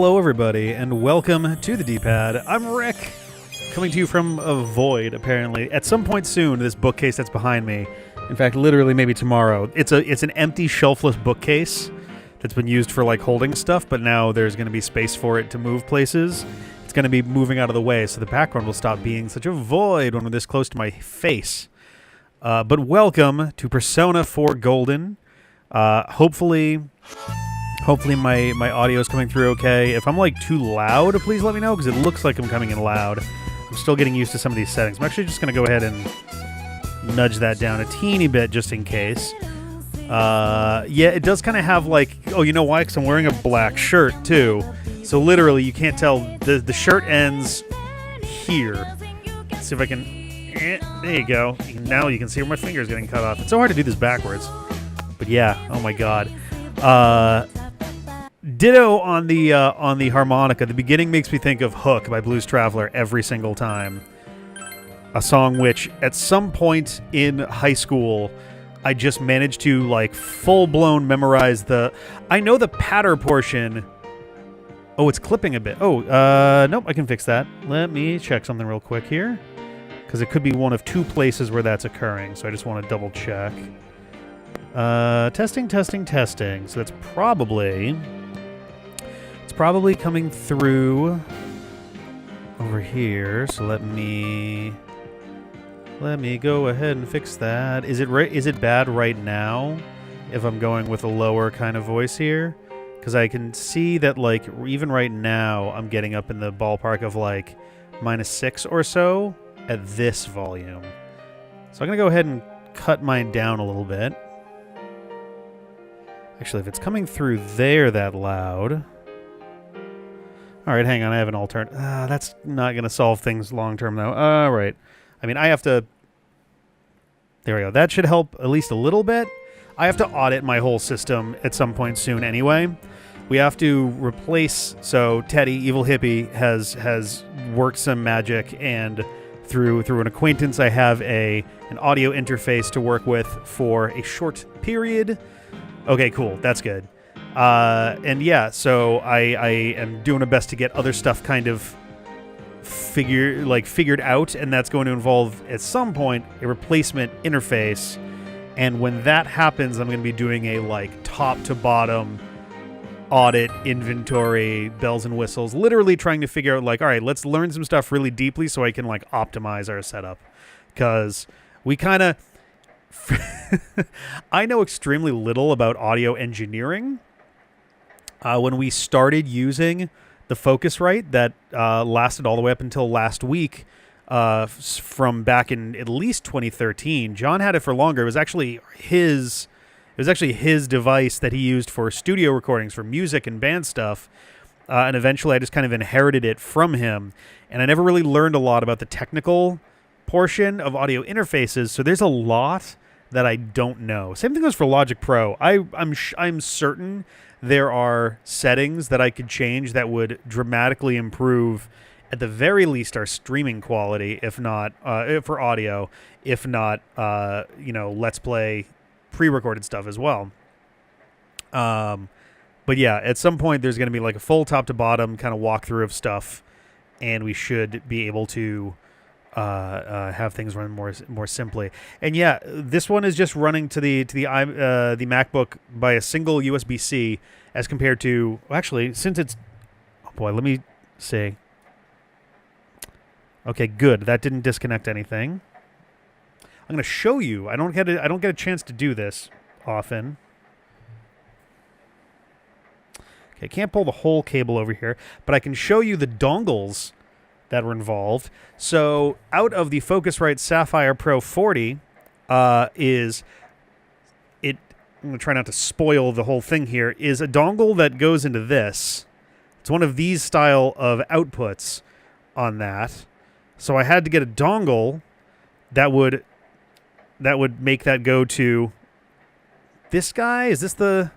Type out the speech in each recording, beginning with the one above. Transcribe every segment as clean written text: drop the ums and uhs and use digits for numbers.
Hello, everybody, and welcome to the D-Pad. I'm Rick, coming to you from a void, apparently. At some point soon, this bookcase that's behind me, in fact, literally maybe tomorrow, it's an empty, shelfless bookcase that's been used for, like, holding stuff, but now there's going to be space for it to move places. It's going to be moving out of the way, so the background will stop being such a void when we're this close to my face. But welcome to Persona 4 Golden. Hopefully my audio is coming through okay. If I'm like too loud, please let me know, because it looks like I'm coming in loud. I'm still getting used to some of these settings. I'm actually just going to go ahead and nudge that down a teeny bit just in case. Yeah, it does kind of have like... Oh, you know why? Because I'm wearing a black shirt, too. So literally, you can't tell. The shirt ends here. Let's see if I can... there you go. Now you can see where my finger's getting cut off. It's so hard to do this backwards. But yeah, oh my god. Ditto on the harmonica. The beginning makes me think of Hook by Blues Traveler every single time. A song which, at some point in high school, I just managed to, like, full-blown memorize the... I know the patter portion... Oh, it's clipping a bit. Oh, nope, I can fix that. Let me check something real quick here. Because it could be one of two places where that's occurring, so I just want to double-check. Testing. So that's probably... It's probably coming through over here, so let me go ahead and fix that. Is it bad right now if I'm going with a lower kind of voice here? Because I can see that, like, even right now I'm getting up in the ballpark of, like, -6 or so at this volume. So I'm going to go ahead and cut mine down a little bit. Actually, if it's coming through there that loud... Alright, hang on, I have an alternate... that's not going to solve things long-term, though. Alright. I mean, I have to... There we go. That should help at least a little bit. I have to audit my whole system at some point soon anyway. We have to replace... So, Teddy, Evil Hippie, has worked some magic, and through an acquaintance, I have an audio interface to work with for a short period. Okay, cool. That's good. And yeah, so I am doing my best to get other stuff kind of figured out, and that's going to involve at some point a replacement interface. And when that happens, I'm going to be doing a like top to bottom audit, inventory, bells and whistles, literally trying to figure out like, all right, let's learn some stuff really deeply so I can like optimize our setup, because we kind of I know extremely little about audio engineering. When we started using the Focusrite that lasted all the way up until last week, from back in at least 2013, John had it for longer. It was actually his device that he used for studio recordings, for music and band stuff. And eventually, I just kind of inherited it from him, and I never really learned a lot about the technical portion of audio interfaces. So there's a lot that I don't know. Same thing goes for Logic Pro. I'm certain there are settings that I could change that would dramatically improve, at the very least, our streaming quality, if not for audio, if not Let's Play pre-recorded stuff as well. But yeah, at some point there's going to be like a full top to bottom kind of walkthrough of stuff, and we should be able to have things run more simply. And yeah, this one is just running to the MacBook by a single USB-C, as compared to, well, actually, since it's... Oh boy, let me see. Okay, good. That didn't disconnect anything. I'm going to show you. I don't get a chance to do this often. Okay, can't pull the whole cable over here, but I can show you the dongles that were involved. So out of the Focusrite Sapphire Pro 40 is it... I'm going to try not to spoil the whole thing here, is a dongle that goes into this. It's one of these style of outputs on that. So I had to get a dongle that would make that go to this guy. Is this the...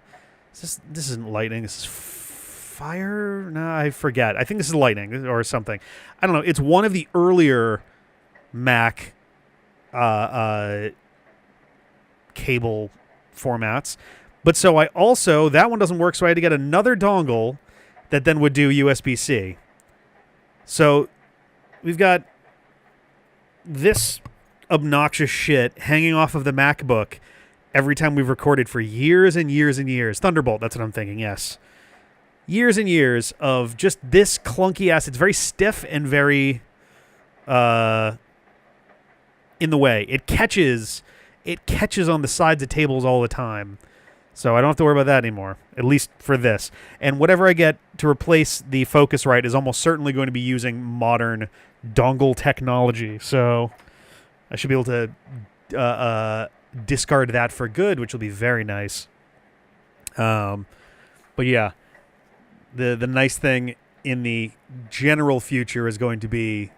This isn't lightning. This is fire? No, I forget. I think this is lightning or something. I don't know. It's one of the earlier Mac cable formats. But so I also... That one doesn't work, so I had to get another dongle that then would do USB-C. So we've got this obnoxious shit hanging off of the MacBook every time we've recorded for years and years and years. Thunderbolt, that's what I'm thinking, yes. Years and years of just this clunky ass. It's very stiff and very in the way. It catches on the sides of tables all the time. So I don't have to worry about that anymore, at least for this. And whatever I get to replace the Focusrite is almost certainly going to be using modern dongle technology. So I should be able to discard that for good, which will be very nice. But yeah, the nice thing in the general future is going to be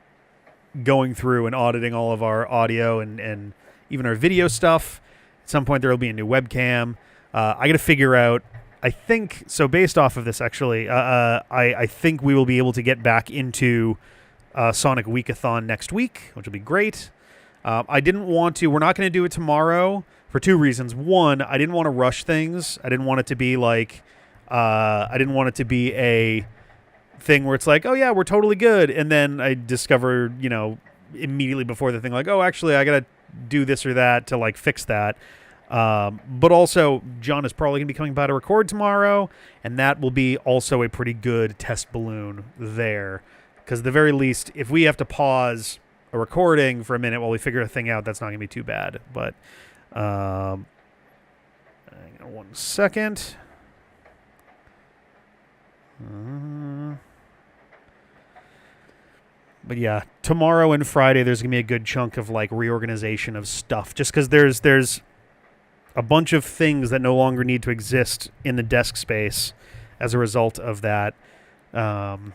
going through and auditing all of our audio and even our video stuff. At some point there will be a new webcam. I got to figure out, I think, so based off of this actually, I think we will be able to get back into Sonic Weekathon next week, which will be great. I didn't want to, we're not going to do it tomorrow for two reasons. One, I didn't want to rush things. I didn't want it to be like, I didn't want it to be a thing where it's like, oh yeah, we're totally good. And then I discovered, immediately before the thing, like, oh, actually I got to do this or that to like fix that. But also, John is probably going to be coming by to record tomorrow, and that will be also a pretty good test balloon there. Because at the very least, if we have to pause a recording for a minute while we figure a thing out, that's not going to be too bad. But hang on 1 second. But yeah, tomorrow and Friday, there's going to be a good chunk of like reorganization of stuff. Just because there's a bunch of things that no longer need to exist in the desk space as a result of that. But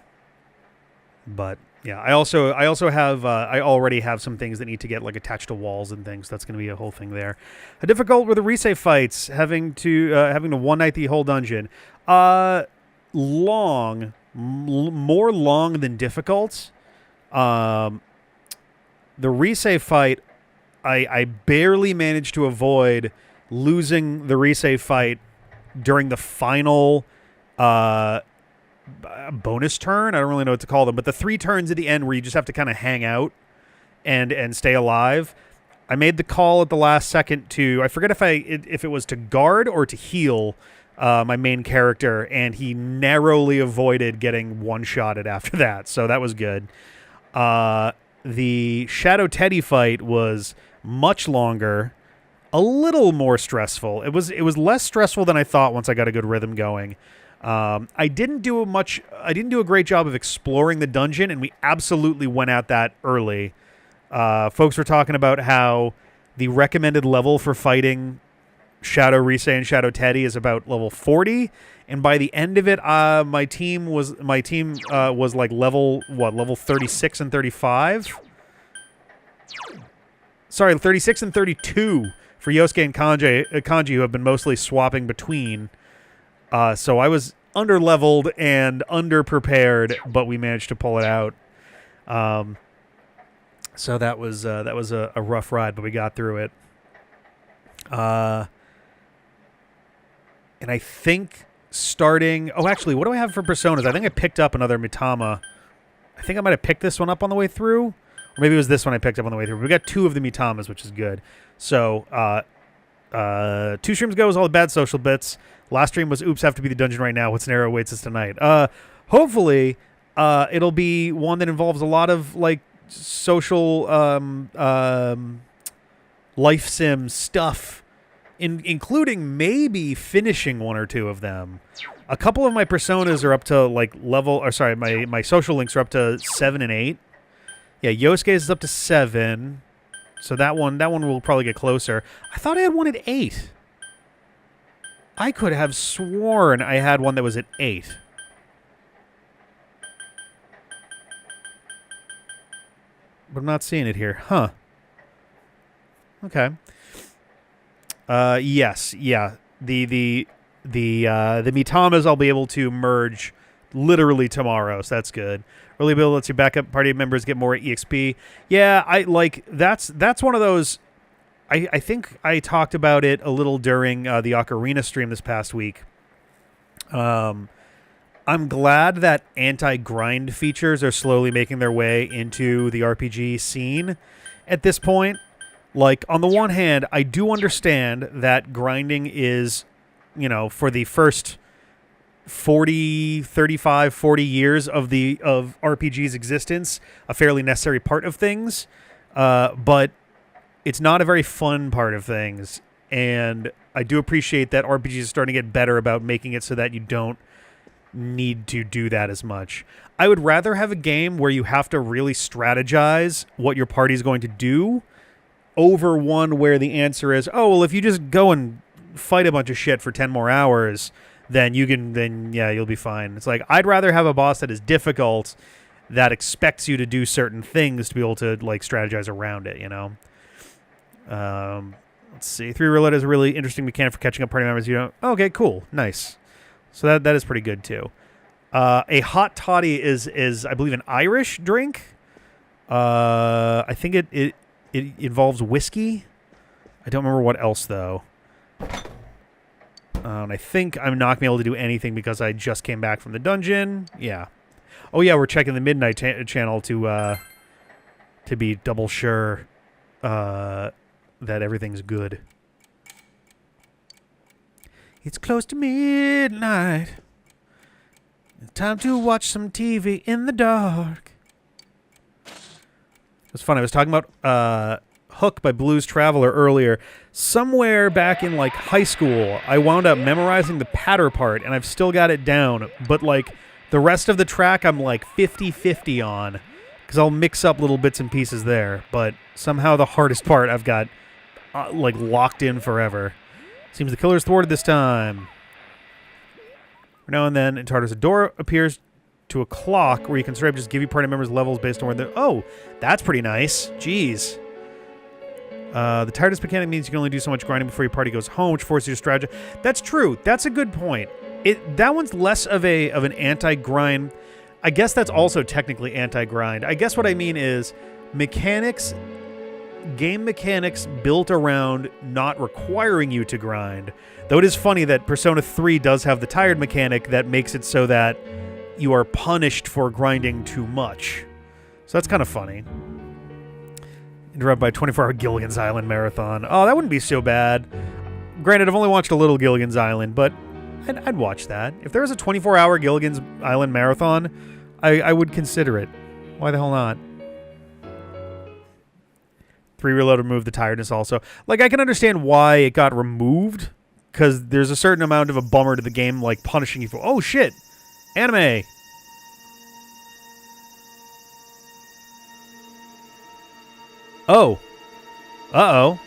yeah, I also have I already have some things that need to get like attached to walls and things. That's going to be a whole thing there. Difficult with the resave fights, having to one night the whole dungeon. Long, more long than difficult. The resave fight, I barely managed to avoid losing the resave fight during the final bonus turn. I don't really know what to call them, but the 3 turns at the end where you just have to kind of hang out and stay alive. I made the call at the last second to, I forget if it was to guard or to heal my main character, and he narrowly avoided getting one-shotted after that, so that was good. The Shadow Teddy fight was much longer, a little more stressful. It was less stressful than I thought once I got a good rhythm going. I didn't do a great job of exploring the dungeon, and we absolutely went at that early. Folks were talking about how the recommended level for fighting Shadow Risei and Shadow Teddy is about level 40, and by the end of it, my team was like level 36 and 35. Sorry, 36 and 32 for Yosuke and Kanji, who have been mostly swapping between. So I was under-leveled and under-prepared, but we managed to pull it out. So that was a rough ride, but we got through it. And I think starting... Oh, actually, what do I have for Personas? I think I picked up another Mitama. I think I might have picked this one up on the way through. Or maybe it was this one I picked up on the way through. We got 2 of the Mitamas, which is good. So, 2 streams ago was all the bad social bits. Last stream was, oops, have to be the dungeon right now. What scenario awaits us tonight? Hopefully, it'll be one that involves a lot of, like, social life sim stuff, including maybe finishing 1 or 2 of them. A couple of my personas are up to, like, my social links are up to 7 and 8. Yeah, Yosuke is up to 7. So that one will probably get closer. I thought I had one at 8. I could have sworn I had one that was at 8. But I'm not seeing it here. Huh. Okay. Yes. Yeah. The Mitamas I'll be able to merge literally tomorrow, so that's good. Really be able to let your backup party members get more EXP. Yeah, that's one of those. I think I talked about it a little during the Ocarina stream this past week. I'm glad that anti-grind features are slowly making their way into the RPG scene at this point. Like, on the one hand, I do understand that grinding is, for the first 40, 35, 40 years of RPG's existence, a fairly necessary part of things. But it's not a very fun part of things. And I do appreciate that RPGs are starting to get better about making it so that you don't need to do that as much. I would rather have a game where you have to really strategize what your party's going to do over one where the answer is, oh, well, if you just go and fight a bunch of shit for 10 more hours, then you'll be fine. It's like, I'd rather have a boss that is difficult, that expects you to do certain things to be able to, like, strategize around it, Let's see. 3 roulette is a really interesting mechanic for catching up party members. Okay, cool. Nice. So that is pretty good, too. A hot toddy is, I believe, an Irish drink. I think it involves whiskey. I don't remember what else, though. And I think I'm not going to be able to do anything because I just came back from the dungeon. Yeah. Oh, yeah, we're checking the Midnight channel to be double sure that everything's good. It's close to midnight. It's time to watch some TV in the dark. It was fun. I was talking about Hook by Blues Traveler earlier. Somewhere back in, like, high school, I wound up memorizing the patter part, and I've still got it down. But, like, the rest of the track I'm, like, 50-50 on, because I'll mix up little bits and pieces there. But somehow the hardest part I've got, like, locked in forever. Seems the killer's thwarted this time. Now and then, in Tartarus, a door appears to a clock where you can straight up just give your party members levels based on where they're... Oh, that's pretty nice. Jeez. The tiredness mechanic means you can only do so much grinding before your party goes home, which forces you to strategize. That's true. That's a good point. That one's less of an anti-grind. I guess that's also technically anti-grind. I guess what I mean is game mechanics built around not requiring you to grind. Though it is funny that Persona 3 does have the tired mechanic that makes it so that you are punished for grinding too much. So that's kind of funny. Interrupted by a 24-hour Gilligan's Island marathon. Oh, that wouldn't be so bad. Granted, I've only watched a little Gilligan's Island, but I'd watch that. If there was a 24-hour Gilligan's Island marathon, I would consider it. Why the hell not? 3 reload removed the tiredness also. Like, I can understand why it got removed, because there's a certain amount of a bummer to the game, like punishing you for, oh shit, anime. Oh. Uh-oh.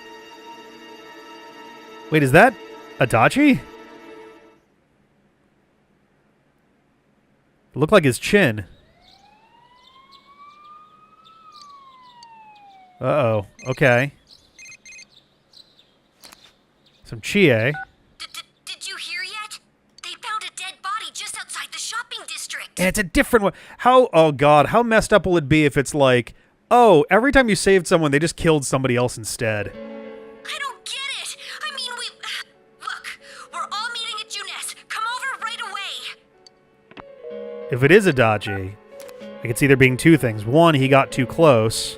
Wait, is that Adachi? It looked like his chin. Uh-oh. Okay. Some chie. Did you hear yet? They found a dead body just outside the shopping district. And it's a different one. Oh god, how messed up will it be if it's like, oh, every time you saved someone, they just killed somebody else instead. I don't get it. I mean, look, we're all meeting at Juness. Come over right away. If it is Adachi, I could see there being two things. One, he got too close.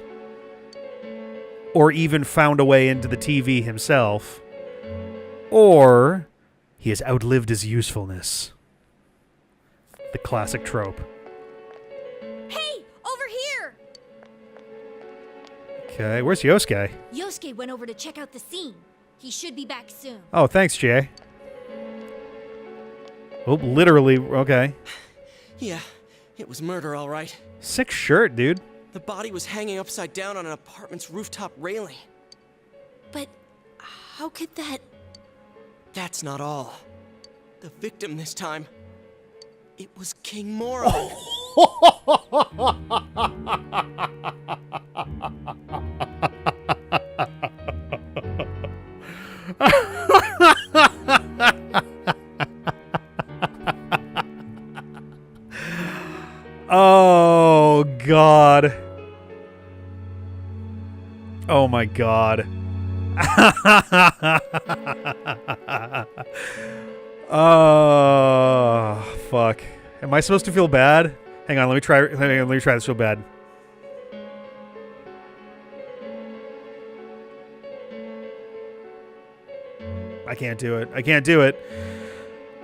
Or even found a way into the TV himself. Or he has outlived his usefulness. The classic trope. Hey, over here! Okay, where's Yosuke? Yosuke went over to check out the scene. He should be back soon. Oh, thanks, Jay. Oh, literally, okay. Yeah, it was murder, all right. Sick shirt, dude. The body was hanging upside down on an apartment's rooftop railing. But how could that... That's not all. The victim this time, it was King Moro. Oh, God. Oh, my God. Oh, fuck. Am I supposed to feel bad? Hang on, let me try this real bad. I can't do it.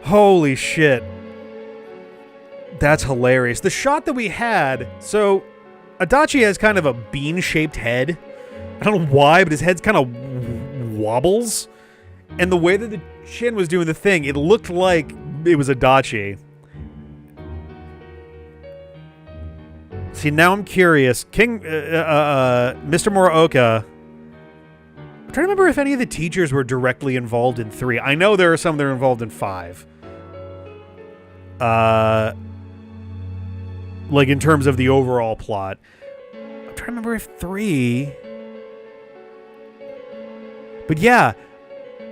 Holy shit. That's hilarious. The shot that we had, so Adachi has kind of a bean-shaped head. I don't know why, but his head's kind of wobbles. And the way that the Shin was doing the thing, it looked like it was Adachi. See, now I'm curious. Mr. Muraoka. I'm trying to remember if any of the teachers were directly involved in 3. I know there are some that are involved in 5. Like in terms of the overall plot. I'm trying to remember if 3. But yeah,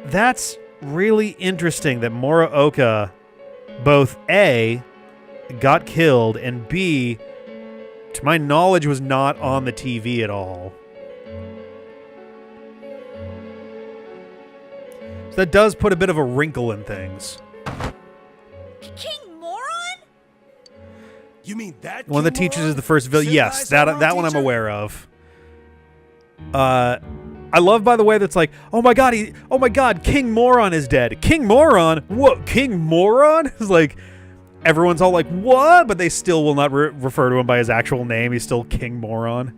that's really interesting that Muraoka both A, got killed, and B, to my knowledge, was not on the TV at all. So that does put a bit of a wrinkle in things. King Moron? You mean that? One of the teachers is the first villain. Yes, that one I'm aware of. I love, by the way, that's like, oh my god, King Moron is dead. King Moron? What? King Moron? It's like, everyone's all like, what? But they still will not refer to him by his actual name. He's still King Moron.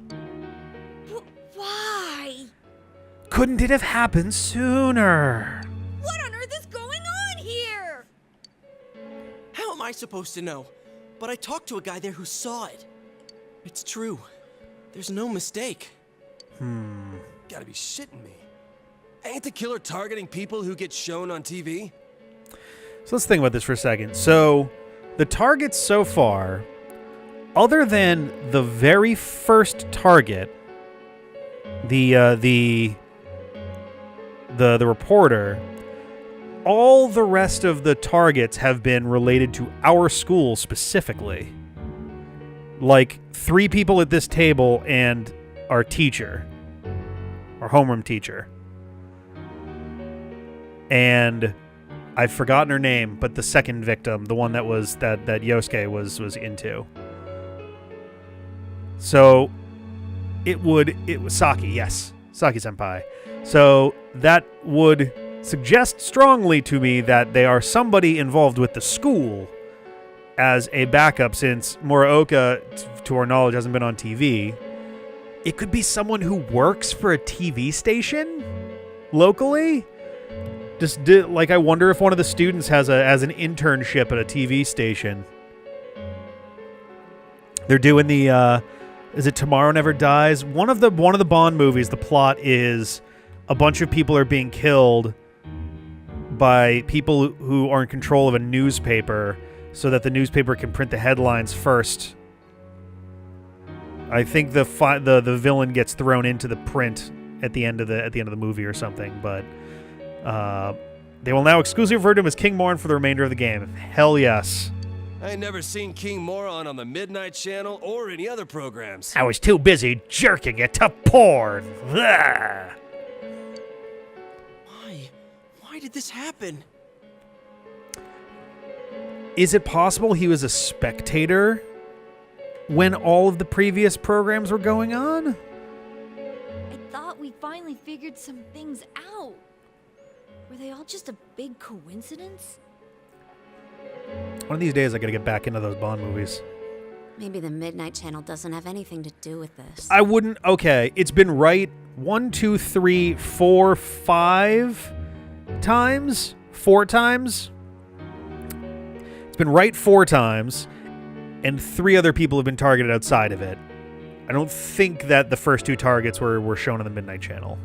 Why? Couldn't it have happened sooner? What on earth is going on here? How am I supposed to know? But I talked to a guy there who saw it. It's true. There's no mistake. Gotta be shitting me. Ain't the killer targeting people who get shown on TV? So let's think about this for a second. So, the targets so far, other than the very first target, the reporter, all the rest of the targets have been related to our school specifically. Like 3 people at this table and our teacher, our homeroom teacher. And I've forgotten her name, but the second victim, the one that was that Yosuke was into. So it was Saki, yes. Saki-senpai. So that would suggest strongly to me that they are somebody involved with the school as a backup, since Muraoka, to our knowledge, hasn't been on TV. It could be someone who works for a TV station locally. I wonder if one of the students has an internship at a TV station. They're doing the is it Tomorrow Never Dies? One of the Bond movies, the plot is a bunch of people are being killed by people who are in control of a newspaper so that the newspaper can print the headlines first. I think the villain gets thrown into the print at the end of the movie or something, but they will now exclusively refer to him as King Moron for the remainder of the game. Hell yes. I ain't never seen King Moron on the Midnight Channel or any other programs. I was too busy jerking it to porn. Blah. Why did this happen? Is it possible he was a spectator when all of the previous programs were going on? I thought we finally figured some things out. Were they all just a big coincidence? One of these days I gotta get back into those Bond movies. Maybe the Midnight Channel doesn't have anything to do with this. I wouldn't... Okay, it's been right 1, 2, 3, 4, 5 times? 4 times? It's been right 4 times, and 3 other people have been targeted outside of it. I don't think that the first 2 targets were shown on the Midnight Channel.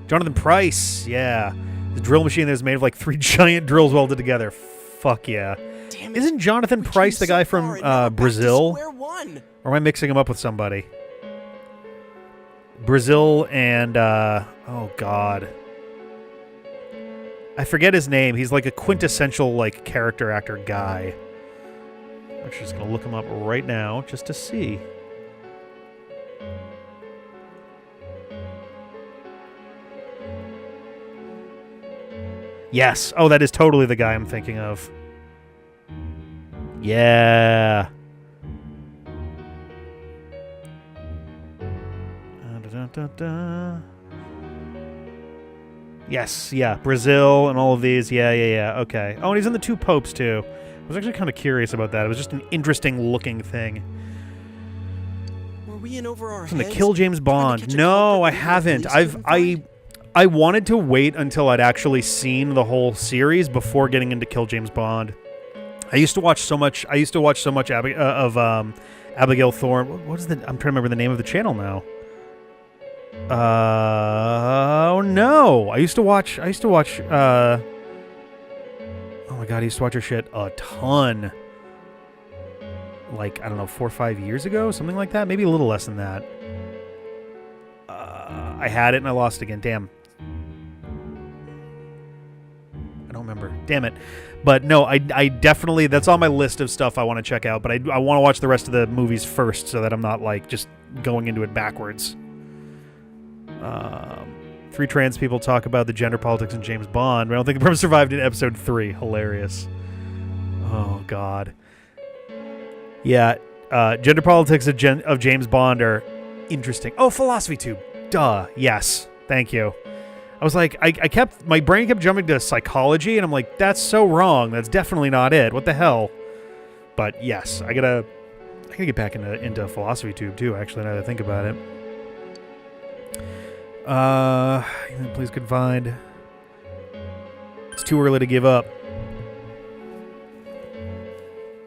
Jonathan Pryce, yeah. The drill machine that was made of like 3 giant drills welded together. Fuck yeah. Damn it. Isn't Jonathan Pryce the guy from Brazil? Or am I mixing him up with somebody? Brazil and, oh god. I forget his name. He's like a quintessential like character actor guy. I'm just going to look him up right now just to see. Yes. Oh, that is totally the guy I'm thinking of. Yeah. Yes, yeah. Brazil and all of these. Yeah. Okay. Oh, and he's in the Two Popes, too. I was actually kind of curious about that. It was just an interesting looking thing. Were we in over our From the heads? Kill James Trying to Bond. catch a No, I culprit we the haven't. police couldn't find? I wanted to wait until I'd actually seen the whole series before getting into Kill James Bond. I used to watch so much of Abigail Thorne. What is the? I'm trying to remember the name of the channel now. Oh no! I used to watch. Oh my god! I used to watch her shit a ton. Like, I don't know, 4 or 5 years ago, something like that. Maybe a little less than that. I had it and I lost it again. Damn. I don't remember. Damn it. But no, I definitely, that's on my list of stuff I want to check out. But I want to watch the rest of the movies first so that I'm not, like, just going into it backwards. 3 trans people talk about the gender politics in James Bond. But I don't think the premise survived in episode 3. Hilarious. Oh, God. Yeah, gender politics of James Bond are interesting. Oh, Philosophy Tube. Duh. Yes. Thank you. I was like, my brain kept jumping to psychology, and I'm like, that's so wrong. That's definitely not it. What the hell? But yes, I gotta get back into Philosophy Tube too. Actually, now that I think about it. Please could find. It's too early to give up.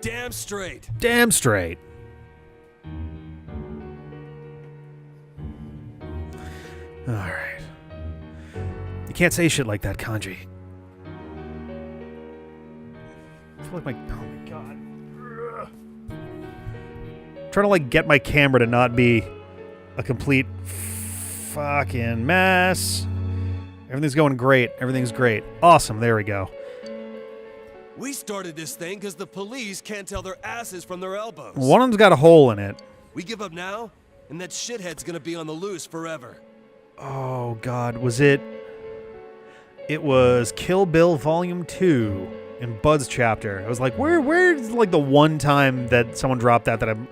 Damn straight. Damn straight. All right. You can't say shit like that, Kanji. I feel like oh my god. Trying to like get my camera to not be a complete fucking mess. Everything's going great. Everything's great. Awesome. There we go. We started this thing because the police can't tell their asses from their elbows. One of them's got a hole in it. We give up now, and that shithead's gonna be on the loose forever. Oh god, was it? It was Kill Bill Volume 2 in Bud's chapter. I was like, where's like the one time that someone dropped that I'm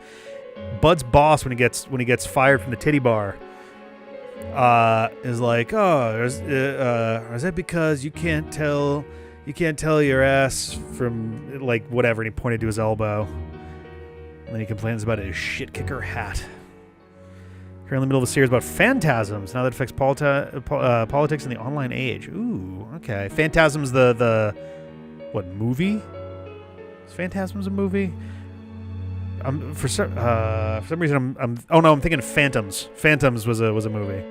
Bud's boss when he gets fired from the titty bar. Is like, oh, is that because you can't tell your ass from like whatever, and he pointed to his elbow. And then he complains about his shit kicker hat. We're in the middle of a series about phantasms. Now that affects politics in the online age. Ooh, okay. Phantasms, the what movie? Is Phantasms a movie? For some reason I'm thinking Phantoms. Phantoms was a movie.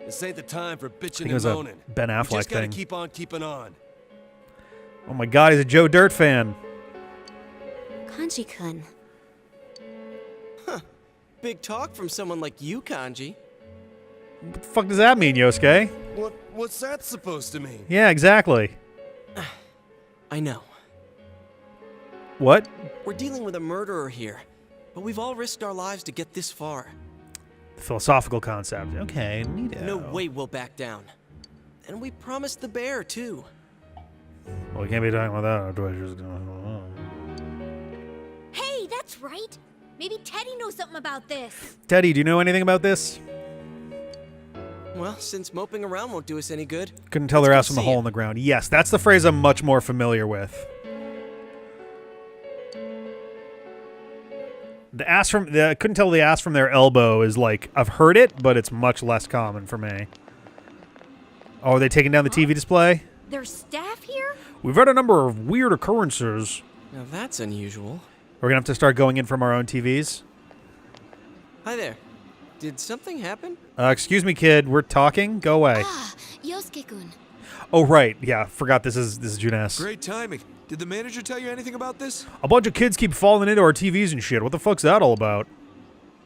This ain't the time for I think bitching it was and a moaning. Ben We Affleck just gotta thing. keep on keeping on. Oh my god, he's a Joe Dirt fan. Kanji-kun. Big talk from someone like you, Kanji. What the fuck does that mean, Yosuke? What's that supposed to mean? Yeah, exactly. I know. What? We're dealing with a murderer here, but we've all risked our lives to get this far. Philosophical concept. Okay, neato. No way we'll back down. And we promised the bear, too. Well, we can't be talking about that. Otherwise, you're just gonna... Hey, that's right. Maybe Teddy knows something about this. Teddy, do you know anything about this? Well, since moping around won't do us any good. Couldn't tell let's their go ass from the see hole him. in the ground. Yes, that's the phrase I'm much more familiar with. Couldn't tell the ass from their elbow is like, I've heard it, but it's much less common for me. Oh, are they taking down the TV display? There's staff here? We've had a number of weird occurrences. Now that's unusual. We're gonna have to start going in from our own TVs. Hi there. Did something happen? Excuse me, kid. We're talking. Go away. Ah, Yosuke-kun. Oh, right. Yeah, forgot this is Juness. Great timing. Did the manager tell you anything about this? A bunch of kids keep falling into our TVs and shit. What the fuck's that all about?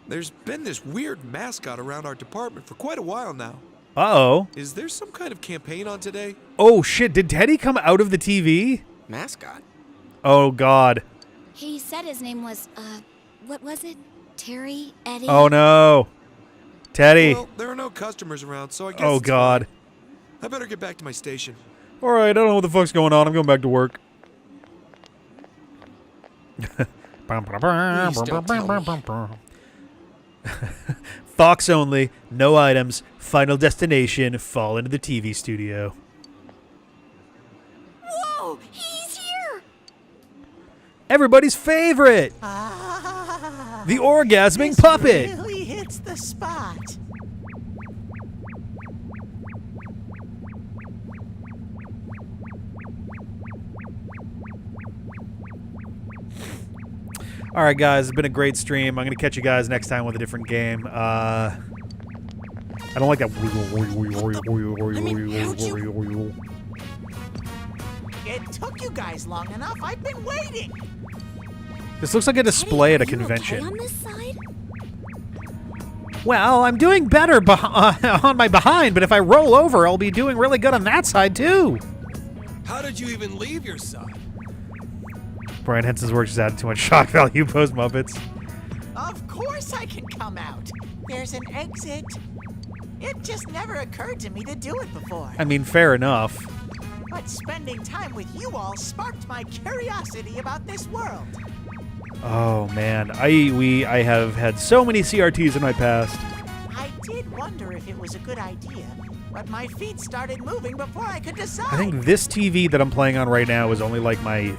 There's been this weird mascot around our department for quite a while now. Uh-oh. Is there some kind of campaign on today? Oh, shit. Did Teddy come out of the TV? Mascot? Oh, God. He said his name was, what was it? Terry? Eddie? Oh, no. Teddy. Well, there are no customers around, so I guess Oh, it's God. fine. I better get back to my station. All right, I don't know what the fuck's going on. I'm going back to work. don't tell me. Fox only, no items, final destination, fall into the TV studio. Whoa! He's here! Everybody's favorite! The orgasming puppet! Really hits the spot. All right, guys, it's been a great stream. I'm going to catch you guys next time with a different game. I don't like that. It took you guys long enough. I've been waiting. This looks like a display at a Are you convention. okay on this side? Well, I'm doing better on my behind, but if I roll over, I'll be doing really good on that side, too. How did you even leave your side? Brian Henson's work just added too much shock value, post Muppets. Of course I can come out. There's an exit. It just never occurred to me to do it before. I mean, fair enough. But spending time with you all sparked my curiosity about this world. Oh, man. I have had so many CRTs in my past. I did wonder if it was a good idea, but my feet started moving before I could decide. I think this TV that I'm playing on right now is only like my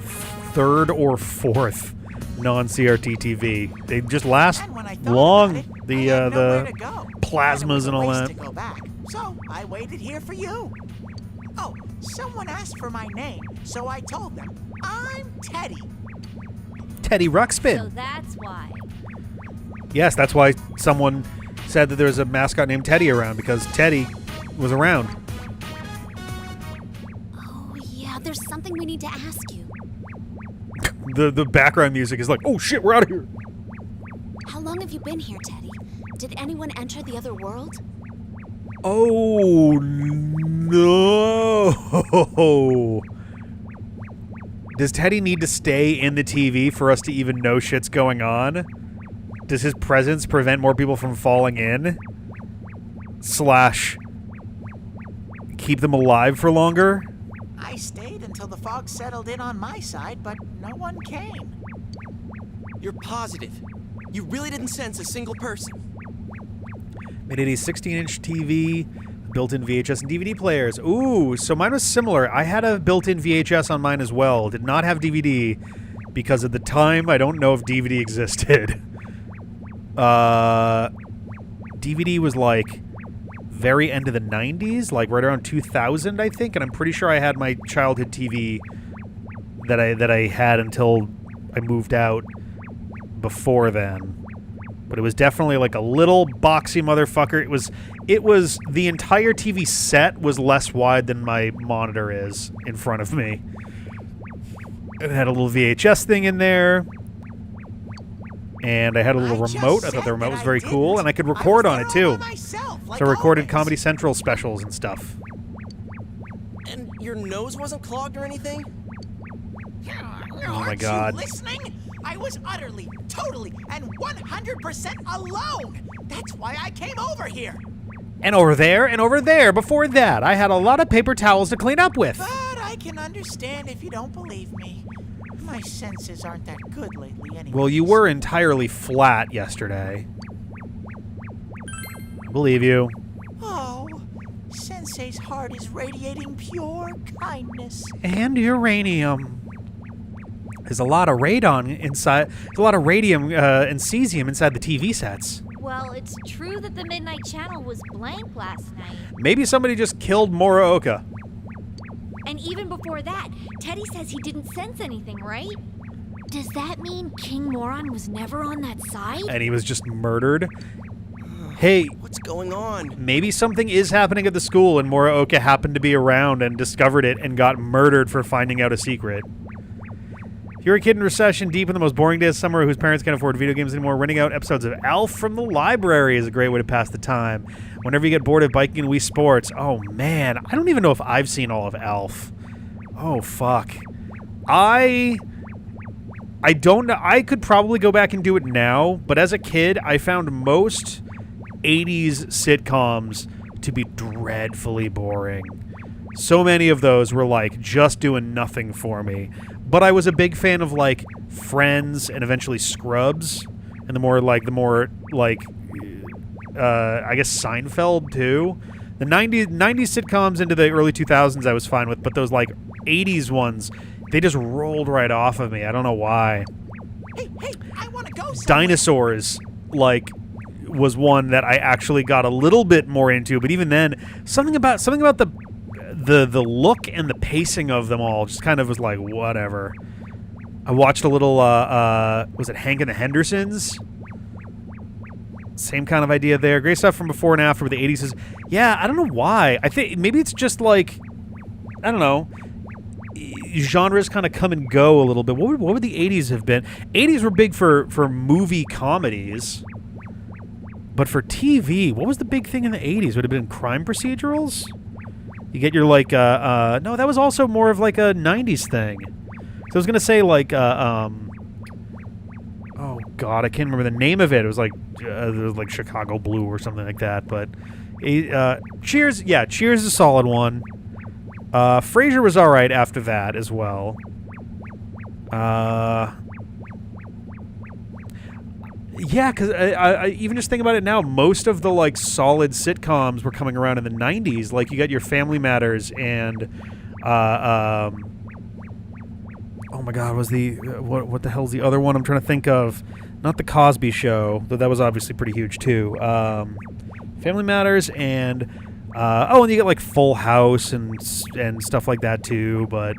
third or fourth non-CRT TV. They just last And when I thought long. about it, The I had nowhere to the go. plasmas it was and a all waste that. to go back, so I waited here for you. Oh, someone asked for my name, so I told them I'm Teddy. Teddy So Ruxpin. that's why. Yes, that's why someone said that there's a mascot named Teddy around, because Teddy was around. Oh, yeah, there's something we need to ask you. The background music is like, oh shit, we're out of here. How long have you been here, Teddy? Did anyone enter the other world? Oh no. Does Teddy need to stay in the TV for us to even know shit's going on? Does his presence prevent more people from falling in? / keep them alive for longer? I stayed until the fog settled in on my side, but no one came. You're positive. You really didn't sense a single person. Made it a 16-inch TV, built-in VHS and DVD players. Ooh, so mine was similar. I had a built-in VHS on mine as well. Did not have DVD because at the time I don't know if DVD existed. DVD was like very end of the 90s, like right around 2000, I think, and I'm pretty sure I had my childhood TV that I had until I moved out before then. But it was definitely like a little boxy motherfucker. It was the entire TV set was less wide than my monitor is in front of me. It had a little VHS thing in there. And I had a little remote. I thought the remote was very cool, and I could record on it too. So I recorded Comedy Central specials and stuff. And your nose wasn't clogged or anything? Oh my God. You listening? I was utterly, totally, and 100% alone. That's why I came over here. And over there, before that, I had a lot of paper towels to clean up with. But I can understand if you don't believe me. My senses aren't that good lately anyway. Well, you were entirely flat yesterday. I believe you. Oh, Sensei's heart is radiating pure kindness. And uranium. There's a lot of radon inside. There's a lot of radium and cesium inside the TV sets. Well, it's true that the Midnight Channel was blank last night. Maybe somebody just killed Muraoka. And even before that, Teddy says he didn't sense anything, right? Does that mean King Moron was never on that side? And he was just murdered. Hey, What's going on? maybe something is happening at the school and Muraoka happened to be around and discovered it and got murdered for finding out a secret. If you're a kid in recession, deep in the most boring day of summer, whose parents can't afford video games anymore, renting out episodes of Alf from the library is a great way to pass the time. Whenever you get bored of biking and Wii Sports, oh man, I don't even know if I've seen all of Alf. Oh fuck. I don't know. I could probably go back and do it now, but as a kid, I found most 80s sitcoms to be dreadfully boring. So many of those were like just doing nothing for me. But I was a big fan of like Friends and eventually Scrubs, and the more I guess Seinfeld too. The 90s sitcoms into the early 2000s I was fine with, but those like 80s ones, they just rolled right off of me. I don't know why. Hey, I want to go somewhere. Dinosaurs, like, was one that I actually got a little bit more into, but even then, something about the look and the pacing of them all just kind of was like, whatever. I watched a little, was it Hank and the Hendersons? Same kind of idea there. Great stuff from before and after with the 80s is, yeah, I don't know why. I think maybe it's just like, I don't know, genres kind of come and go a little bit. What would the 80s have been? 80s were big for movie comedies. But for TV, what was the big thing in the 80s? Would it have been crime procedurals? You get your, like, no, that was also more of, like, a 90s thing. So I was going to say, like, oh, God, I can't remember the name of it. It was, like Chicago Blue or something like that. But, Cheers, yeah, Cheers is a solid one. Frasier was all right after that as well. Yeah, because I even just think about it now, most of the, like, solid sitcoms were coming around in the 90s. Like, you got your Family Matters and, oh my God, was what the hell's the other one I'm trying to think of? Not The Cosby Show, though that was obviously pretty huge, too. Family Matters and, and you get, like, Full House and stuff like that, too, but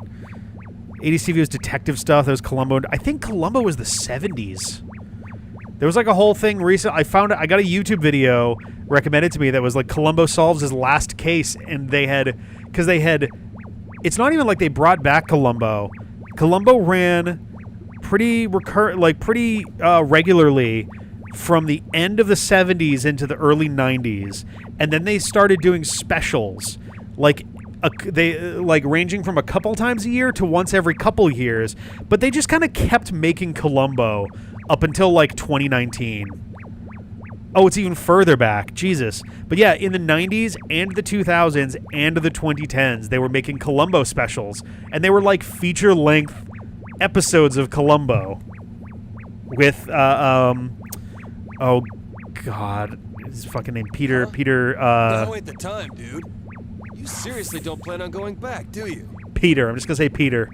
80s TV was detective stuff. There was Columbo. I think Columbo was the 70s. There was like a whole thing recent. I got a YouTube video recommended to me that was like Columbo solves his last case, and it's not even like they brought back Columbo. Columbo ran pretty regularly from the end of the 70s into the early 90s, and then they started doing specials, ranging from a couple times a year to once every couple years, but they just kind of kept making Columbo up until, like, 2019. Oh, it's even further back. Jesus. But yeah, in the 90s and the 2000s and the 2010s, they were making Columbo specials. And they were, like, feature-length episodes of Columbo. With, oh, God. His fucking name, Peter, Now ain't the time, dude. You seriously don't plan on going back, do you? Peter. I'm just gonna say Peter.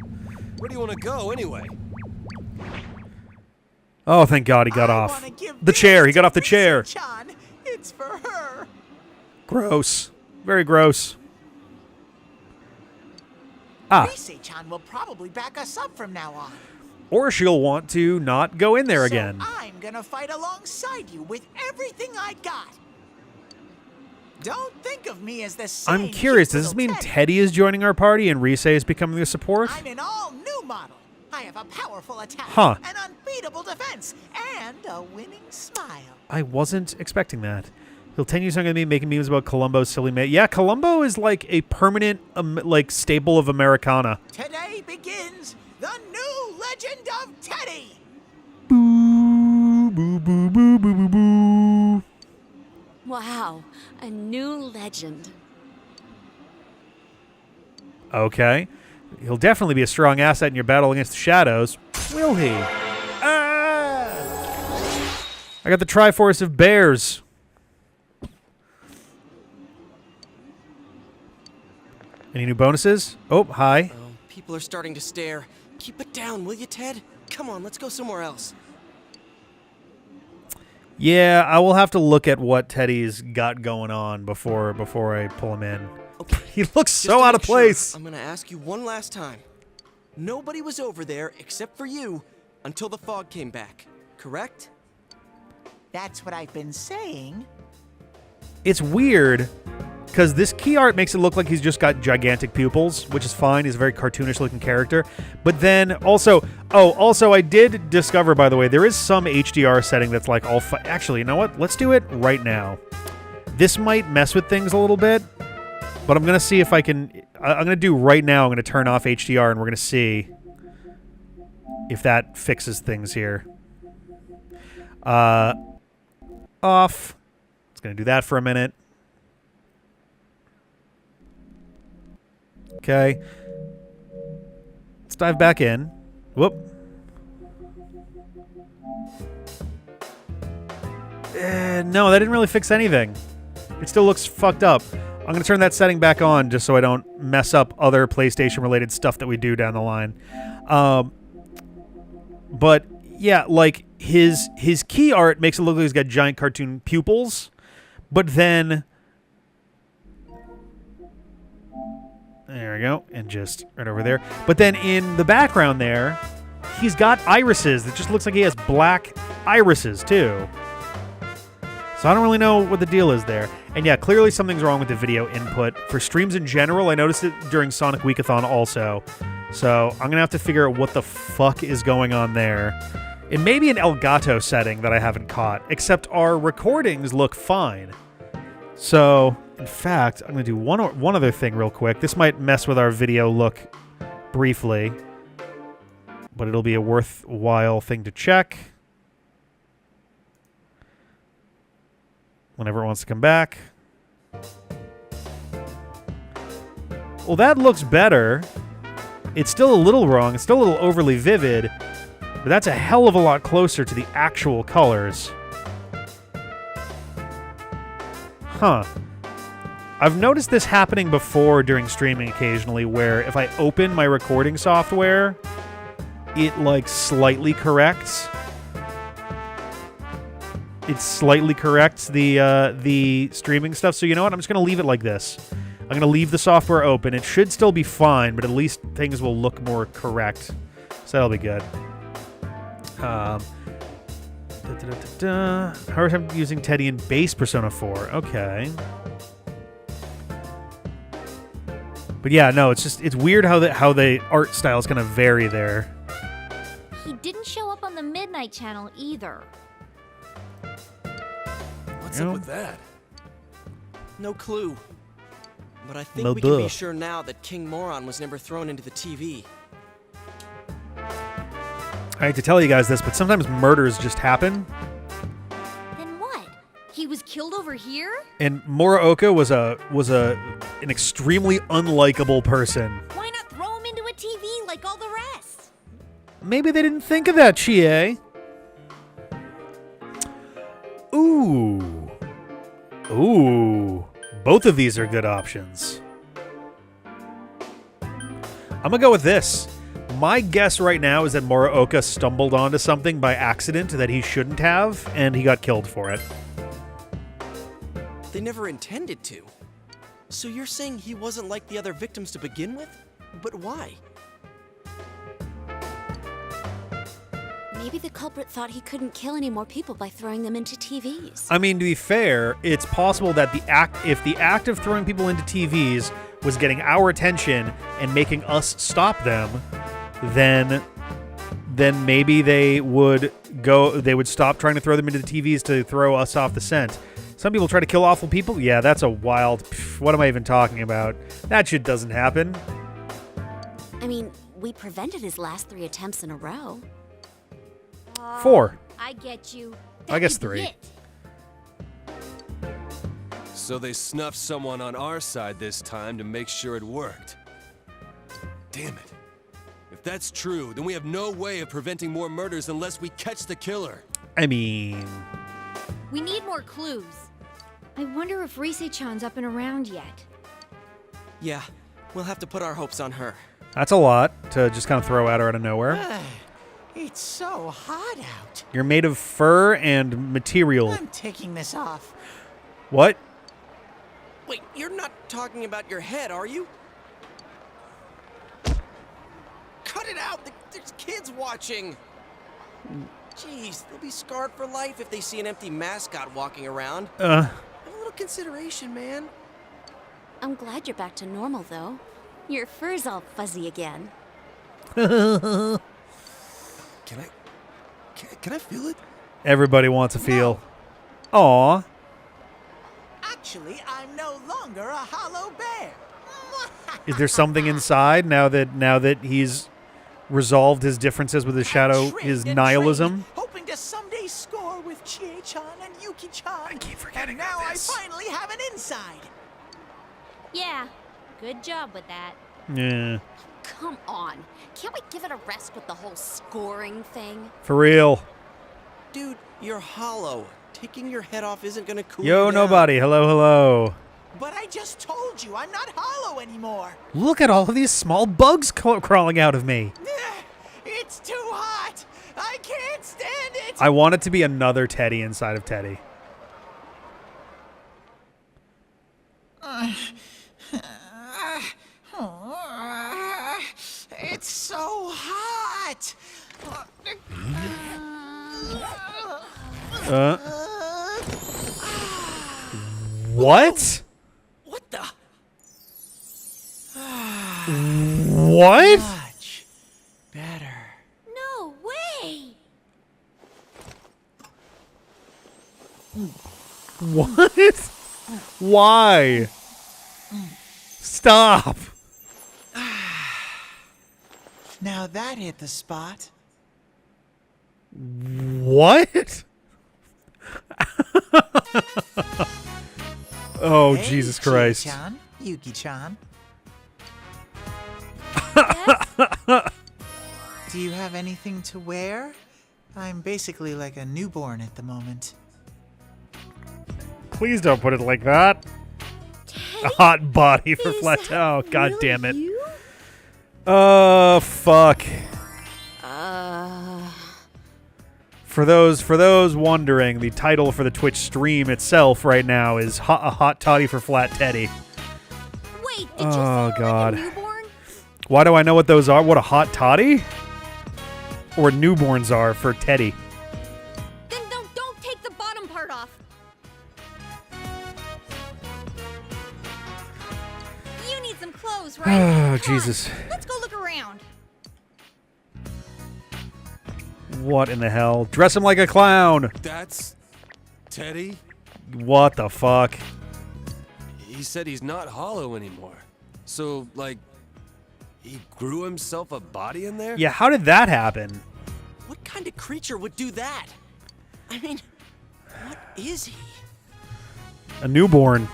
Where do you want to go, anyway? Oh, thank God he got off the chair. He got off the chair. Chan. It's for her. Gross. Very gross. Rise-chan will probably back us up from now on. Or she'll want to not go in there again. So I'm gonna fight alongside you with everything I got. Don't think of me as the same. I'm curious, does this mean Teddy is joining our party and Rise is becoming the support? I'm an all-new model. I have a powerful attack, Huh. an unbeatable defense, and a winning smile. I wasn't expecting that. He'll 10 years younger than me, making memes about Columbo's silly mate. Yeah, Columbo is like a permanent, staple of Americana. Today begins the new legend of Teddy. Boo, boo, boo, boo, boo, boo, boo. Wow, a new legend. Okay. He'll definitely be a strong asset in your battle against the shadows. Will he? Ah! I got the Triforce of Bears. Any new bonuses? Oh, hi. Oh, people are starting to stare. Keep it down, will you, Ted? Come on, let's go somewhere else. Yeah, I will have to look at what Teddy's got going on before I pull him in. Okay. He looks Just so to out of make sure, place. I'm gonna ask you one last time. Nobody was over there except for you until the fog came back, correct? That's what I've been saying. It's weird because this key art makes it look like he's just got gigantic pupils, which is fine. He's a very cartoonish looking character. But then also I did discover, by the way, there is some HDR setting that's like all actually, you know what? Let's do it right now. This might mess with things a little bit, but I'm going to see if I can. I'm going to do right now. I'm going to turn off HDR and we're going to see if that fixes things here. Off. It's going to do that for a minute. Okay. Let's dive back in. Whoop. No, that didn't really fix anything. It still looks fucked up. I'm going to turn that setting back on just so I don't mess up other PlayStation-related stuff that we do down the line. But, yeah, like, his key art makes it look like he's got giant cartoon pupils. But then... There we go. And just right over there. But then in the background there, he's got irises. It just looks like he has black irises, too. So I don't really know what the deal is there. And yeah, clearly something's wrong with the video input. For streams in general, I noticed it during Sonic Weekathon also. So I'm going to have to figure out what the fuck is going on there. It may be an Elgato setting that I haven't caught, except our recordings look fine. So, in fact, I'm going to do one other thing real quick. This might mess with our video look briefly, but it'll be a worthwhile thing to check. Whenever it wants to come back. Well, that looks better. It's still a little wrong. It's still a little overly vivid. But that's a hell of a lot closer to the actual colors. Huh. I've noticed this happening before during streaming occasionally, where if I open my recording software, it, like, slightly corrects. It slightly corrects the streaming stuff. So you know what? I'm just going to leave it like this. I'm going to leave the software open. It should still be fine, but at least things will look more correct. So that'll be good. Hard time using Teddy in base Persona 4. Okay. But yeah, no, it's weird how the art style is going to vary there. He didn't show up on the Midnight Channel either. What's up with that? No clue. But I think No we can duh. be sure now that King Moron was never thrown into the TV. I hate to tell you guys this, but sometimes murders just happen. Then what? He was killed over here? And Muraoka was an extremely unlikable person. Why not throw him into a TV like all the rest? Maybe they didn't think of that, Chie. Ooh. Ooh. Both of these are good options. I'm gonna go with this. My guess right now is that Muraoka stumbled onto something by accident that he shouldn't have, and he got killed for it. They never intended to. So you're saying he wasn't like the other victims to begin with? But why? Maybe the culprit thought he couldn't kill any more people by throwing them into TVs. I mean, to be fair, it's possible that if the act of throwing people into TVs was getting our attention and making us stop them, then maybe they would stop trying to throw them into the TVs to throw us off the scent. Some people try to kill awful people. Yeah, that's a wild... what am I even talking about? That shit doesn't happen. I mean, we prevented his last 3 attempts in a row. 4. I get you. I guess That could be 3. it. So they snuffed someone on our side this time to make sure it worked. Damn it. If that's true, then we have no way of preventing more murders unless we catch the killer. I mean... We need more clues. I wonder if Rise-chan's up and around yet. Yeah, we'll have to put our hopes on her. That's a lot to just kind of throw at her out of nowhere. It's so hot out. You're made of fur and material. I'm taking this off. What? Wait, you're not talking about your head, are you? Cut it out! There's kids watching! Jeez, they'll be scarred for life if they see an empty mascot walking around. Have a little consideration, man. I'm glad you're back to normal, though. Your fur's all fuzzy again. Can I feel it? Everybody wants to feel. Aw. Actually, I'm no longer a hollow bear. Is there something inside now that he's resolved his differences with his shadow, his nihilism? Hoping to someday score with Chie-chan and Yuki-chan. I keep forgetting and now about this. I finally have an inside. Yeah, good job with that. Yeah. Come on. Can't we give it a rest with the whole scoring thing? For real. Dude, you're hollow. Taking your head off isn't gonna cool Yo, you down. nobody. Hello, hello. But I just told you, I'm not hollow anymore. Look at all of these small bugs crawling out of me. It's too hot. I can't stand it. I want it to be another Teddy inside of Teddy. It's so hot. What? What the? What? Much better. No way! What? Why? Stop. Now that hit the spot. What? Oh, Hey, Jesus Christ. Chi-chan, Yuki-chan. Do you have anything to wear? I'm basically like a newborn at the moment. Please don't put it like that. A hot body for flat. Oh, God Really damn it. you? Oh, fuck. For those wondering, the title for the Twitch stream itself right now is A Hot Toddy for Flat Teddy. Wait, did you Oh, say God. like a newborn? Why do I know what those are? What, a hot toddy? Or newborns are for Teddy? Then don't take the bottom part off. You need some clothes, right? Oh, Come on, Jesus. let's go look around. What in the hell? Dress him like a clown. That's Teddy? What the fuck? He said he's not hollow anymore. So, like, he grew himself a body in there? Yeah, how did that happen? What kind of creature would do that? I mean, what is he? A newborn.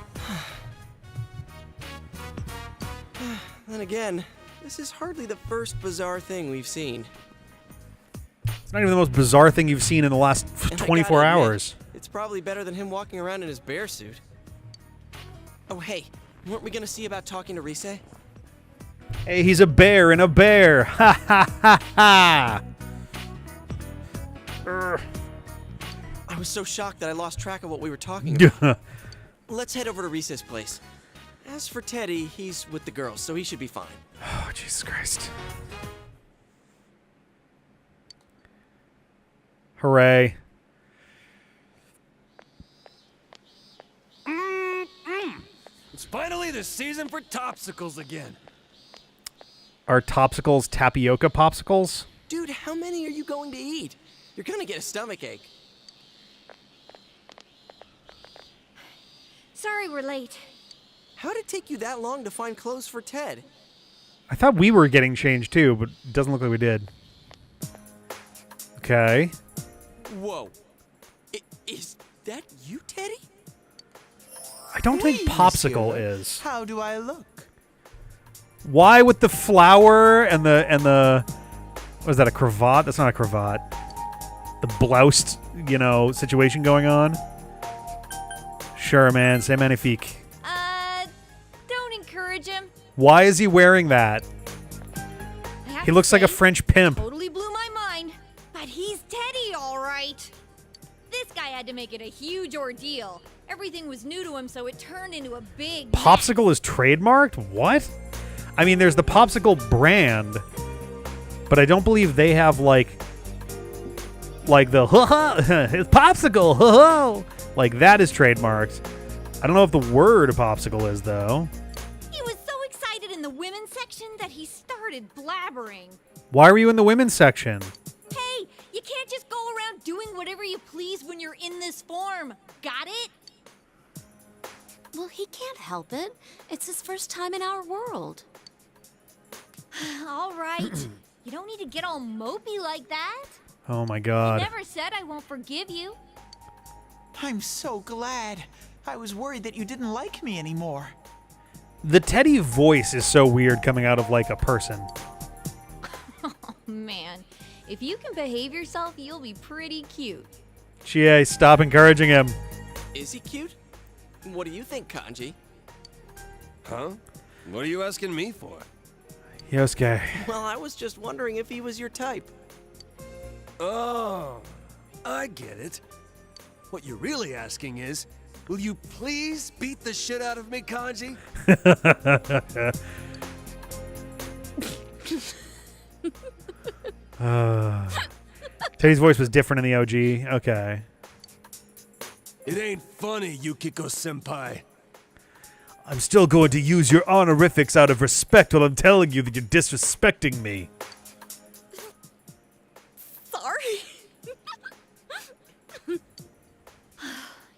Then again, this is hardly the first bizarre thing we've seen. It's not even the most bizarre thing you've seen in the last And I 24 gotta admit, hours. It's probably better than him walking around in his bear suit. Oh, hey, weren't we gonna see about talking to Rise? Hey, he's a bear in a bear. Ha ha ha ha. I was so shocked that I lost track of what we were talking about. Let's head over to Rise's place. As for Teddy, he's with the girls, so he should be fine. Oh, Jesus Christ. Hooray. It's finally the season for topsicles again. Are topsicles tapioca popsicles? Dude, how many are you going to eat? You're gonna get a stomachache. Sorry we're late. How'd it take you that long to find clothes for Ted? I thought we were getting changed too, but it doesn't look like we did. Okay. Whoa. Is that you, Teddy? I don't think Hey, popsicle monsieur. is. How do I look? Why with the flower and the what is that, a cravat? That's not a cravat. The bloused, situation going on. Sure, man. C'est magnifique. Don't encourage him. Why is he wearing that? I have He to looks like a say, French pimp. Totally blew my mind. But he's Teddy, all right. This guy had to make it a huge ordeal. Everything was new to him, so it turned into a big mess. Popsicle is trademarked? What? I mean, there's the Popsicle brand, but I don't believe they have like the ha-ha, it's Popsicle, ha-ha. Like that is trademarked. I don't know if the word popsicle is though. He was so excited in the women's section that he started blabbering. Why were you in the women's section? Hey, you can't just go around doing whatever you please when you're in this form. Got it? Well, he can't help it. It's his first time in our world. All right. You don't need to get all mopey like that. Oh my I god. never said I won't forgive you. I'm so glad. I was worried that you didn't like me anymore. The Teddy voice is so weird coming out of, like, a person. Man, if you can behave yourself, you'll be pretty cute. Chie, stop encouraging him. Is he cute? What do you think, Kanji? Huh? What are you asking me for? Yosuke. Well, I was just wondering if he was your type. Oh, I get it. What you're really asking is, will you please beat the shit out of me, Kanji? Teddy's voice was different in the OG. Okay. It ain't funny, Yukiko-senpai. I'm still going to use your honorifics out of respect while I'm telling you that you're disrespecting me. Sorry.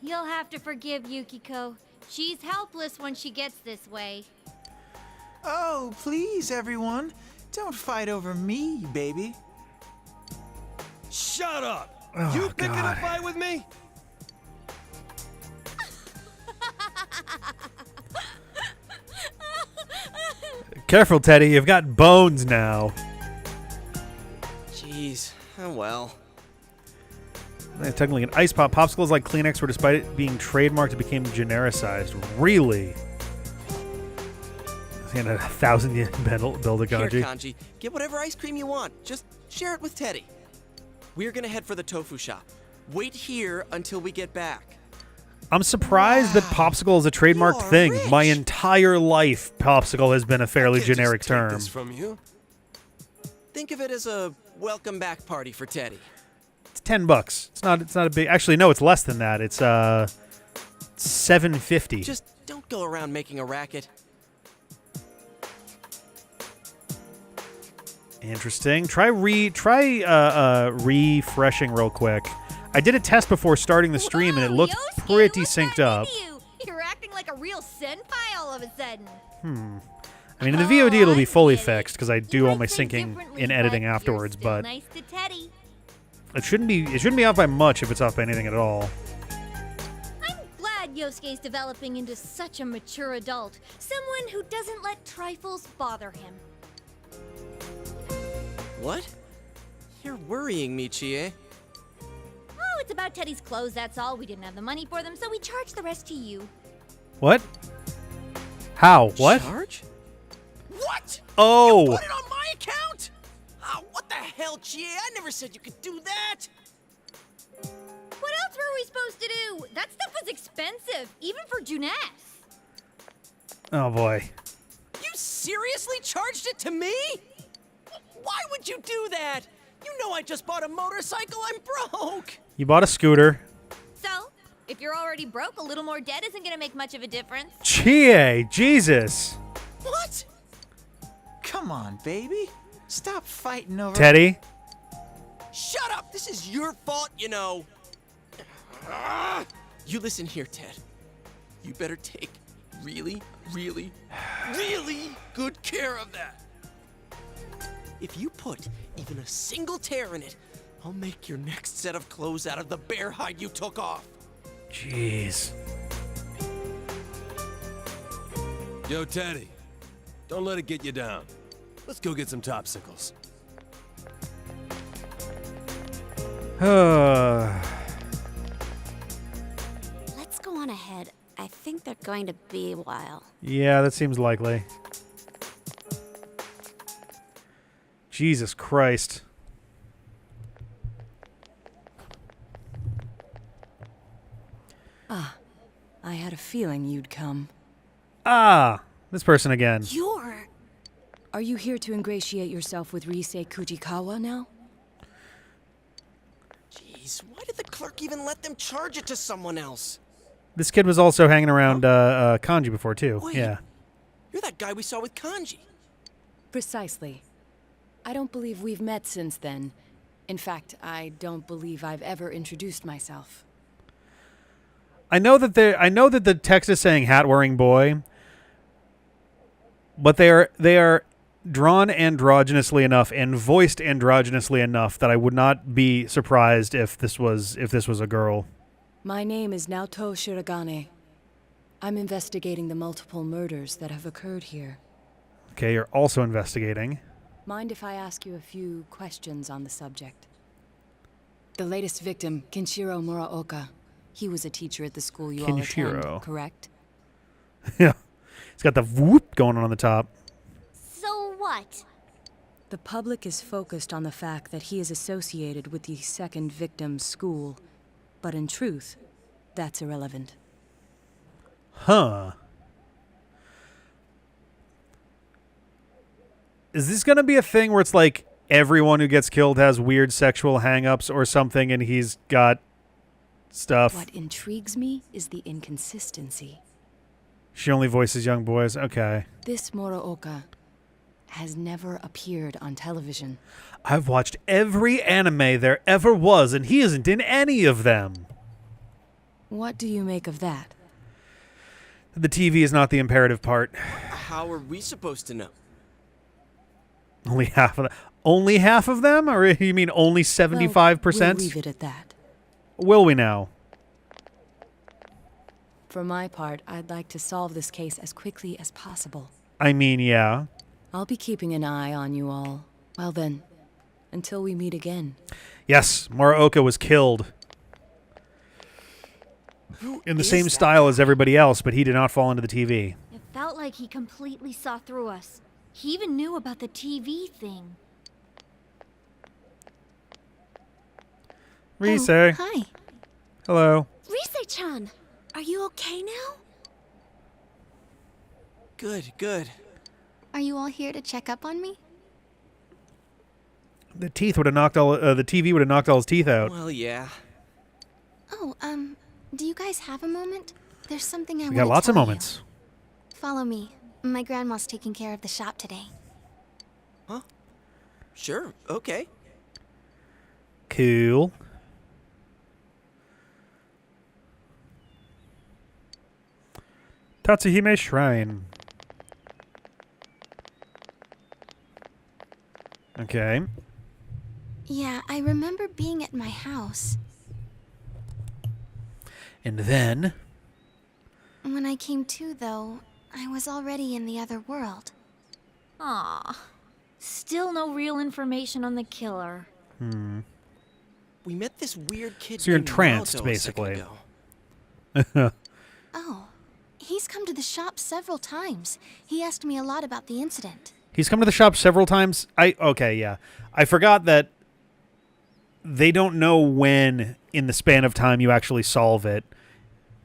You'll have to forgive Yukiko. She's helpless when she gets this way. Oh, please, everyone. Don't fight over me, baby. Shut up! Oh, You picking God. a fight with me? Careful, Teddy. You've got bones now. Jeez. Oh well. Technically, an ice pop popsicle is like Kleenex, where despite it being trademarked, it became genericized. Really? And 1,000 yen build a Here, kanji. Kanji, get whatever ice cream you want. Just share it with Teddy. We're gonna head for the tofu shop. Wait here until we get back. I'm surprised that popsicle is a trademarked You're thing. rich. My entire life, popsicle has been a fairly Can't just generic take term. this from you. Think of it as a welcome back party for Teddy. It's $10. It's not a big. Actually, no, it's less than that. It's $7.50. Just don't go around making a racket. Interesting. Try refreshing real quick. I did a test before starting the stream, and it Whoa, looked Yosuke, pretty what's synced that up. in you? You're acting like a real senpai all of a sudden. I mean, in the VOD, it'll be I fully get it. fixed because I You do all might my think syncing differently, in editing but you're afterwards. still But nice to Teddy. it shouldn't be off by much if it's off by anything at all. I'm glad Yosuke's developing into such a mature adult, someone who doesn't let trifles bother him. What? You're worrying me, Chie. Oh, it's about Teddy's clothes, that's all. We didn't have the money for them, so we charged the rest to you. What? How? What? Charge? What? Oh. Put it on my account? Oh, what the hell, Chie? I never said you could do that. What else were we supposed to do? That stuff was expensive, even for Juness. Oh boy. You seriously charged it to me? Why would you do that? You know I just bought a motorcycle. I'm broke. You bought a scooter. So, if you're already broke, a little more debt isn't gonna make much of a difference. Chie, Jesus. What? Come on, baby. Stop fighting over... Teddy. Shut up! This is your fault, you know. You listen here, Ted. You better take really, really, really good care of that. If you put even a single tear in it, I'll make your next set of clothes out of the bear hide you took off. Jeez. Yo, Teddy, don't let it get you down. Let's go get some topsicles. Let's go on ahead. I think they're going to be a while. Yeah, that seems likely. Jesus Christ. I had a feeling you'd come. Ah, this person again. You're... Are you here to ingratiate yourself with Riisei Kujikawa now? Jeez, why did the clerk even let them charge it to someone else? This kid was also hanging around Kanji before, too. Wait. Yeah. You're that guy we saw with Kanji. Precisely. I don't believe we've met since then. In fact, I don't believe I've ever introduced myself. I know that the text is saying hat-wearing boy, but they are drawn androgynously enough and voiced androgynously enough that I would not be surprised if this was a girl. My name is Naoto Shiragane. I'm investigating the multiple murders that have occurred here. Okay, you're also investigating. Mind if I ask you a few questions on the subject? The latest victim, Kenshiro Muraoka. He was a teacher at the school you all attend, correct? Yeah. It's got the whoop going on the top. So what? The public is focused on the fact that he is associated with the second victim's school. But in truth, that's irrelevant. Huh. Is this going to be a thing where it's like everyone who gets killed has weird sexual hang-ups or something and he's got stuff? What intrigues me is the inconsistency. She only voices young boys? Okay. This Muraoka has never appeared on television. I've watched every anime there ever was, and he isn't in any of them. What do you make of that? The TV is not the imperative part. How are we supposed to know? Only half of them. Only half of them? Or you mean only 75%? We'll leave it at that. Will we now? For my part, I'd like to solve this case as quickly as possible. I mean, yeah. I'll be keeping an eye on you all. Well then, until we meet again. Yes, Muraoka was killed. In the same style as everybody else, but he did not fall into the TV. It felt like he completely saw through us. He even knew about the TV thing. Rise. Hi. Hello. Rise-chan, are you okay now? Good, good. Are you all here to check up on me? The teeth would have knocked all. The TV would have knocked all his teeth out. Well, yeah. Oh, do you guys have a moment? There's something I want We to tell got lots of you. moments. Follow me. My grandma's taking care of the shop today. Huh? Sure, okay. Cool. Tatsuhime Shrine. Okay. Yeah, I remember being at my house. And then... When I came to, though, I was already in the other world. Aw. Still no real information on the killer. We met this weird kid. So you're named entranced, Naruto a second basically. ago. Oh, he's come to the shop several times. He asked me a lot about the incident. He's come to the shop several times. Okay, yeah. I forgot that they don't know when in the span of time you actually solve it.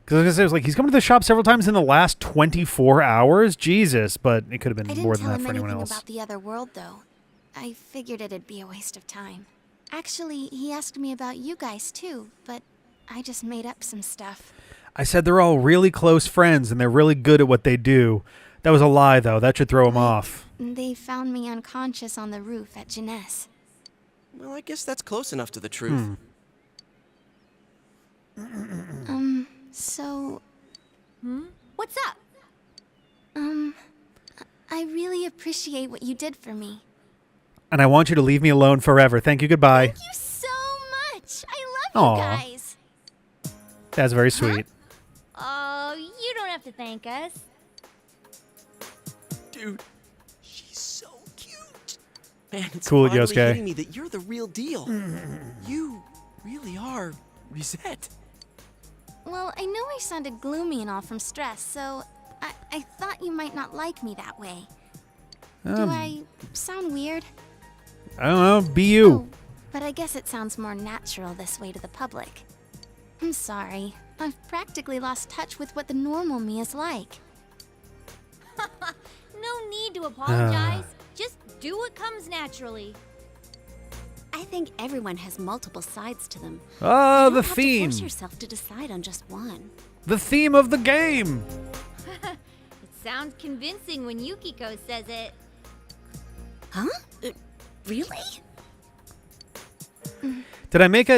Because I was like, he's come to the shop several times in the last 24 hours? Jesus, but it could have been more than that for anyone else. I didn't tell him anything about the other world, though. I figured it'd be a waste of time. Actually, he asked me about you guys, too, but I just made up some stuff. I said they're all really close friends and they're really good at what they do. That was a lie, though. That should throw him off. They found me unconscious on the roof at Jeunesse. Well, I guess that's close enough to the truth. So... What's up? I really appreciate what you did for me. And I want you to leave me alone forever. Thank you, goodbye. Thank you so much! I love you guys! That's very sweet. Oh, you don't have to thank us. Dude, she's so cute. Man, it's Cool, finally Yosuke. hitting me that you're the real deal. You really are Reset. Well, I know I sounded gloomy and all from stress, so I thought you might not like me that way. Do I sound weird? I don't know. Be you. Oh, but I guess it sounds more natural this way to the public. I'm sorry. I've practically lost touch with what the normal me is like. No need to apologize. Just do what comes naturally. I think everyone has multiple sides to them. Ah, You the don't have to theme. force yourself to decide on just one. The theme of the game. It sounds convincing when Yukiko says it. Huh? Really? Did I make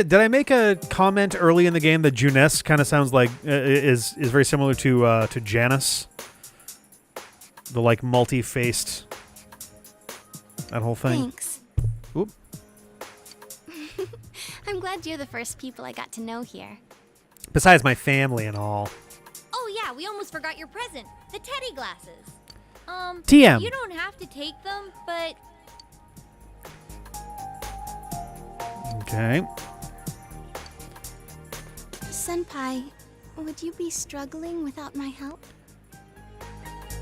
a comment early in the game that Jeunesse kind of sounds like is very similar to Janus? The like multi-faced that whole thing. Thanks. Oop. I'm glad you're the first people I got to know here. Besides my family and all. Oh yeah, yeah, we almost forgot your present. The teddy glasses. TM. You don't have to take them, but... Okay. Senpai, would you be struggling without my help?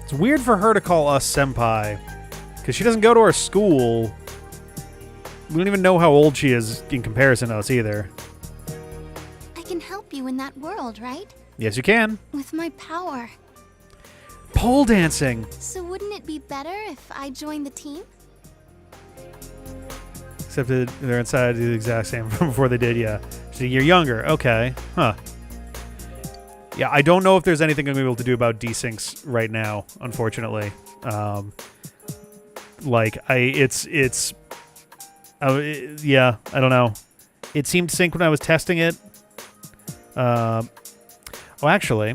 It's weird for her to call us senpai, because she doesn't go to our school. We don't even know how old she is in comparison to us either. I can help you in that world, right? Yes, you can. With my power. Pole dancing. So wouldn't it be better if I joined the team? Except that they're inside the exact same from before they did, yeah. So you're younger. Okay. Huh. Yeah, I don't know if there's anything I'm going to be able to do about desyncs right now, unfortunately. Yeah, I don't know. It seemed sync when I was testing it. Actually,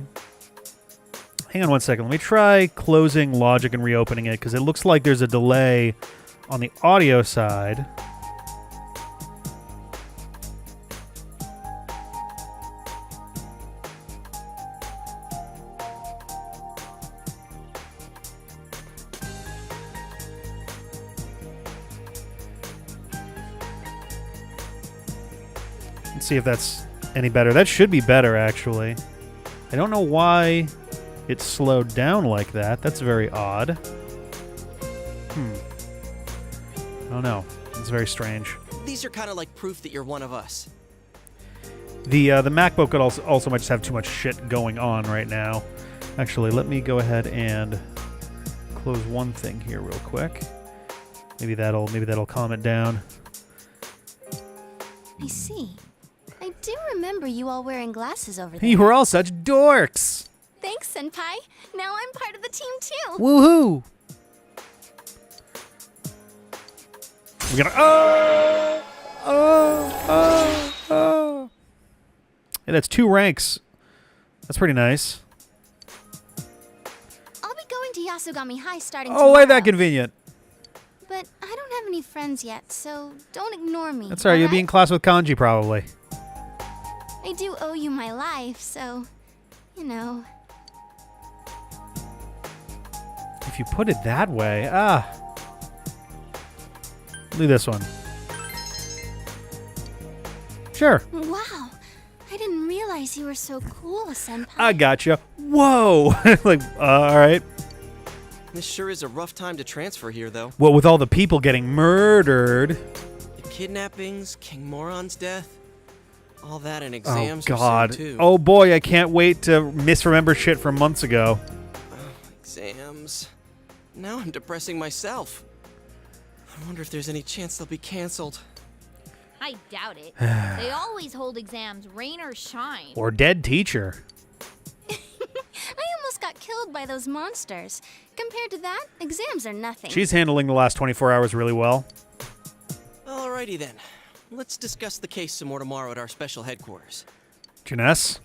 hang on one second. Let me try closing Logic and reopening it, because it looks like there's a delay on the audio side. Let's see if that's any better. That should be better, actually. I don't know why it slowed down like that. That's very odd. I don't know. It's very strange. These are kind of like proof that you're one of us. The MacBook could also might just have too much shit going on right now. Actually, let me go ahead and close one thing here real quick. Maybe that'll calm it down. I see. I do remember you all wearing glasses over there. You were all such dorks. Thanks, Senpai. Now I'm part of the team too. Woohoo! We're gonna Hey, that's 2 ranks. That's pretty nice. I'll be going to Yasugami High starting Oh, ain't that tomorrow. convenient. But I don't have any friends yet, so don't ignore me. That's all right. You'll be in class with Kanji, probably. I do owe you my life, so, you know. If you put it that way, do this one. Sure. Wow. I didn't realize you were so cool, Senpai. I gotcha. Whoa. Like, all right. This sure is a rough time to transfer here, though. Well, with all the people getting murdered. The kidnappings, King Moron's death, all that and exams. Oh, God. Are soon too. Oh, boy. I can't wait to misremember shit from months ago. Exams. Now I'm depressing myself. I wonder if there's any chance they'll be canceled. I doubt it. They always hold exams, rain or shine. Or dead teacher. I almost got killed by those monsters. Compared to that, exams are nothing. She's handling the last 24 hours really well. Alrighty then. Let's discuss the case some more tomorrow at our special headquarters. Janess?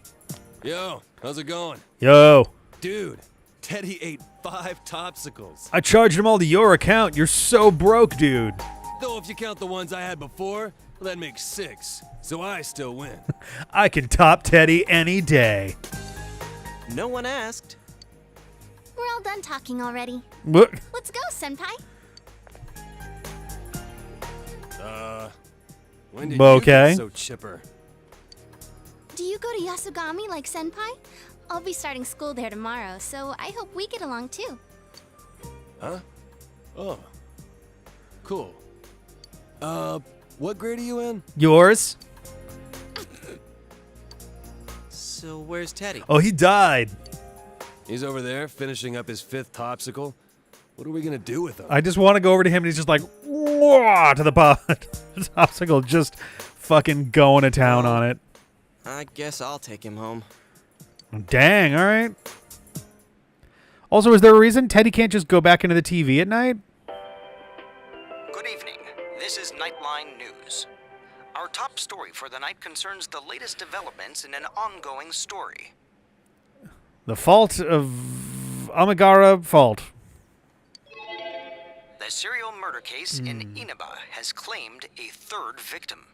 Yo, how's it going? Yo. Dude, Teddy ate 5 topsicles. I charged them all to your account. You're so broke, dude. Though if you count the ones I had before, well, that makes 6. So I still win. I can top Teddy any day. No one asked. We're all done talking already. What? Let's go, Senpai. When did Okay. you get so chipper? Do you go to Yasugami like Senpai? I'll be starting school there tomorrow, so I hope we get along too. Huh? Oh. Cool. What grade are you in? Yours? So where's Teddy? Oh, he died. He's over there finishing up his 5th topsicle. What are we gonna do with him? I just want to go over to him and he's just like, whoa, to the popsicle, just fucking going to town on it. I guess I'll take him home. Dang, all right. Also, is there a reason Teddy can't just go back into the TV at night? Good evening. This is Nightline News. Our top story for the night concerns the latest developments in an ongoing story. The fault of Amigara fault. The serial murder case in Inaba has claimed a 3rd victim.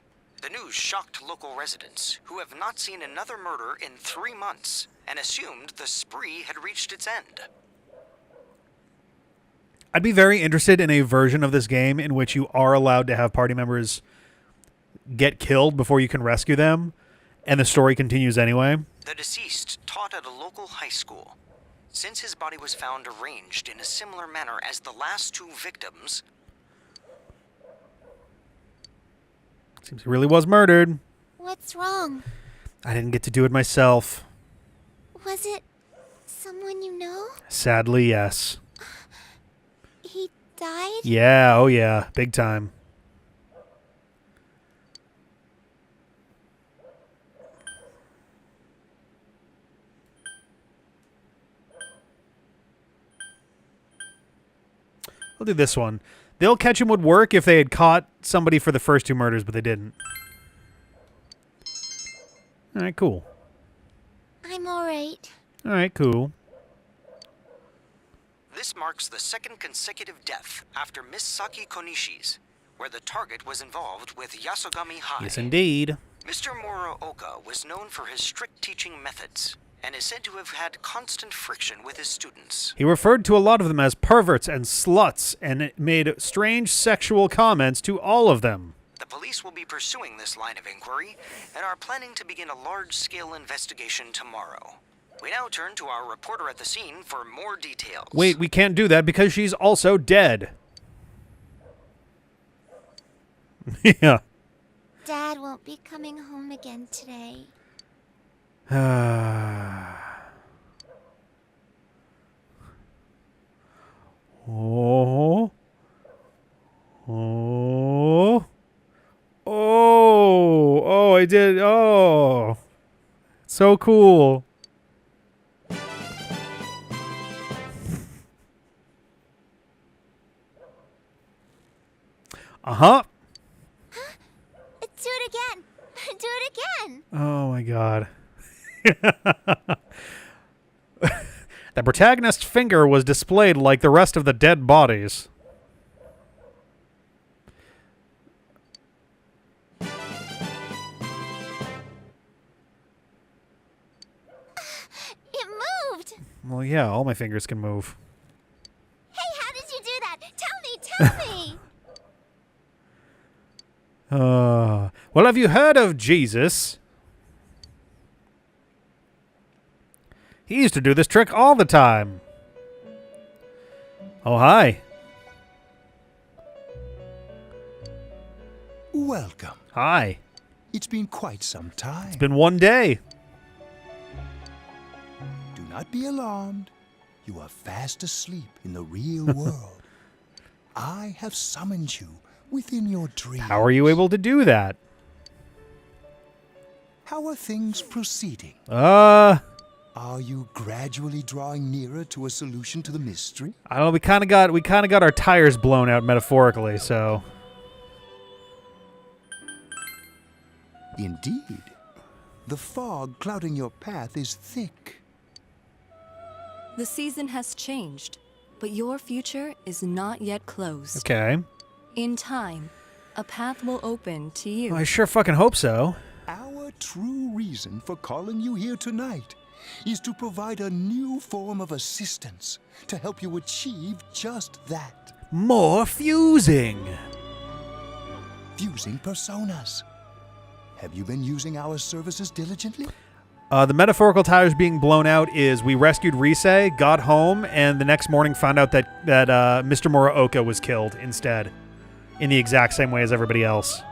The news shocked local residents, who have not seen another murder in 3 months, and assumed the spree had reached its end. I'd be very interested in a version of this game in which you are allowed to have party members get killed before you can rescue them, and the story continues anyway. The deceased taught at a local high school. Since his body was found arranged in a similar manner as the last 2 victims, Seems he really was murdered. What's wrong? I didn't get to do it myself. Was it someone you know? Sadly, yes. He died? Yeah, oh yeah, big time. I'll do this one. They'll catch him would work if they had caught somebody for the first 2 murders, but they didn't. All right, cool. I'm alright. All right, cool. this marks the 2nd consecutive death after Miss Saki Konishi's, where the target was involved with Yasogami High. Yes, indeed. Mr. Muraoka was known for his strict teaching methods, and is said to have had constant friction with his students. He referred to a lot of them as perverts and sluts, and made strange sexual comments to all of them. The police will be pursuing this line of inquiry, and are planning to begin a large-scale investigation tomorrow. We now turn to our reporter at the scene for more details. Wait, we can't do that because she's also dead. Yeah. Dad won't be coming home again today. Oh. Oh. Oh. Oh, I did. Oh. So cool. Uh-huh. Do it again. Do it again. Oh my god. The protagonist's finger was displayed like the rest of the dead bodies. It moved. Well, yeah, all my fingers can move. Hey, how did you do that? Tell me. Well, have you heard of Jesus? He used to do this trick all the time. Oh, hi. Welcome. Hi. It's been quite some time. It's been one day. Do not be alarmed. You are fast asleep in the real world. I have summoned you within your dreams. How are you able to do that? How are things proceeding? Are you gradually drawing nearer to a solution to the mystery? I don't know, we kind of got our tires blown out metaphorically, so. Indeed. The fog clouding your path is thick. The season has changed, but your future is not yet closed. Okay. In time, a path will open to you. Well, I sure fucking hope so. Our true reason for calling you here tonight is to provide a new form of assistance to help you achieve just that. More fusing. Fusing personas. Have you been using our services diligently? The metaphorical tires being blown out is we rescued Rise, got home, and the next morning found out that Mr. Muraoka was killed instead, in the exact same way as everybody else.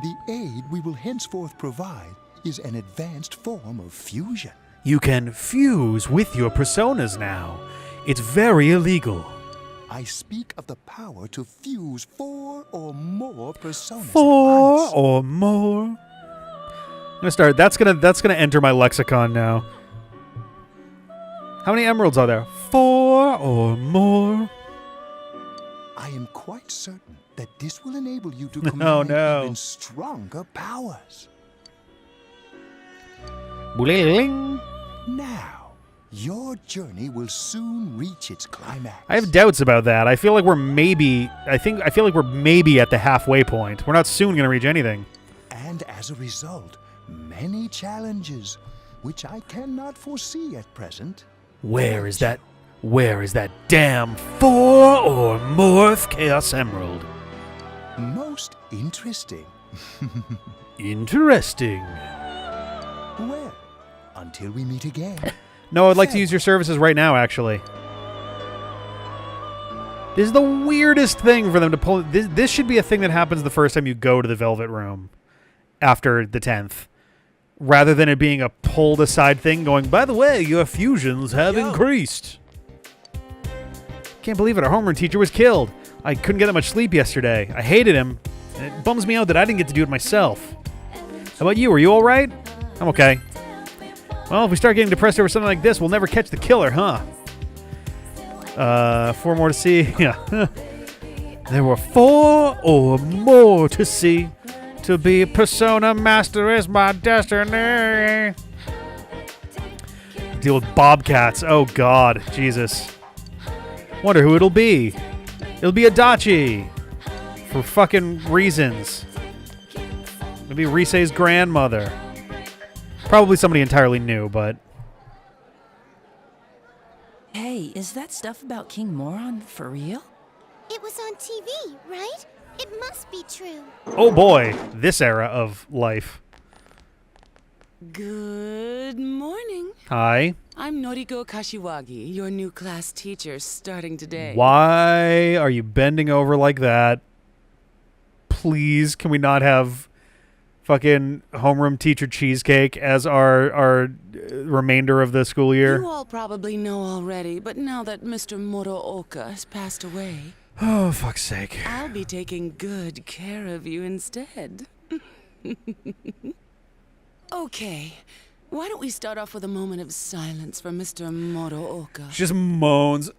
The aid we will henceforth provide is an advanced form of fusion. You can fuse with your personas now. It's very illegal. I speak of the power to fuse 4 or more personas. 4 or more. I'm gonna start. That's gonna enter my lexicon now. How many emeralds are there? 4 or more. I am quite certain that this will enable you to combine even stronger powers. Bling. Now, your journey will soon reach its climax. I have doubts about that. I feel like we're maybe. I feel like we're maybe at the halfway point. We're not soon gonna reach anything. And as a result, many challenges, which I cannot foresee at present. Where is that damn 4 or more Chaos Emerald? Most interesting. Interesting. Well, until we meet again. No, I'd like to use your services right now, actually. This is the weirdest thing for them to pull. This should be a thing that happens the first time you go to the Velvet Room after the 10th. Rather than it being a pulled aside thing going, by the way, your fusions have increased. Can't believe it, our homeroom teacher was killed. I couldn't get that much sleep yesterday. I hated him. And it bums me out that I didn't get to do it myself. How about you? Are you alright? I'm okay. Well, if we start getting depressed over something like this, we'll never catch the killer, huh? 4 more to see. Yeah. There were 4 or more to see. To be Persona Master is my destiny. Deal with bobcats. Oh, God. Jesus. Wonder who it'll be. It'll be Adachi. For fucking reasons. Maybe Risei's grandmother. Probably somebody entirely new, but... Hey, is that stuff about King Moron for real? It was on TV, right? It must be true. Oh boy, this era of life. Good morning. Hi. I'm Noriko Kashiwagi, your new class teacher starting today. Why are you bending over like that? Please, can we not have fucking homeroom teacher cheesecake as our remainder of the school year? You all probably know already, but now that Mr. Murooka has passed away... Oh, fuck's sake. I'll be taking good care of you instead. Okay, why don't we start off with a moment of silence for Mr. Murooka? She just moans.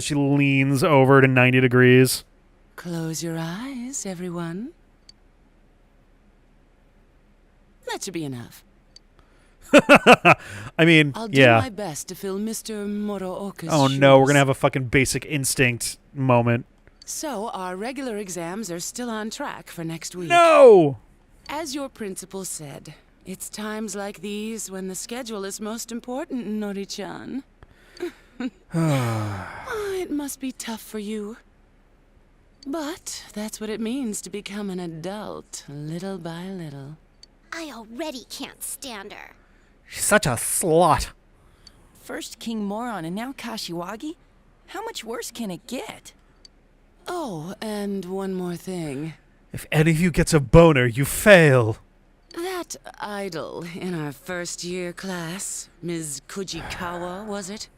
She leans over to 90 degrees. Close your eyes, everyone. That should be enough. I mean, I'll do my best to fill Mr. Murooka's Oh shoes. no, we're gonna have a fucking Basic Instinct moment. So, our regular exams are still on track for next week. No! As your principal said, it's times like these when the schedule is most important, Nori-chan. It must be tough for you. But that's what it means to become an adult, little by little. I already can't stand her. She's such a slut. First King Moron and now Kashiwagi? How much worse can it get? Oh, and one more thing. If any of you gets a boner, you fail. That idol in our first year class, Ms. Kujikawa, was it?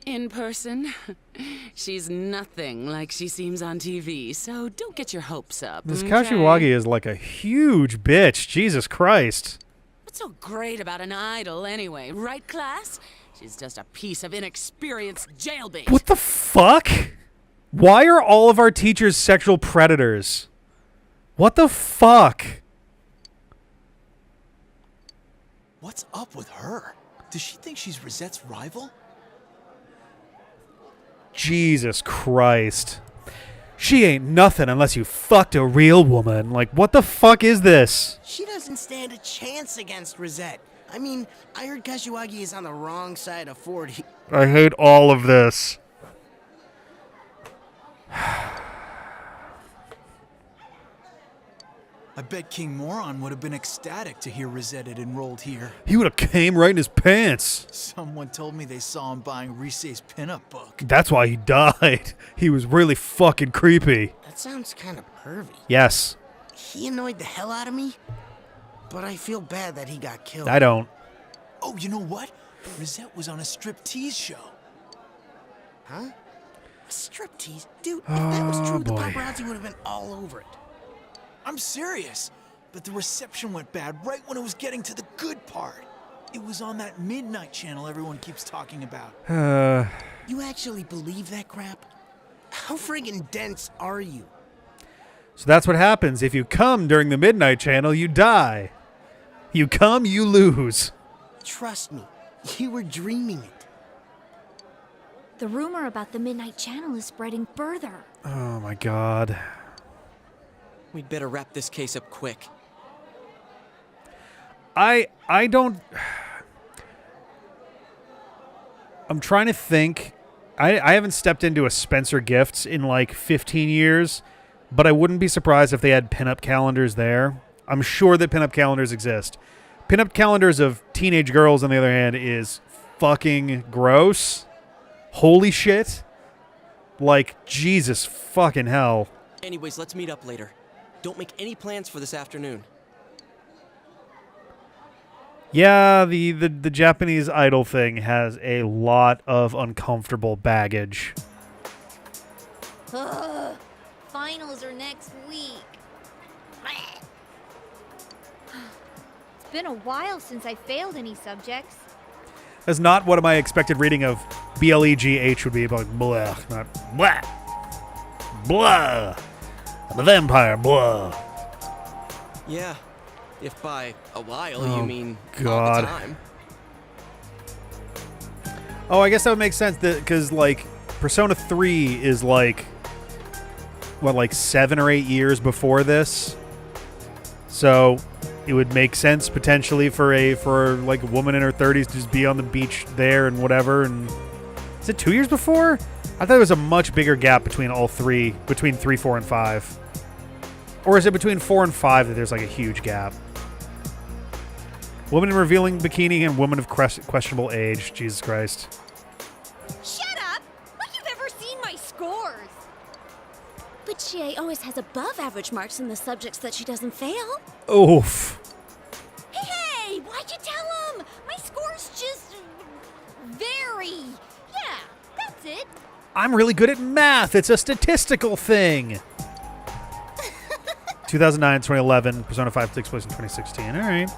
In person, she's nothing like she seems on TV, so don't get your hopes up. This okay? Kashiwagi is like a huge bitch. Jesus Christ. What's so great about an idol anyway, right, class? She's just a piece of inexperienced jailbait. What the fuck? Why are all of our teachers sexual predators? What the fuck? What's up with her? Does she think she's Rosette's rival? Jesus Christ. She ain't nothing unless you fucked a real woman. Like, what the fuck is this? She doesn't stand a chance against Rosette. I mean, I heard Kashiwagi is on the wrong side of 40. I hate all of this. I bet King Moron would have been ecstatic to hear Rosette had enrolled here. He would have came right in his pants. Someone told me they saw him buying Risei's pinup book. That's why he died. He was really fucking creepy. That sounds kind of pervy. Yes. He annoyed the hell out of me, but I feel bad that he got killed. I don't. Oh, you know what? Rosette was on a striptease show. Huh? A striptease? Dude, if that was true, the paparazzi would have been all over it. I'm serious, but the reception went bad right when it was getting to the good part. It was on that midnight channel everyone keeps talking about. You actually believe that crap? How friggin' dense are you? So that's what happens. If you come during the midnight channel, you die. You come, you lose. Trust me, you were dreaming it. The rumor about the Midnight Channel is spreading further. Oh my god. We'd better wrap this case up quick. I don't... I'm trying to think. I haven't stepped into a Spencer Gifts in like 15 years, but I wouldn't be surprised if they had pinup calendars there. I'm sure that pinup calendars exist. Pinup calendars of teenage girls, on the other hand, is fucking gross. Holy shit. Like, Jesus fucking hell. Anyways, let's meet up later. Don't make any plans for this afternoon. Yeah, the Japanese idol thing has a lot of uncomfortable baggage. Ugh, finals are next week. It's been a while since I failed any subjects. That's not what my expected reading of BLEGH would be, about blah, not blah. Blah. I'm a vampire, blah. Yeah, if by a while Oh, you mean God. all the time. Oh, I guess that would make sense, because, like, Persona 3 is, like, what, like 7 or 8 years before this? So it would make sense, potentially, for like, a woman in her 30s to just be on the beach there and whatever, and... Is it 2 years before? I thought there was a much bigger gap between all three, between 3, 4, and 5. Or is it between 4 and 5 that there's, like, a huge gap? Woman in revealing bikini and woman of questionable age. Jesus Christ. Shut up! Like you've ever seen my scores! But GA always has above average marks in the subjects that she doesn't fail. Oof. Hey, why'd you tell him? My score's just... very... Yeah, that's it. I'm really good at math. It's a statistical thing. 2009, 2011. Persona 5 takes place in 2016. All right.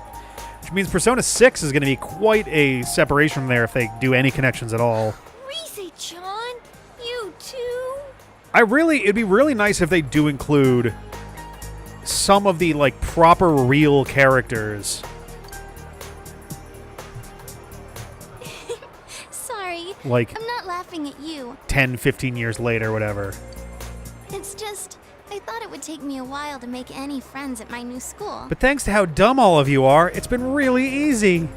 Which means Persona 6 is going to be quite a separation from there if they do any connections at all. Rise-chan, you too? It'd be really nice if they do include some of the, like, proper real characters. Sorry. Like, I'm not laughing at you. 10, 15 years later, whatever. It's just, I thought it would take me a while to make any friends at my new school. But thanks to how dumb all of you are, it's been really easy.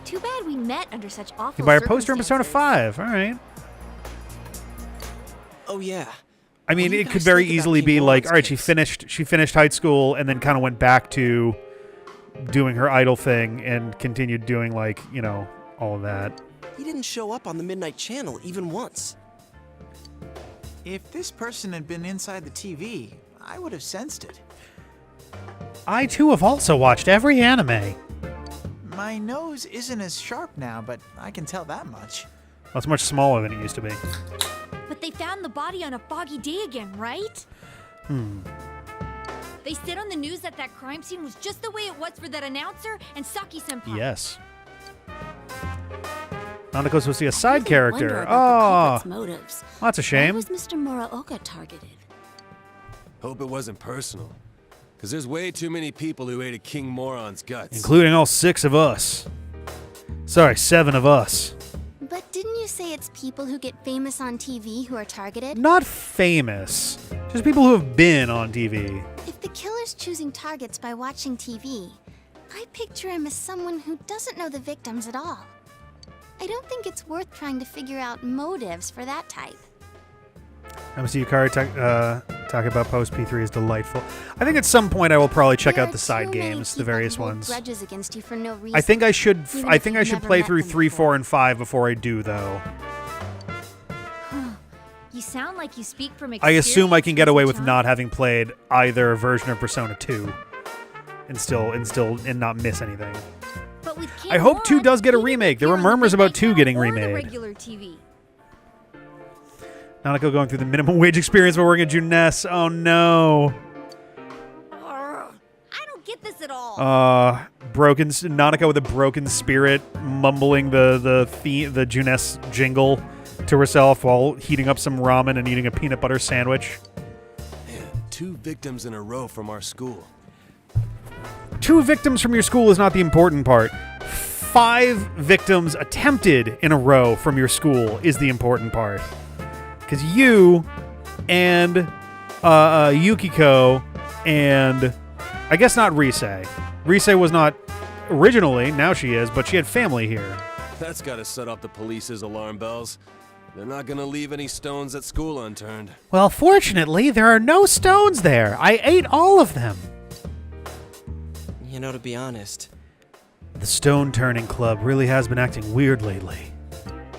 Too bad we met under such awful You buy a poster in Persona circumstances. 5. All right. Oh yeah. I mean, What do you it could guys very think about easily King be like, Lawrence all right, case? she finished high school and then kind of went back to doing her idol thing and continued doing, like, you know, all of that. He didn't show up on the Midnight Channel even once. If this person had been inside the TV, I would have sensed it. I too have also watched every anime. My nose isn't as sharp now, but I can tell that much. Well, it's much smaller than it used to be. But they found the body on a foggy day again, right? They said on the news that that crime scene was just the way it was for that announcer and Saki-senpai. Yes. Nanako's supposed to be a side Wonder character. about the Oh, culprit's motives. that's a Why shame. was Mr. Muraoka targeted? Hope it wasn't personal. Because there's way too many people who ate a King Moron's guts. Including all 6 of us. Sorry, 7 of us. But didn't you say it's people who get famous on TV who are targeted? Not famous. Just people who have been on TV. If the killer's choosing targets by watching TV, I picture him as someone who doesn't know the victims at all. I don't think it's worth trying to figure out motives for that type. MC Yukari talking about post P3 is delightful. I think at some point I will probably check out the side games, the various ones. Grudges against you for no reason. I think I should. Even I if think I you've should never play met through them 3, before. 4, and 5 before I do, though. You sound like you speak from I experience. assume I can get away with Rise-chan. not having played either version of Persona 2, and not miss anything. But with King I hope 2 Moron, does get a he didn't remake. There were appear on the murmurs about Midnight 2 getting Channel or the remade. regular TV. Nanako going through the minimum wage experience while working at Juness. Oh no. I don't get this at all. Nanako with a broken spirit, mumbling the Juness jingle to herself while heating up some ramen and eating a peanut butter sandwich. Man, 2 victims in a row from our school. 2 victims from your school is not the important part. 5 victims attempted in a row from your school is the important part. Because you and Yukiko and I guess not Rise. Rise was not originally, now she is, but she had family here. That's gotta set off the police's alarm bells. They're not gonna leave any stones at school unturned. Well, fortunately, there are no stones there. I ate all of them. You know, to be honest, The Stone Turning Club really has been acting weird lately.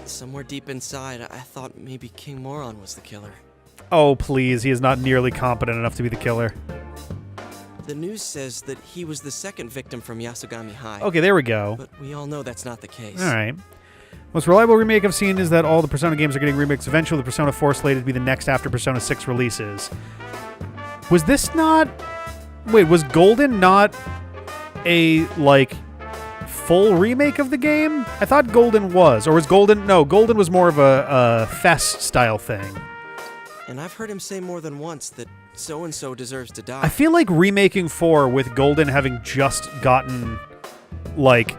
somewhere deep inside, I thought maybe King Moron was the killer. Oh, please, he is not nearly competent enough to be the killer. The news says that he was the second victim from Yasugami High. Okay, there we go. But we all know that's not the case. All right. Most reliable remake I've seen is that all the Persona games are getting remakes eventually. The Persona 4 slated to be the next after Persona 6 releases. Was this not... Wait, was Golden not a, like, full remake of the game? I thought Golden was. Or was Golden... No, Golden was more of a FES-style thing. And I've heard him say more than once that so-and-so deserves to die. I feel like remaking 4 with Golden having just gotten... Like,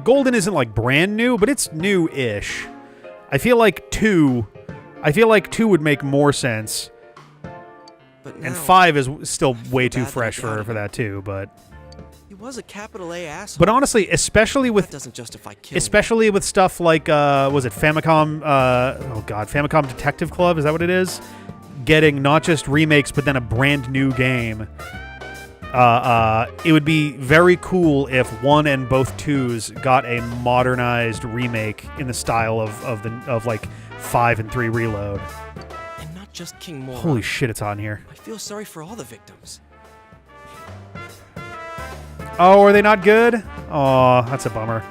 Golden isn't, like, brand new, but it's new-ish. I feel like 2 would make more sense. But and 5 is still way too fresh for that, too, but... He was a capital A asshole. But honestly, especially with... That doesn't justify killing. Especially with stuff like, was it Famicom... Famicom Detective Club, is that what it is? Getting not just remakes, but then a brand new game... it would be very cool if 1 and both 2s got a modernized remake in the style of like 5 and 3 Reload. And not just King Moron. Holy shit, it's on here. I feel sorry for all the victims. Oh, are they not good? Oh, that's a bummer.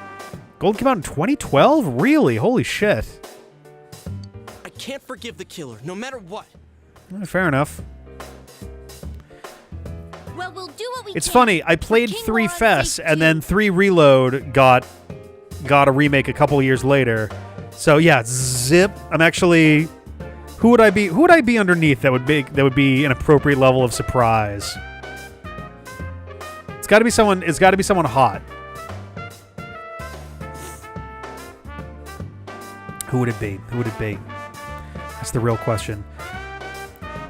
Gold came out in 2012? Really? Holy shit. I can't forgive the killer, no matter what. Fair enough. Well, we'll do what we It's can. funny, I played 3 FES, and then 3 Reload got a remake a couple years later. So yeah, zip. I'm actually... Who would I be underneath that would be an appropriate level of surprise? It's gotta be someone hot. Who would it be? Who would it be? That's the real question.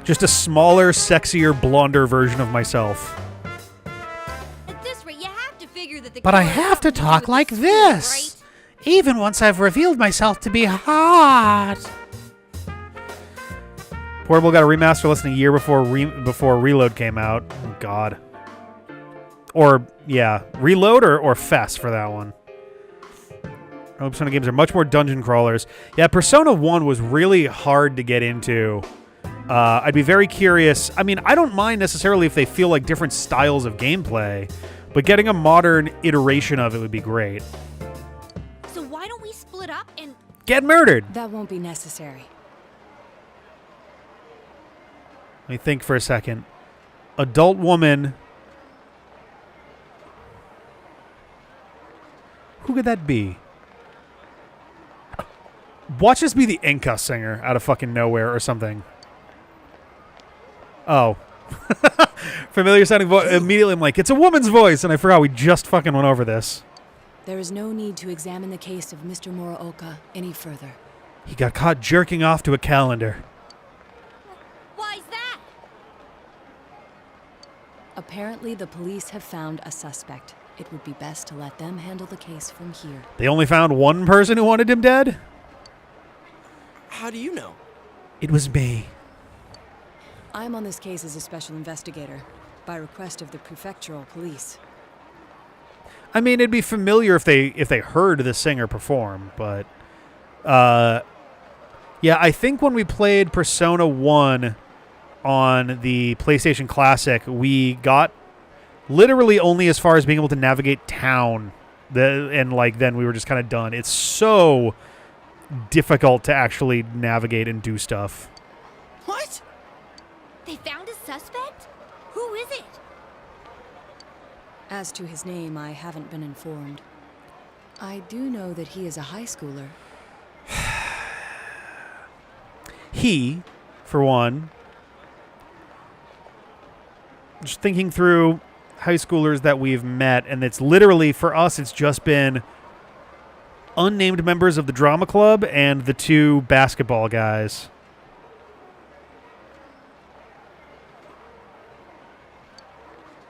Just a smaller, sexier, blonder version of myself. At this rate, you have to figure that the But I killer have to has talk with like the school, this. right? Even once I've revealed myself to be hot. Portable got a remaster less than a year before Reload came out. Oh, God. Or, yeah, Reload or FES for that one. Persona games are much more dungeon crawlers. Yeah, Persona 1 was really hard to get into. I'd be very curious. I mean, I don't mind necessarily if they feel like different styles of gameplay, but getting a modern iteration of it would be great. So why don't we split up and... Get murdered! That won't be necessary. Let me think for a second. Adult woman. Who could that be? Watch this be the Enka singer out of fucking nowhere or something. Oh. Familiar sounding voice. Immediately I'm like, it's a woman's voice, and I forgot we just fucking went over this. There is no need to examine the case of Mr. Muraoka any further. He got caught jerking off to a calendar. Why's that? Apparently, the police have found a suspect. It would be best to let them handle the case from here. They only found one person who wanted him dead? How do you know? It was me. I'm on this case as a special investigator, by request of the prefectural police. I mean, it'd be familiar if they heard the singer perform, but yeah, I think when we played Persona 1 on the PlayStation Classic, we got literally only as far as being able to navigate town, and like then we were just kind of done. It's so difficult to actually navigate and do stuff. What? They found a suspect? Who is it? As to his name, I haven't been informed. I do know that he is a high schooler. He, for one, just thinking through high schoolers that we've met, and it's literally, for us, it's just been unnamed members of the drama club and the 2 basketball guys.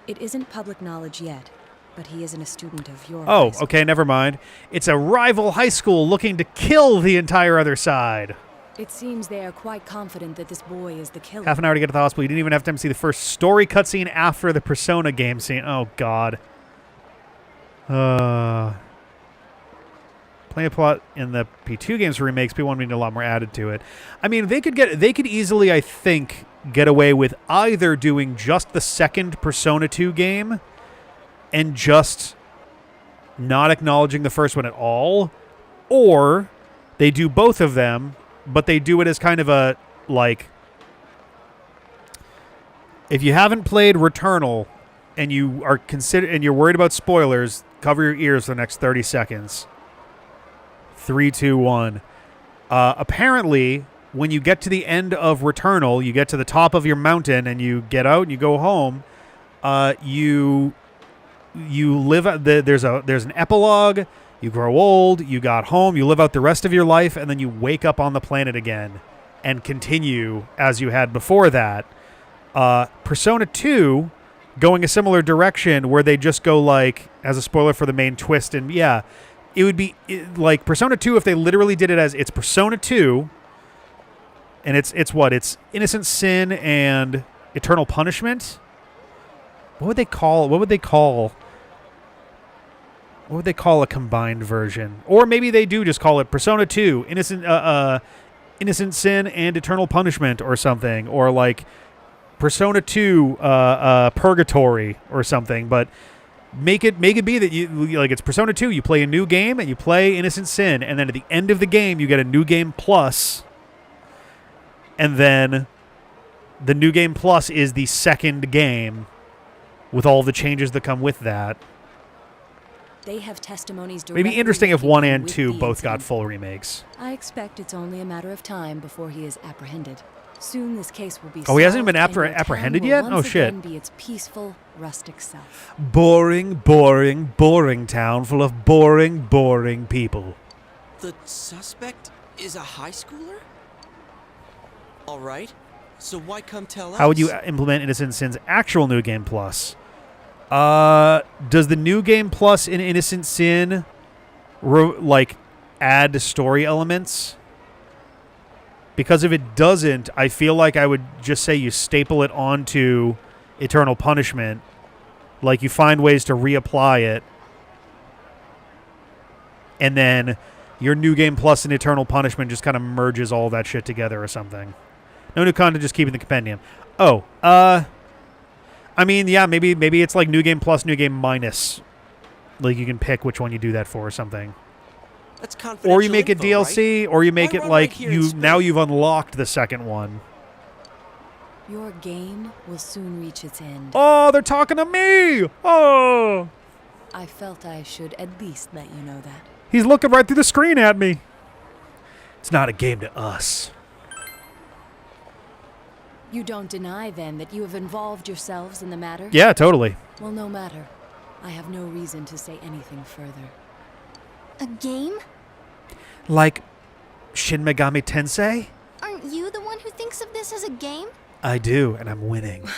It isn't public knowledge yet, but he isn't a student of your high Oh, school. okay, never mind. It's a rival high school looking to kill the entire other side. It seems they are quite confident that this boy is the killer. Half an hour to get to the hospital. You didn't even have time to see the first story cutscene after the Persona game scene. Oh, God. Playing a plot in the P2 games for remakes, P1 needed a lot more added to it. I mean, they could easily, I think, get away with either doing just the second Persona 2 game and just not acknowledging the first one at all, or they do both of them, but they do it as kind of a, like, if you haven't played Returnal and you are and you're worried about spoilers, cover your ears for the next 30 seconds. 3, 2, 1. Apparently, when you get to the end of Returnal, you get to the top of your mountain and you get out and you go home, you live. There's an epilogue. You grow old. You got home. You live out the rest of your life, and then you wake up on the planet again, and continue as you had before that. Persona 2, going a similar direction, where they just go like, as a spoiler for the main twist, and yeah, it would be like Persona 2 if they literally did it as it's Persona 2, and it's what? It's Innocent Sin and Eternal Punishment. What would they call a combined version? Or maybe they do just call it Persona 2, Innocent Sin and Eternal Punishment or something, or like Persona 2 Purgatory or something, but make it be that you like it's Persona 2, you play a new game and you play Innocent Sin, and then at the end of the game you get a new game plus, and then the new game plus is the second game with all the changes that come with that. They have testimonies It'd be interesting if 1 and 2 both got full remakes. I expect it's only a matter of time before he is apprehended. Soon this case will be Oh, he hasn't solved, been and your apprehended town yet? will Oh, once shit. again be its peaceful, rustic self. Boring, boring, boring town full of boring, boring people. The suspect is a high schooler? All right. So why come tell us? How would you implement Innocent Sin's actual New Game Plus? Does the New Game Plus in Innocent Sin add story elements? Because if it doesn't, I feel like I would just say you staple it onto Eternal Punishment. Like, you find ways to reapply it. And then your New Game Plus and Eternal Punishment just kind of merges all that shit together or something. No new content, just keeping the compendium. Oh, I mean, yeah, maybe it's like New Game Plus, New Game Minus. Like, you can pick which one you do that for or something. That's confidential Or you make it info, DLC, right? or you make Why it run like right here in now you've unlocked the second one. Your game will soon reach its end. Oh, they're talking to me! Oh! I felt I should at least let you know that. He's looking right through the screen at me. It's not a game to us. You don't deny, then, that you have involved yourselves in the matter? Yeah, totally. Well, no matter. I have no reason to say anything further. A game? Like Shin Megami Tensei? Aren't you the one who thinks of this as a game? I do, and I'm winning.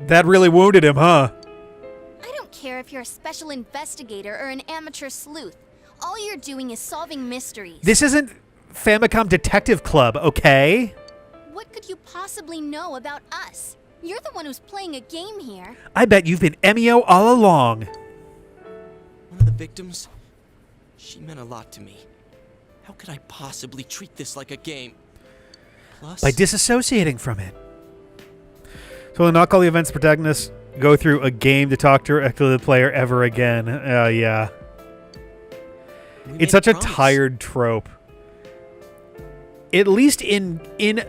That really wounded him, huh? I don't care if you're a special investigator or an amateur sleuth. All you're doing is solving mysteries. This isn't Famicom Detective Club, okay? What could you possibly know about us? You're the one who's playing a game here. I bet you've been MEO all along. One of the victims, she meant a lot to me. How could I possibly treat this like a game? Plus, By disassociating from it. So not all the events protagonists go through a game to talk directly to the player ever again. Yeah. It's such a tired trope. At least in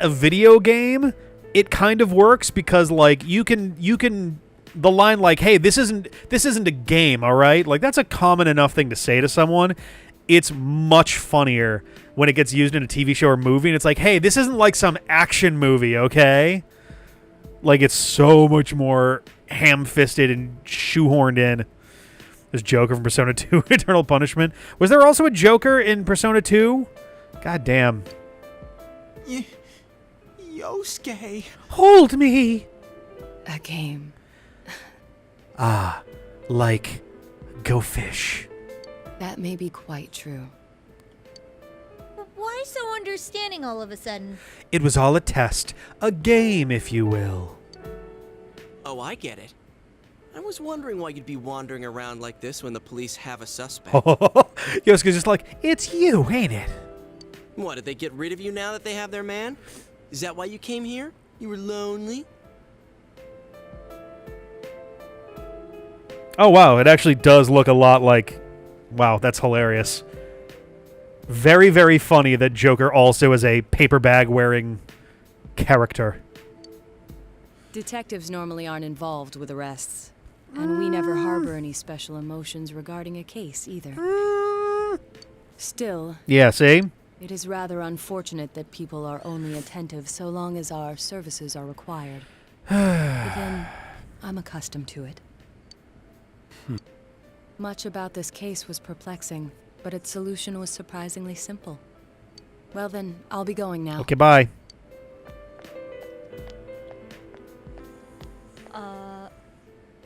a video game, it kind of works because like you can the line like, hey, this isn't a game, all right? Like, that's a common enough thing to say to someone. It's much funnier when it gets used in a TV show or movie, and it's like, hey, this isn't like some action movie, okay? Like, it's so much more ham-fisted and shoehorned in. There's Joker from Persona 2, Eternal Punishment. Was there also a Joker in Persona 2? God damn. Yosuke. Hold me. A game. Ah, like Go Fish. That may be quite true. Why so understanding all of a sudden? It was all a test. A game, if you will. Oh, I get it. I was wondering why you'd be wandering around like this when the police have a suspect. Yosuke's just like, it's you, ain't it? What, did they get rid of you now that they have their man? Is that why you came here? You were lonely? Oh, wow. It actually does look a lot like... Wow, that's hilarious. Very, very funny that Joker also is a paper bag wearing character. Detectives normally aren't involved with arrests. And we never harbor any special emotions regarding a case, either. Still... Yeah, see? It is rather unfortunate that people are only attentive so long as our services are required. But then, I'm accustomed to it. Much about this case was perplexing, but its solution was surprisingly simple. Well then, I'll be going now. Okay, bye.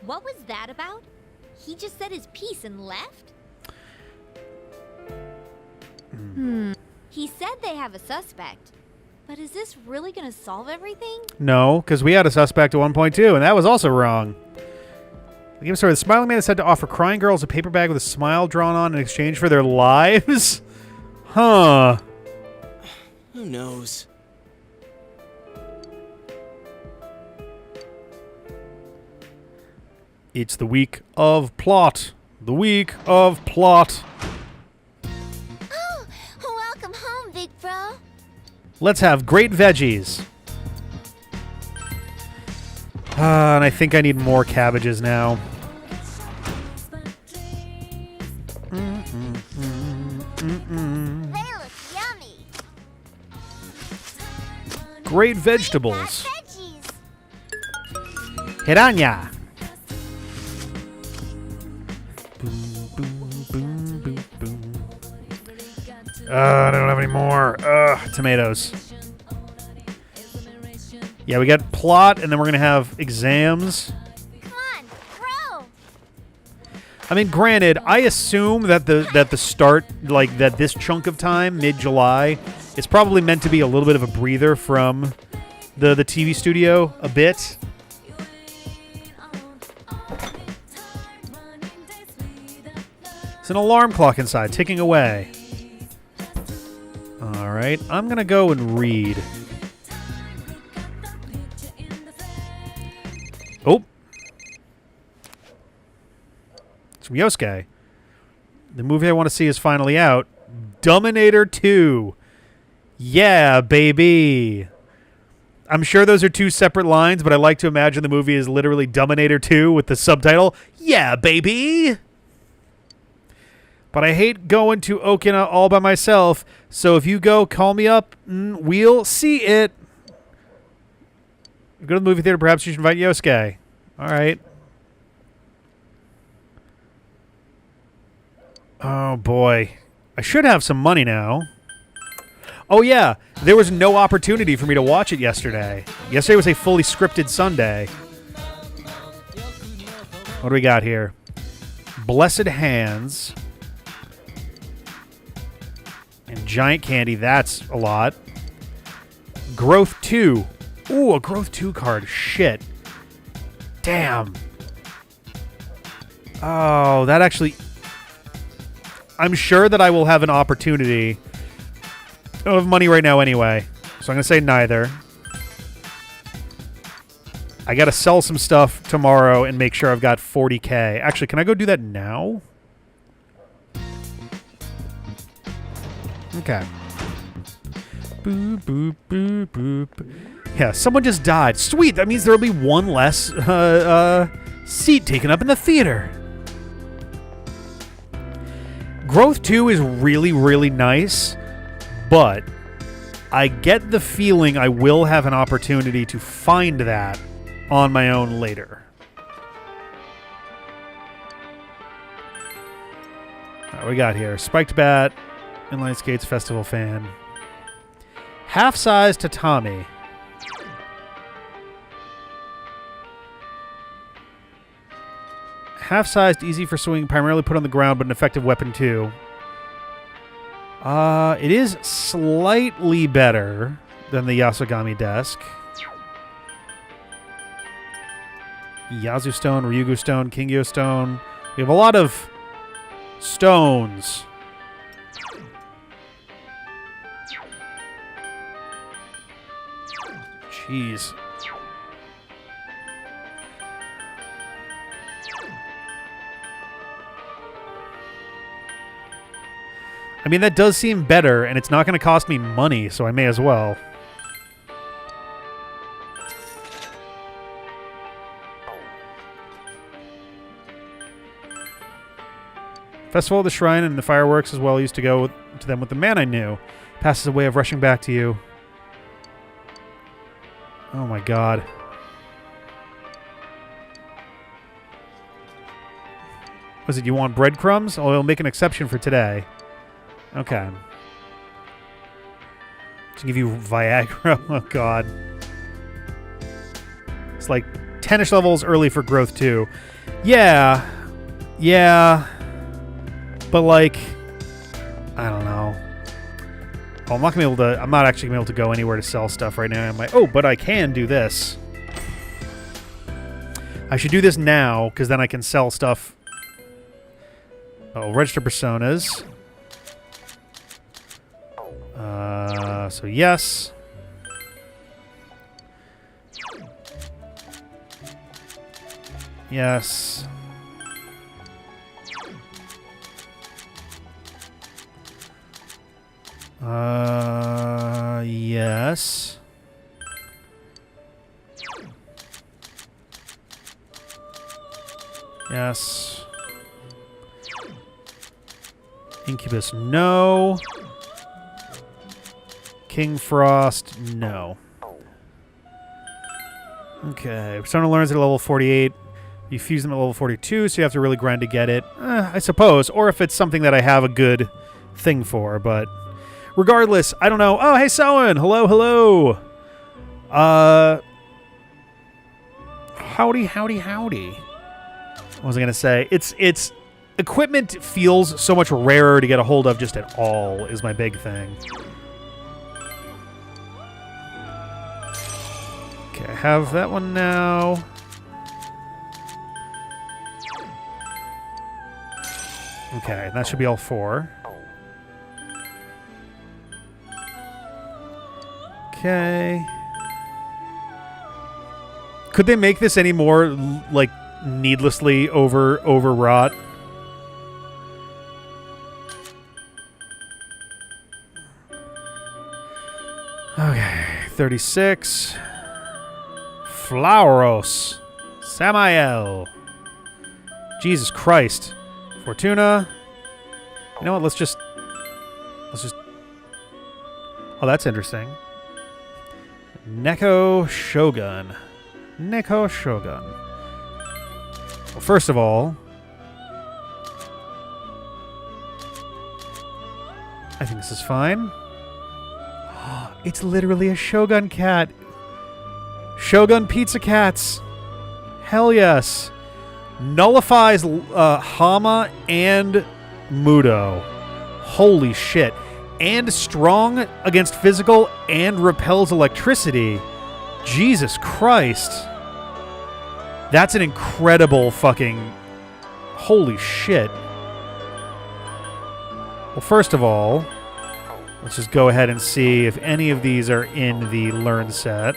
What was that about? He just said his piece and left? He said they have a suspect. But is this really gonna solve everything? No, because we had a suspect at 1.2, and that was also wrong. The game story, the smiling man is said to offer crying girls a paper bag with a smile drawn on in exchange for their lives? Huh. Who knows? It's the week of plot. The week of plot. Oh, welcome home, big bro. Let's have great veggies. And I think I need more cabbages now. They look yummy. Great vegetables. Hiranya. I don't have any more. Tomatoes. Yeah, we got plot, and then we're going to have exams. Come on, bro. I mean, granted, I assume that the start, like, that this chunk of time, mid-July, is probably meant to be a little bit of a breather from the TV studio a bit. It's an alarm clock inside, ticking away. All right, I'm going to go and read. Oh. It's from Yosuke. The movie I want to see is finally out. Dominator 2. Yeah, baby. I'm sure those are two separate lines, but I like to imagine the movie is literally Dominator 2 with the subtitle, Yeah, baby. But I hate going to Okina all by myself, so if you go, call me up, and we'll see it. Go to the movie theater, perhaps you should invite Yosuke. All right. Oh, boy. I should have some money now. Oh, yeah. There was no opportunity for me to watch it yesterday. Yesterday was a fully scripted Sunday. What do we got here? Blessed Hands. And Giant Candy. That's a lot. Growth 2. Ooh, a Growth 2 card. Shit. Damn. Oh, that actually... I'm sure that I will have an opportunity. I don't have money right now anyway, so I'm going to say neither. I got to sell some stuff tomorrow and make sure I've got 40K. Actually, can I go do that now? Okay. Boop, boop, boop, boop. Yeah, someone just died. Sweet, that means there'll be one less seat taken up in the theater. Growth 2 is really, really nice, but I get the feeling I will have an opportunity to find that on my own later. All right, we got here Spiked Bat, Inline Skates Festival Fan. Half-size tatami. Half-sized, easy for swinging, primarily put on the ground, but an effective weapon too. It is slightly better than the Yasogami desk. Yazu Stone, Ryugu Stone, Kingyo Stone. We have a lot of stones. Jeez. I mean, that does seem better, and it's not going to cost me money, so I may as well. Festival of the Shrine and the fireworks as well used to go to them with the man I knew. Passes a way of rushing back to you. Oh my god. Was it you want breadcrumbs? Oh, I'll make an exception for today. Okay. To give you Viagra. Oh god. It's like 10-ish levels early for growth too. Yeah. Yeah. But like, I don't know. Oh, I'm not gonna be able to. I'm not actually gonna be able to go anywhere to sell stuff right now. I'm like, oh, but I can do this. I should do this now because then I can sell stuff. Oh, register personas. So yes. Yes. Yes. Yes. Incubus, no. King Frost, no. Okay, Persona learns at level 48. You fuse them at level 42, so you have to really grind to get it. I suppose. Or if it's something that I have a good thing for, but regardless, I don't know. Oh, hey, Soen! Hello, hello! Howdy, howdy, howdy. What was I going to say? It's... Equipment feels so much rarer to get a hold of just at all, is my big thing. Okay, I have that one now. Okay, that should be all 4. Okay. Could they make this any more, like, needlessly overwrought? Okay, 36. Flauros. Samael. Jesus Christ. Fortuna. You know what? Let's just... Oh, that's interesting. Neko Shogun. Neko Shogun. Well, first of all, I think this is fine. It's literally a Shogun cat. Shogun Pizza Cats. Hell yes. Nullifies Hama and Mudo. Holy shit. And strong against physical and repels electricity. Jesus Christ. That's an incredible fucking... Holy shit. Well, first of all, let's just go ahead and see if any of these are in the Learn set.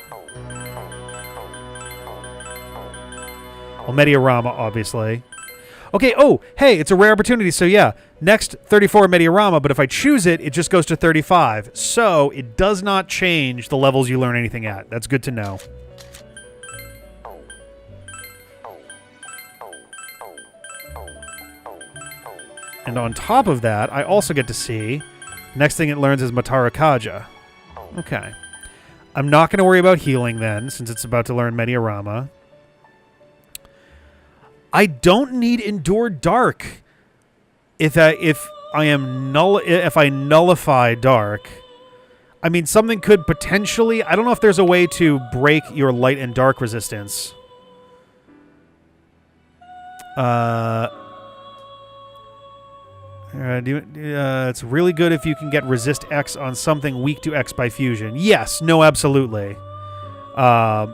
Well, Mediarama, obviously. Okay, oh, hey, it's a rare opportunity, so yeah. Next, 34 Mediarama, but if I choose it, it just goes to 35. So, it does not change the levels you learn anything at. That's good to know. And on top of that, I also get to see... Next thing it learns is Matara Kaja. Okay. I'm not going to worry about healing then, since it's about to learn Mediarama. I don't need Endure Dark if I nullify Dark. I mean, something could potentially... I don't know if there's a way to break your light and dark resistance. It's really good if you can get resist X on something weak to X by fusion. Yes, no, absolutely. I've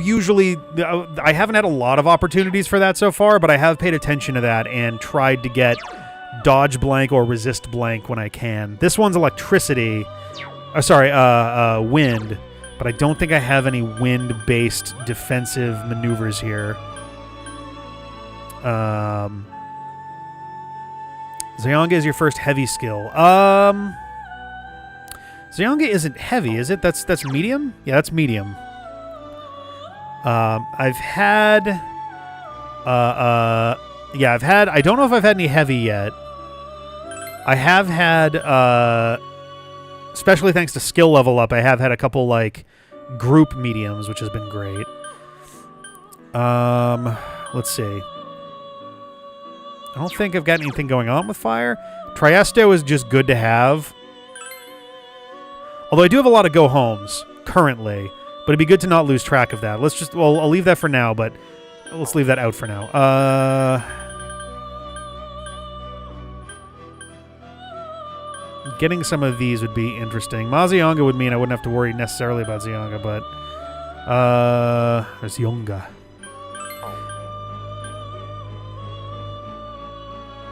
usually I haven't had a lot of opportunities for that so far, but I have paid attention to that and tried to get dodge blank or resist blank when I can. This one's electricity. Wind, but I don't think I have any wind-based defensive maneuvers here. Zayanga is your first heavy skill. Zayanga isn't heavy, is it? That's medium? Yeah, that's medium. I don't know if I've had any heavy yet. I have had, especially thanks to skill level up, I have had a couple, like, group mediums, which has been great. Let's see. I don't think I've got anything going on with fire. Triesto is just good to have. Although I do have a lot of go-homes currently, but it'd be good to not lose track of that. I'll leave that for now, but let's leave that out for now. Getting some of these would be interesting. Mazionga would mean I wouldn't have to worry necessarily about Zionga, but there's Yonga.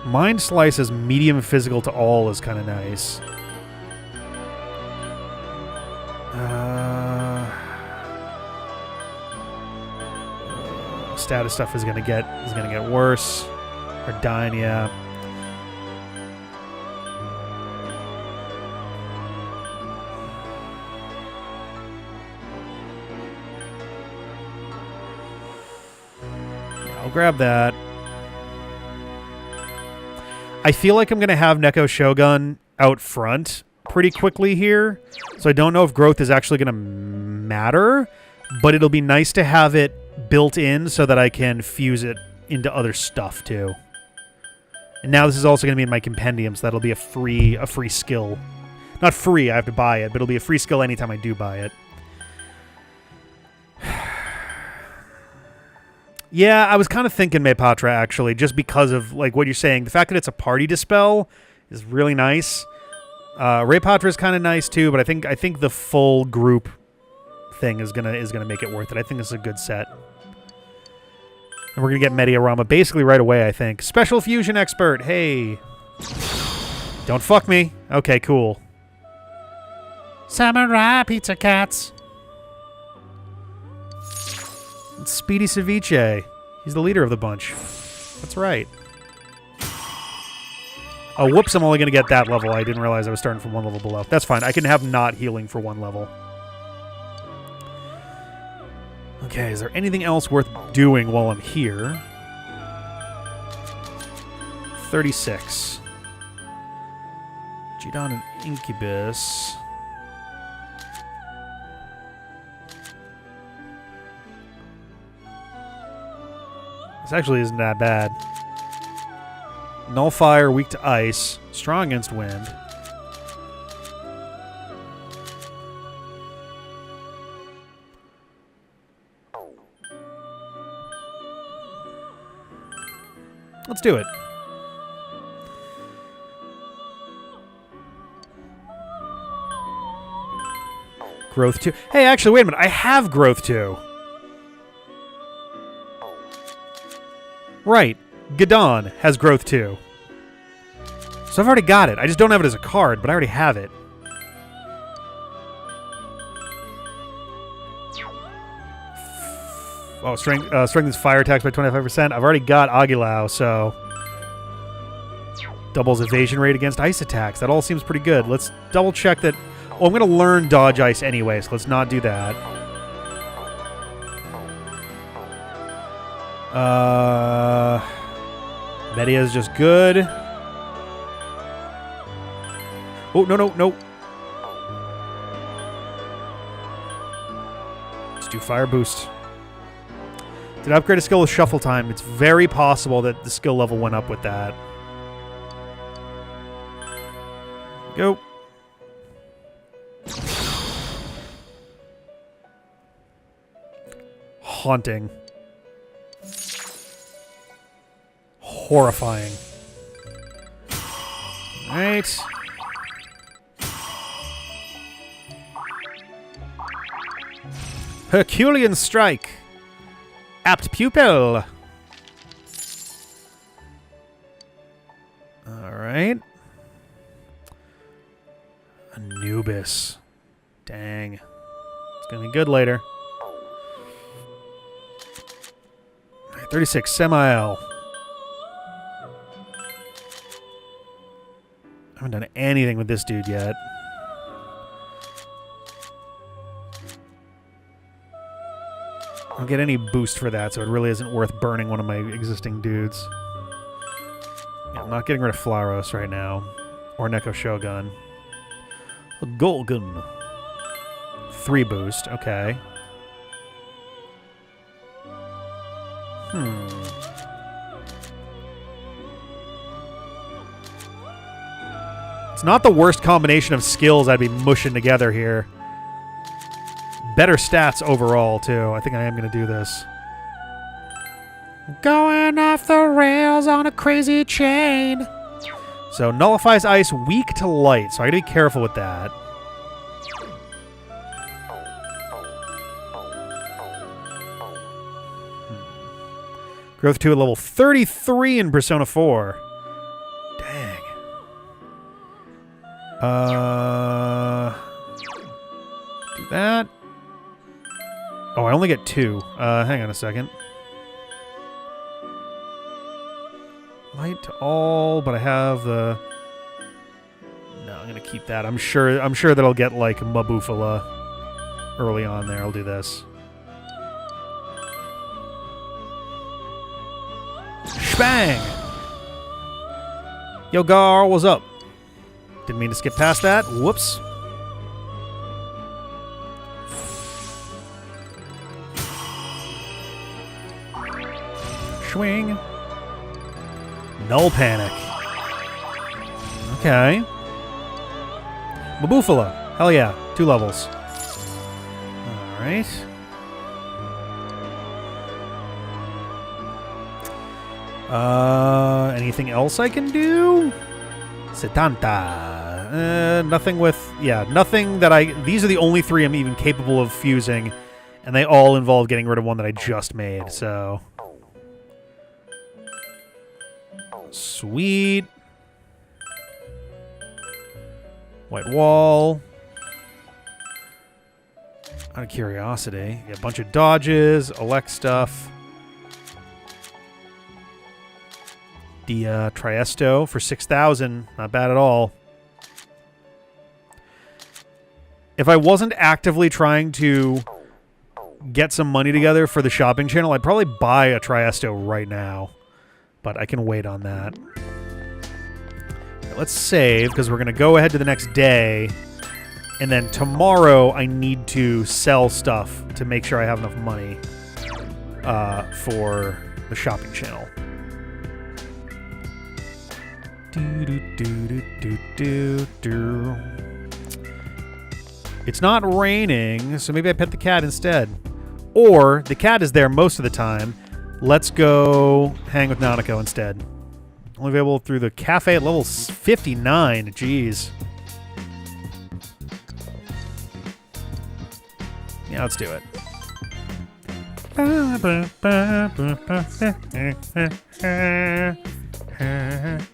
Mind Slice as medium physical to all is kind of nice. Status stuff is gonna get worse. Or dying, yeah. I'll grab that. I feel like I'm going to have Neko Shogun out front pretty quickly here, so I don't know if growth is actually going to matter, but it'll be nice to have it built in so that I can fuse it into other stuff too. And now this is also going to be in my compendium, so that'll be a free skill. Not free, I have to buy it, but it'll be a free skill anytime I do buy it. Yeah, I was kind of thinking Mepatra, actually, just because of like what you're saying. The fact that it's a party dispel is really nice. Repatra is kind of nice too, but I think the full group thing is gonna make it worth it. I think this is a good set. And we're gonna get Mediarama basically right away, I think. Special Fusion Expert, hey. Don't fuck me. Okay, cool. Samurai Pizza Cats. It's Speedy Ceviche. He's the leader of the bunch. That's right. Oh, whoops, I'm only going to get that level. I didn't realize I was starting from one level below. That's fine. I can have not healing for one level. Okay, is there anything else worth doing while I'm here? 36. Jidon and Incubus. This actually isn't that bad. Nullfire, weak to ice. Strong against wind. Let's do it. Growth 2. Hey, actually, wait a minute. I have Growth 2. Right. Gadon has Growth 2. So I've already got it. I just don't have it as a card, but I already have it. Oh, strengthens fire attacks by 25%. I've already got Agilao, so... doubles evasion rate against ice attacks. That all seems pretty good. Let's double check that... Oh, I'm going to learn Dodge Ice anyway, so let's not do that. Media is just good. Oh, no. Let's do Fire Boost. Did I upgrade a skill with Shuffle Time? It's very possible that the skill level went up with that. Go. Haunting. horrifying. All right. Herculean Strike. Apt Pupil. Alright. Anubis. Dang. It's gonna be good later. 36, Semiel. I haven't done anything with this dude yet. I don't get any boost for that, so it really isn't worth burning one of my existing dudes. Yeah, I'm not getting rid of Flaros right now. Or Neko Shogun. A Golgun. 3 boost, okay. It's not the worst combination of skills I'd be mushing together here. Better stats overall, too. I think I am going to do this. Going off the rails on a crazy chain. So, nullifies ice, weak to light. So, I got to be careful with that. Growth 2 at level 33 in Persona 4. Dang. Do that. Oh, I only get 2. Hang on a second. Light to all, but I have the... No, I'm gonna keep that. I'm sure that'll get like Mabufala early on there. I'll do this. Bang! Yo, Gar, what's up? Didn't mean to skip past that. Whoops. Swing. Null Panic. Okay. Mabufala. Hell yeah. 2 levels. Alright. Anything else I can do? Setanta. Nothing with... Yeah, nothing that I... These are the only 3 I'm even capable of fusing, and they all involve getting rid of one that I just made, so... Sweet. White Wall. Out of curiosity. Yeah, a bunch of dodges, elect stuff. The Triesto for 6,000. Not bad at all. If I wasn't actively trying to get some money together for the shopping channel, I'd probably buy a Triesto right now. But I can wait on that. Let's save, because we're going to go ahead to the next day. And then tomorrow, I need to sell stuff to make sure I have enough money for the shopping channel. It's not raining, so maybe I pet the cat instead. Or the cat is there most of the time. Let's go hang with Nanako instead. Only available through the cafe at level 59. Jeez. Yeah, let's do it.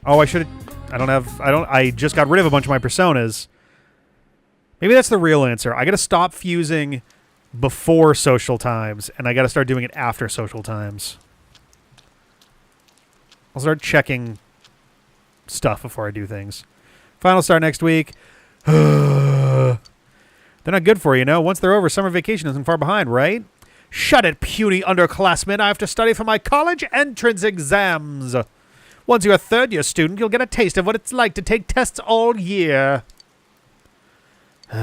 Oh, I should have... I just got rid of a bunch of my personas. Maybe that's the real answer. I gotta stop fusing before social times, and I gotta start doing it after social times. I'll start checking stuff before I do things. Final start next week. They're not good for you, know? Once they're over, summer vacation isn't far behind, right? Shut it, puny underclassmen. I have to study for my college entrance exams. Once you're a third-year student, you'll get a taste of what it's like to take tests all year. All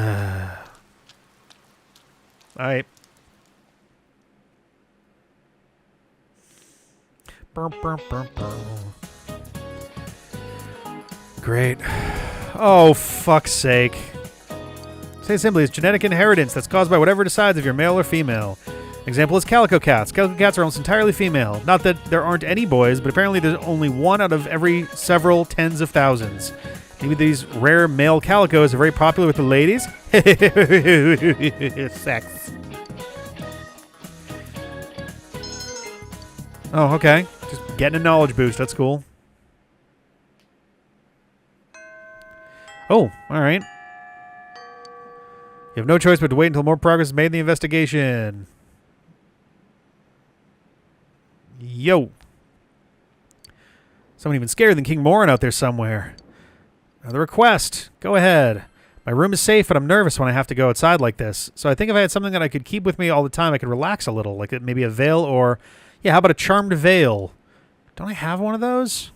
right. Great. Oh, fuck's sake. Say simply, it's genetic inheritance that's caused by whatever decides if you're male or female. Example is calico cats. Calico cats are almost entirely female. Not that there aren't any boys, but apparently there's only one out of every several tens of thousands. Maybe these rare male calicos are very popular with the ladies? Sex. Oh, okay. Just getting a knowledge boost. That's cool. Oh, all right. You have no choice but to wait until more progress is made in the investigation. Yo. Someone even scarier than King Morin out there somewhere. Another request. Go ahead. My room is safe, but I'm nervous when I have to go outside like this. So I think if I had something that I could keep with me all the time, I could relax a little. Like maybe a veil or... Yeah, how about a charmed veil? Don't I have one of those?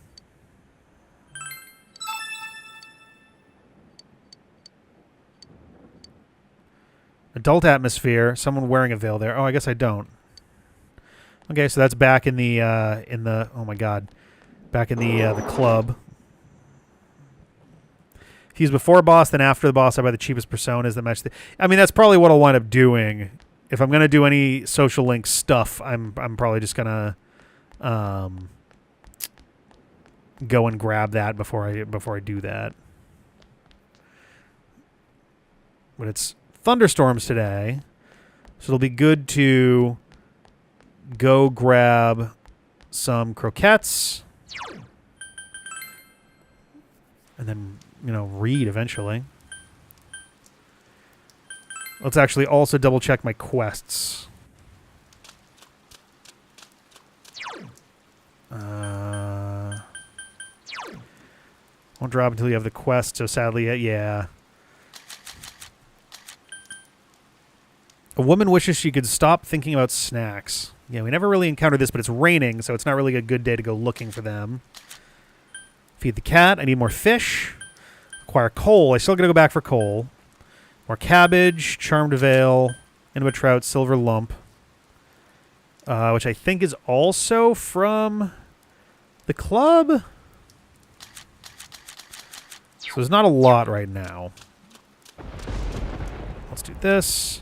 Adult atmosphere. Someone wearing a veil there. Oh, I guess I don't. Okay, so that's back in the oh my god, back in the club. If he's before boss, then after the boss, I buy the cheapest personas that match the... I mean, that's probably what I'll wind up doing. If I'm gonna do any social link stuff, I'm probably just gonna go and grab that before I do that. But it's thunderstorms today, so it'll be good to go grab some croquettes and then, you know, read eventually. Let's actually also double check my quests. Won't drop until you have the quest, so sadly, yeah. A woman wishes she could stop thinking about snacks. Yeah, we never really encountered this, but it's raining, so it's not really a good day to go looking for them. Feed the cat. I need more fish. Acquire coal. I still gotta go back for coal. More cabbage, charmed veil, Inuit trout, silver lump. Which I think is also from the club. So there's not a lot right now. Let's do this.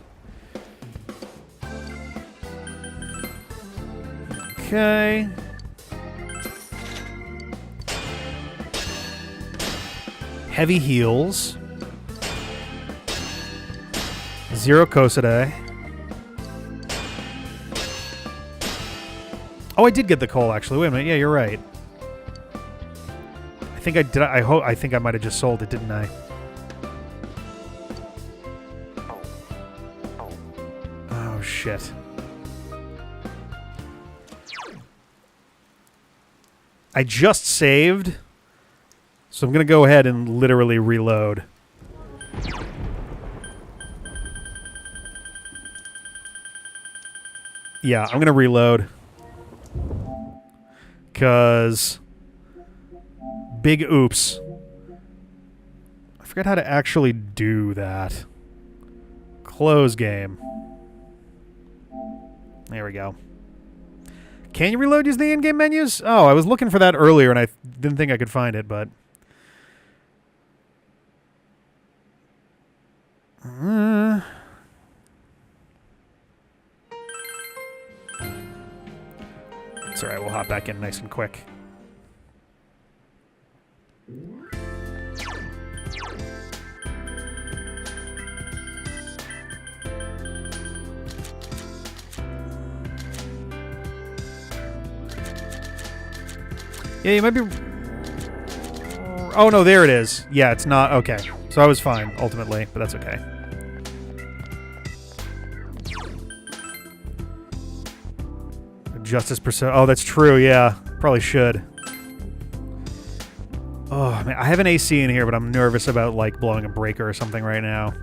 Okay. Heavy heals. 0 Kosade. Oh, I did get the coal, actually. Wait a minute. Yeah, you're right. I think I did. I think I might have just sold it, didn't I? Oh, shit. I just saved, so I'm going to go ahead and literally reload. Yeah, I'm going to reload. Because... big oops. I forgot how to actually do that. Close game. There we go. Can you reload using the in-game menus? Oh, I was looking for that earlier and I didn't think I could find it, but... It's alright, we'll hop back in nice and quick. Yeah, you might be... Oh, no, there it is. Yeah, it's not... Okay. So I was fine, ultimately, but that's okay. Justice percent. Oh, that's true, yeah. Probably should. Oh, man, I have an AC in here, but I'm nervous about, like, blowing a breaker or something right now.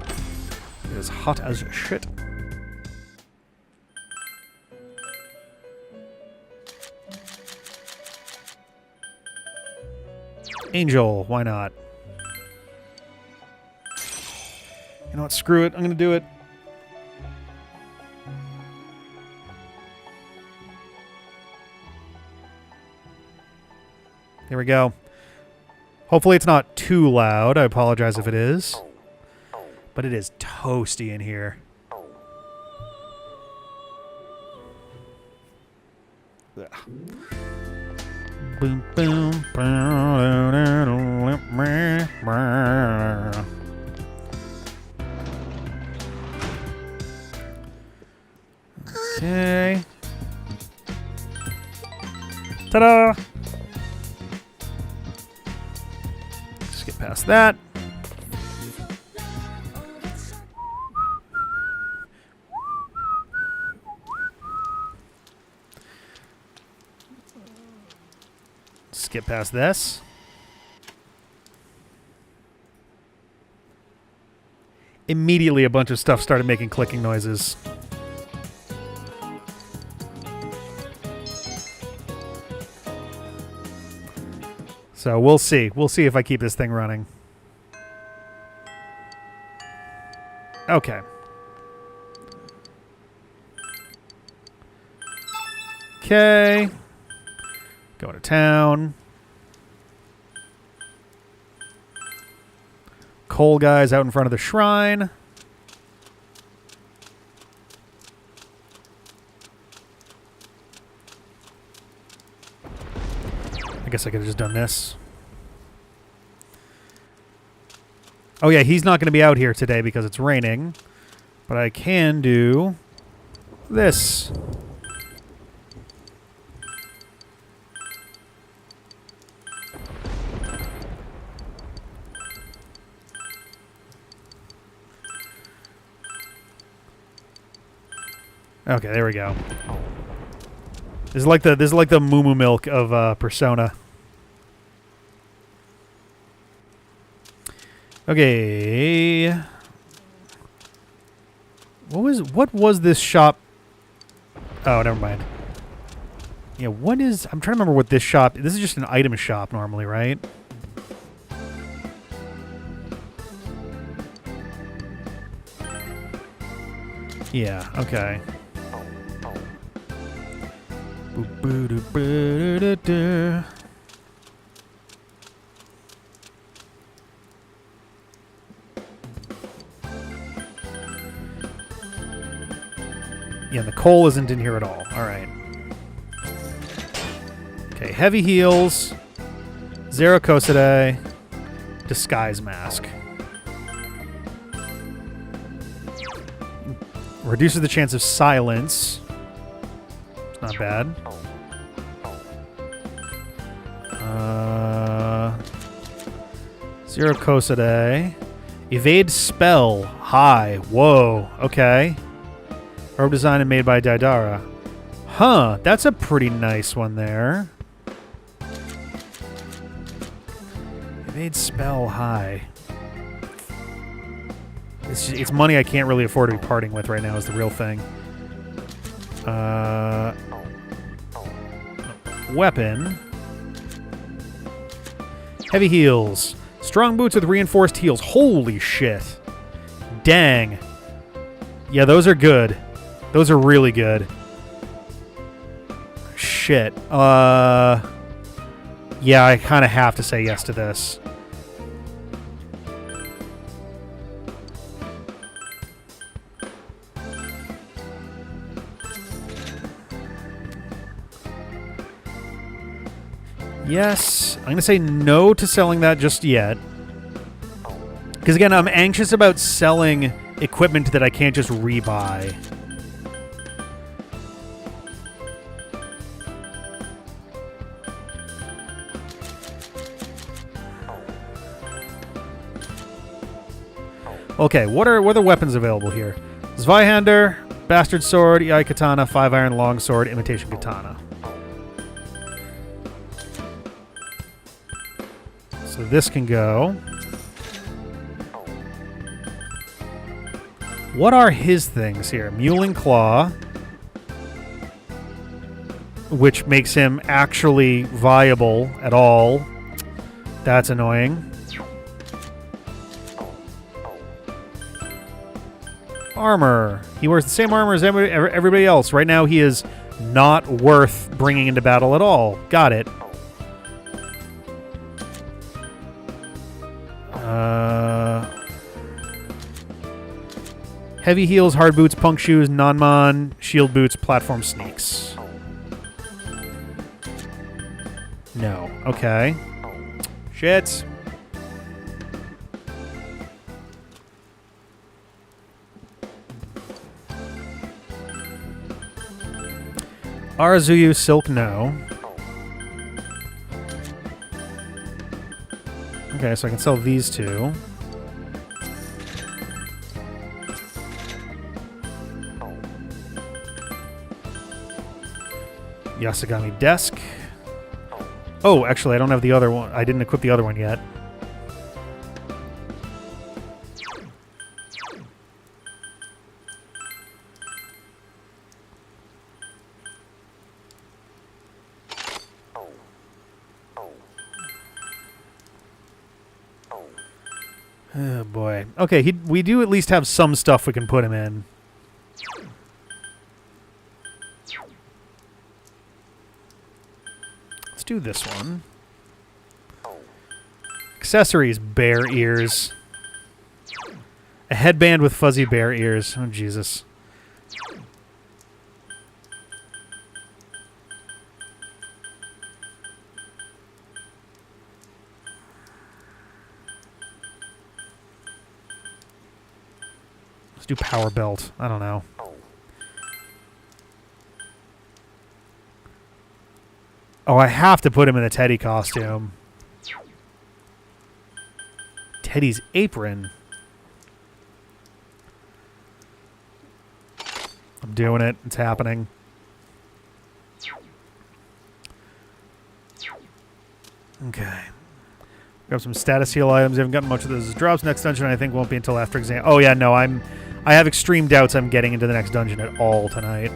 It is hot as shit. Angel, why not? You know what, screw it, I'm gonna do it. There we go. Hopefully it's not too loud, I apologize if it is. But it is toasty in here. Boom, boom. Okay. Ta-da! Just get past that. Skip past this. Immediately, a bunch of stuff started making clicking noises. So we'll see. We'll see if I keep this thing running. Okay. Okay. Go to town. Coal guys out in front of the shrine. I guess I could have just done this. Oh yeah, he's not going to be out here today because it's raining. But I can do this. Okay, there we go. This is like the moo moo milk of Persona. Okay. What was this shop? Oh, never mind. Yeah, what is... I'm trying to remember what this shop... This is just an item shop normally, right? Yeah, okay. Yeah, the coal isn't in here at all. All right. Okay, heavy heels, Zero Kosade, disguise mask. Reduces the chance of silence. It's not bad. Zero Kosade. Evade spell. High. Whoa. Okay. Robe designed and made by Daidara. Huh. That's a pretty nice one there. Evade spell. High. It's money I can't really afford to be parting with right now is the real thing. Weapon. Heavy heels. Strong boots with reinforced heels. Holy shit. Dang. Yeah, those are good. Those are really good. Shit. Yeah, I kind of have to say yes to this. Yes, I'm going to say no to selling that just yet. Because again, I'm anxious about selling equipment that I can't just rebuy. Okay, what are the weapons available here? Zweihander, Bastard Sword, Iai Katana, 5-iron Longsword, Imitation Katana. So this can go. What are his things here? Mewling Claw, which makes him actually viable at all. That's annoying. Armor. He wears the same armor as everybody else. Right now he is not worth bringing into battle at all. Got it. Heavy heels, hard boots, punk shoes, non-mon, shield boots, platform sneaks. No. Okay. Shit. Arazuyu Silk, no. Okay, so I can sell these two. Yasagami Desk. Oh, actually, I don't have the other one. I didn't equip the other one yet. Oh, boy. Okay, we do at least have some stuff we can put him in. Let's do this one. Accessories, bear ears. A headband with fuzzy bear ears. Oh, Jesus. Let's do power belt. I don't know. Oh, I have to put him in the Teddy costume. Teddy's apron. I'm doing it. It's happening. Okay. Grab some status heal items. I haven't gotten much of those. Drops next dungeon I think won't be until after exam. Oh yeah, no, I have extreme doubts I'm getting into the next dungeon at all tonight.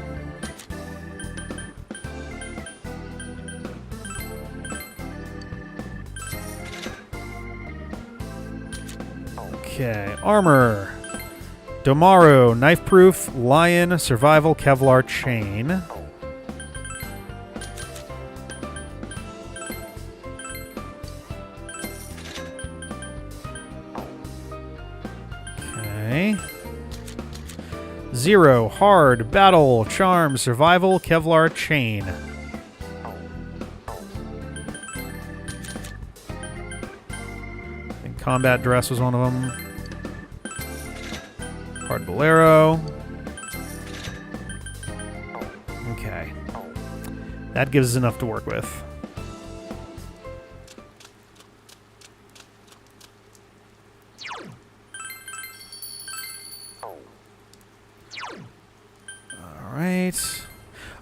Okay, armor. Domaru, knife proof, lion, survival, Kevlar chain. Okay. 0, hard, battle, charm, survival, Kevlar chain. I think combat dress was one of them. Hard bolero. Okay. That gives us enough to work with. Alright.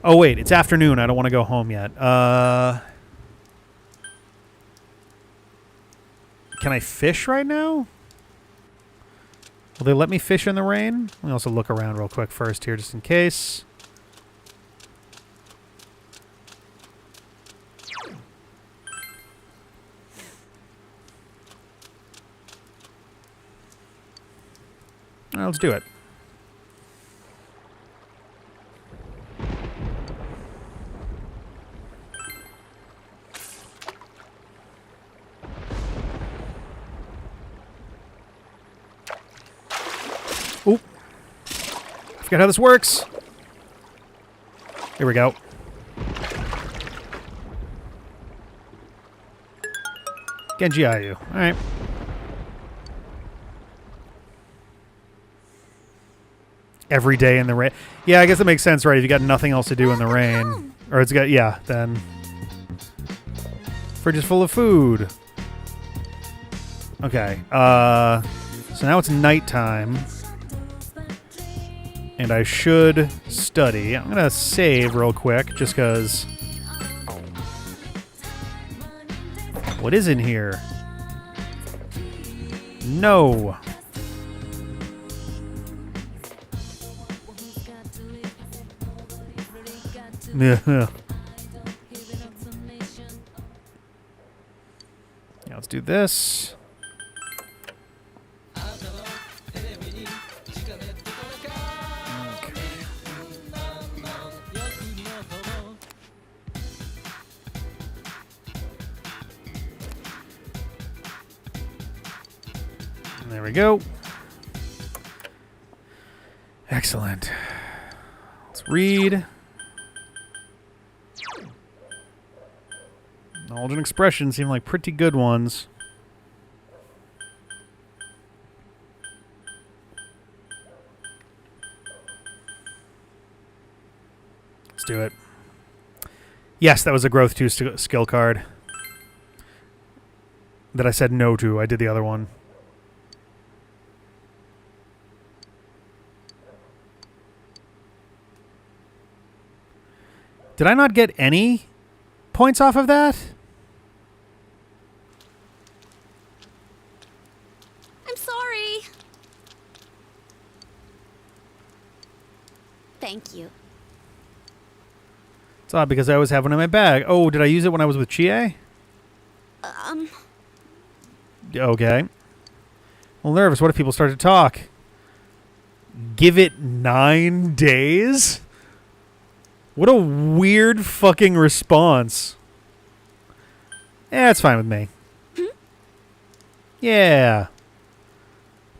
Oh, wait. It's afternoon. I don't want to go home yet. Can I fish right now? Will they let me fish in the rain? Let me also look around real quick first here, just in case. All right, let's do it. Oop. I forgot how this works. Here we go. Genji Ayu. All right. Every day in the rain. Yeah, I guess that makes sense, right? If you got nothing else to do in the rain. Or it's got, yeah, then. Fridge is full of food. Okay. So now it's nighttime. And I should study. I'm going to save real quick, just because... What is in here? No. Yeah, let's do this. There we go. Excellent. Let's read. Knowledge and expression seem like pretty good ones. Let's do it. Yes, that was a growth 2 skill card that I said no to. I did the other one. Did I not get any points off of that? I'm sorry. Thank you. It's odd because I always have one in my bag. Oh, did I use it when I was with Chie? Okay. Well, nervous. What if people start to talk? Give it 9 days? What a weird fucking response. It's fine with me. Yeah.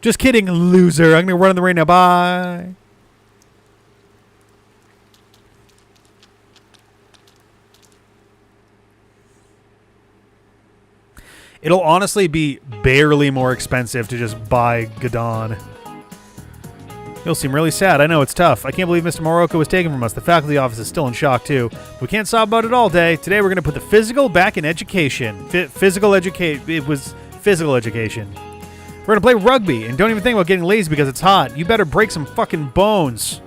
Just kidding, loser. I'm going to run in the rain now. Bye. It'll honestly be barely more expensive to just buy Gadon. You'll seem really sad. I know, it's tough. I can't believe Mr. Morocco was taken from us. The faculty office is still in shock, too. We can't sob about it all day. Today, we're going to put the physical back in education. Physical education. It was physical education. We're going to play rugby, and don't even think about getting lazy because it's hot. You better break some fucking bones.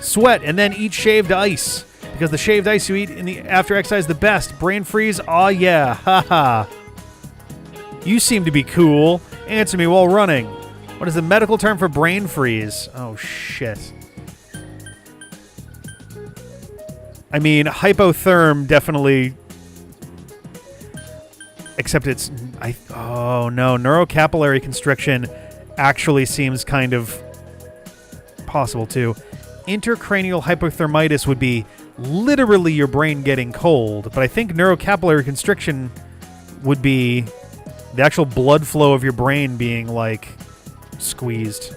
Sweat, and then eat shaved ice. Because the shaved ice you eat in the after exercise is the best. Brain freeze? Aw, yeah. Haha. You seem to be cool. Answer me while running. What is the medical term for brain freeze? Oh, shit. I mean, hypotherm definitely... Except it's... oh, no. Neurocapillary constriction actually seems kind of possible, too. Intracranial hypothermitis would be literally your brain getting cold. But I think neurocapillary constriction would be the actual blood flow of your brain being, like... squeezed.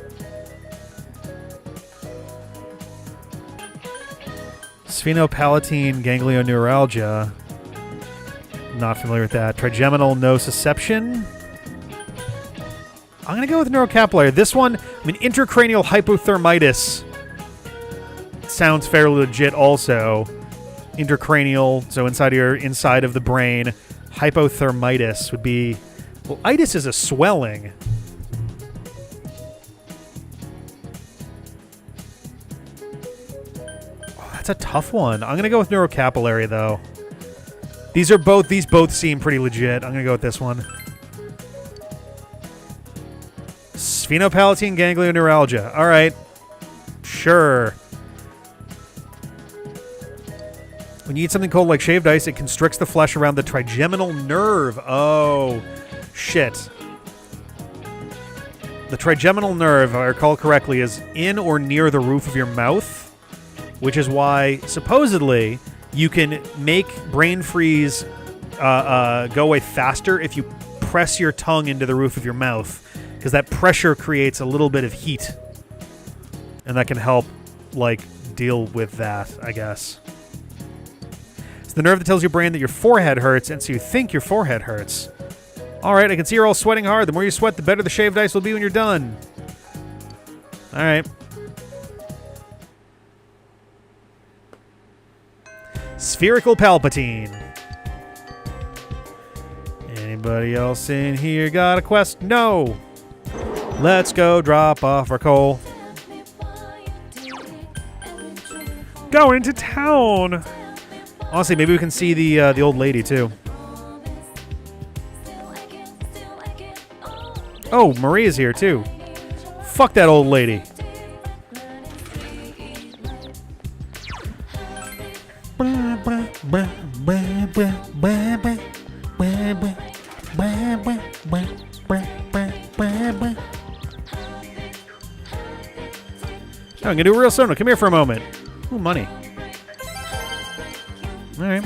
Sphenopalatine ganglioneuralgia. Not familiar with that. Trigeminal nociception. I'm going to go with neurocapillary. This one, I mean, intracranial hypothermitis sounds fairly legit also. Intracranial, so inside of the brain. Hypothermitis would be... well, itis is a swelling. A tough one. I'm gonna go with neurocapillary though. These both seem pretty legit. I'm gonna go with this one. Sphenopalatine ganglioneuralgia. All right, sure. When you eat something cold like shaved ice, it constricts the flesh around the trigeminal nerve. Oh, shit. The trigeminal nerve, if I recall correctly, is in or near the roof of your mouth. Which is why, supposedly, you can make brain freeze go away faster if you press your tongue into the roof of your mouth. Because that pressure creates a little bit of heat. And that can help, like, deal with that, I guess. It's the nerve that tells your brain that your forehead hurts, and so you think your forehead hurts. Alright, I can see you're all sweating hard. The more you sweat, the better the shaved ice will be when you're done. Alright. Spherical Palpatine. Anybody else in here got a quest? No. Let's go drop off our coal. Going into town. Honestly, maybe we can see the old lady too. Oh, Maria's here too. Fuck that old lady. I'm gonna do a real sono. Come here for a moment. Ooh, money. All right.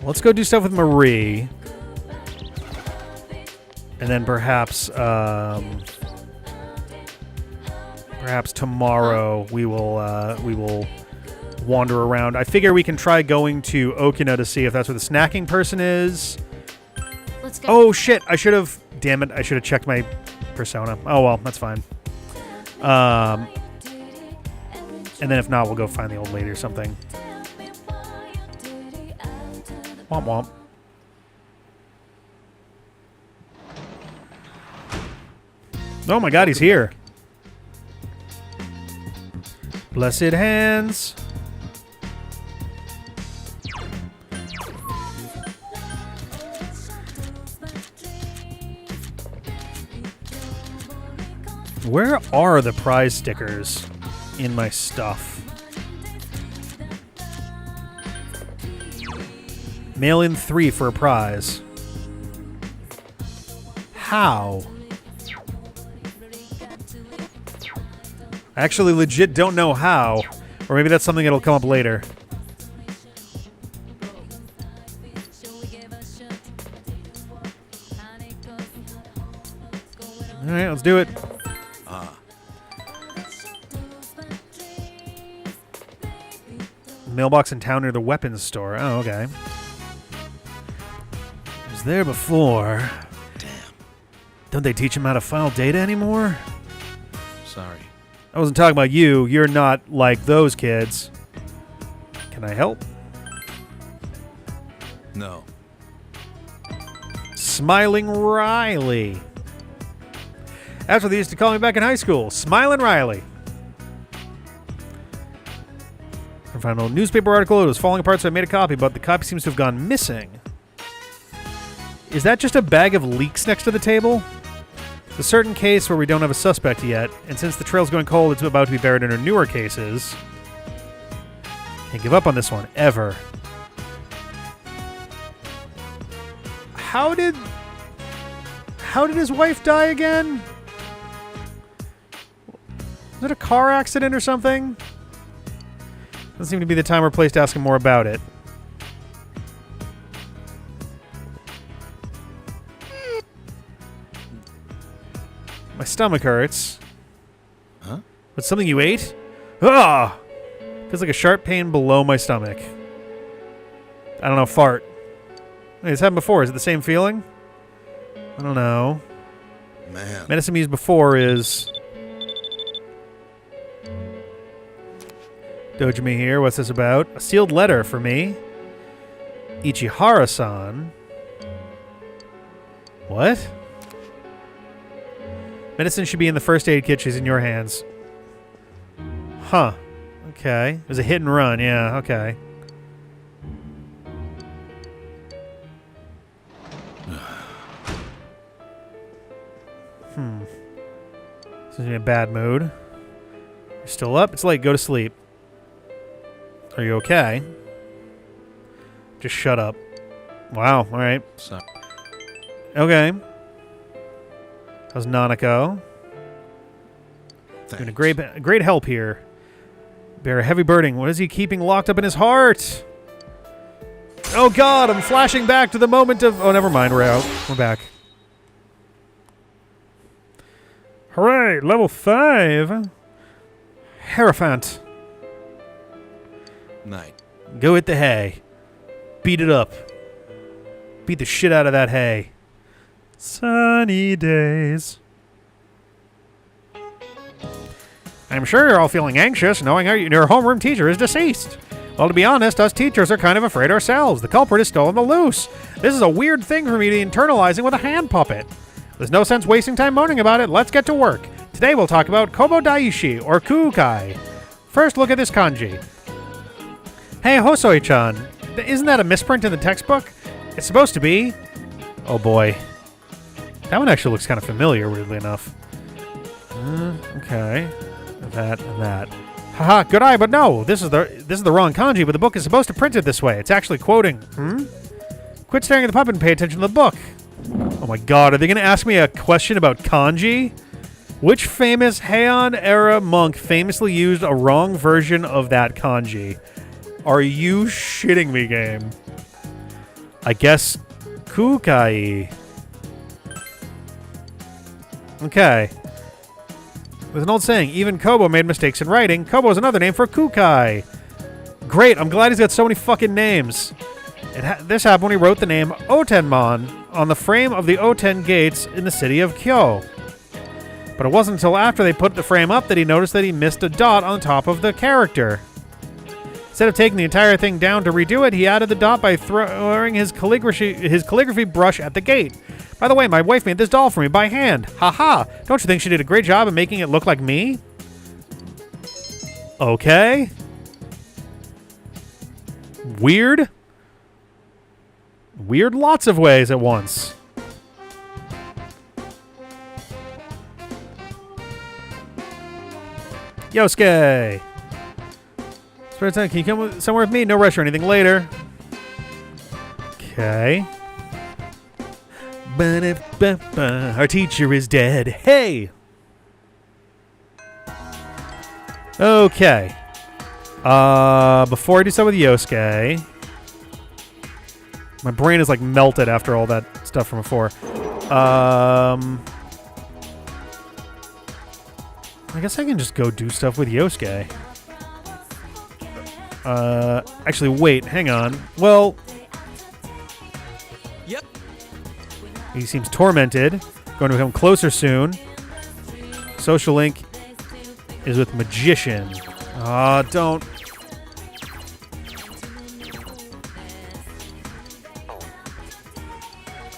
Let's go do stuff with Marie. And then perhaps, Perhaps tomorrow we will wander around. I figure we can try going to Okina to see if that's where the snacking person is. Let's go. Oh shit! I should have. Damn it! I should have checked my persona. Oh well, that's fine. And then if not, we'll go find the old lady or something. Womp womp. Oh my god, he's here. Blessed hands. Where are the prize stickers in my stuff? Mail in 3 for a prize. How? I actually legit don't know how. Or maybe that's something that'll come up later. Alright, let's do it. Mailbox in town near the weapons store. Oh, okay. I was there before. Damn. Don't they teach him how to file data anymore? Sorry. I wasn't talking about you. You're not like those kids. Can I help? No. Smiling Riley. That's what they used to call me back in high school. Smiling Riley. I found an old newspaper article. It was falling apart, so I made a copy, but the copy seems to have gone missing. Is that just a bag of leaks next to the table? It's a certain case where we don't have a suspect yet, and since the trail's going cold, it's about to be buried under newer cases. Can't give up on this one, ever. How did his wife die again? Was it a car accident or something? Doesn't seem to be the time or place to ask him more about it. My stomach hurts. Huh? What's something you ate? Ah! Feels like a sharp pain below my stomach. I don't know, fart. Wait, this happened before. Is it the same feeling? I don't know. Man. Medicine used before is... Dojimi here. What's this about? A sealed letter for me. Ichihara-san. What? Medicine should be in the first aid kit. She's in your hands. Huh. Okay. It was a hit and run. Yeah, okay. Seems in a bad mood. You're still up? It's late. Go to sleep. Are you okay? Just shut up. Wow. All right. Sorry. Okay. How's Nanako? Thanks. Doing a great help here. Bear a heavy burden. What is he keeping locked up in his heart? Oh God! I'm flashing back to the moment of. Oh, never mind. We're out. We're back. Hooray! Level 5. Hierophant. Night. Go hit the hay. Beat it up. Beat the shit out of that hay. Sunny days. I'm sure you're all feeling anxious knowing your homeroom teacher is deceased. Well, to be honest, us teachers are kind of afraid ourselves. The culprit is still on the loose. This is a weird thing for me to be internalizing with a hand puppet. There's no sense wasting time moaning about it. Let's get to work. Today we'll talk about Kobo Daishi, or Kukai. First, look at this kanji. Hey, Hosoi-chan. Isn't that a misprint in the textbook? It's supposed to be. Oh, boy. That one actually looks kind of familiar, weirdly enough. Okay. That and that. Haha, good eye, but no. This is the wrong kanji, but the book is supposed to print it this way. It's actually quoting. Quit staring at the puppet and pay attention to the book. Oh my God, are they going to ask me a question about kanji? Which famous Heian-era monk famously used a wrong version of that kanji? Are you shitting me, game? I guess Kukai. Okay. There's an old saying, even Kobo made mistakes in writing. Kobo is another name for Kukai. Great, I'm glad he's got so many fucking names. This happened when he wrote the name Otenmon on the frame of the Oten gates in the city of Kyo. But it wasn't until after they put the frame up that he noticed that he missed a dot on top of the character. Instead of taking the entire thing down to redo it, he added the dot by throwing his calligraphy brush at the gate. By the way, my wife made this doll for me by hand. Haha! Don't you think she did a great job of making it look like me? Okay. Weird. Weird lots of ways at once. Yosuke! Spare time, can you come somewhere with me? No rush or anything later. Okay. Our teacher is dead. Hey! Okay. Before I do stuff with Yosuke... My brain is like melted after all that stuff from before. I guess I can just go do stuff with Yosuke. Actually, wait, hang on. Well... Yep. He seems tormented. Going to become closer soon. Social link is with Magician. Don't...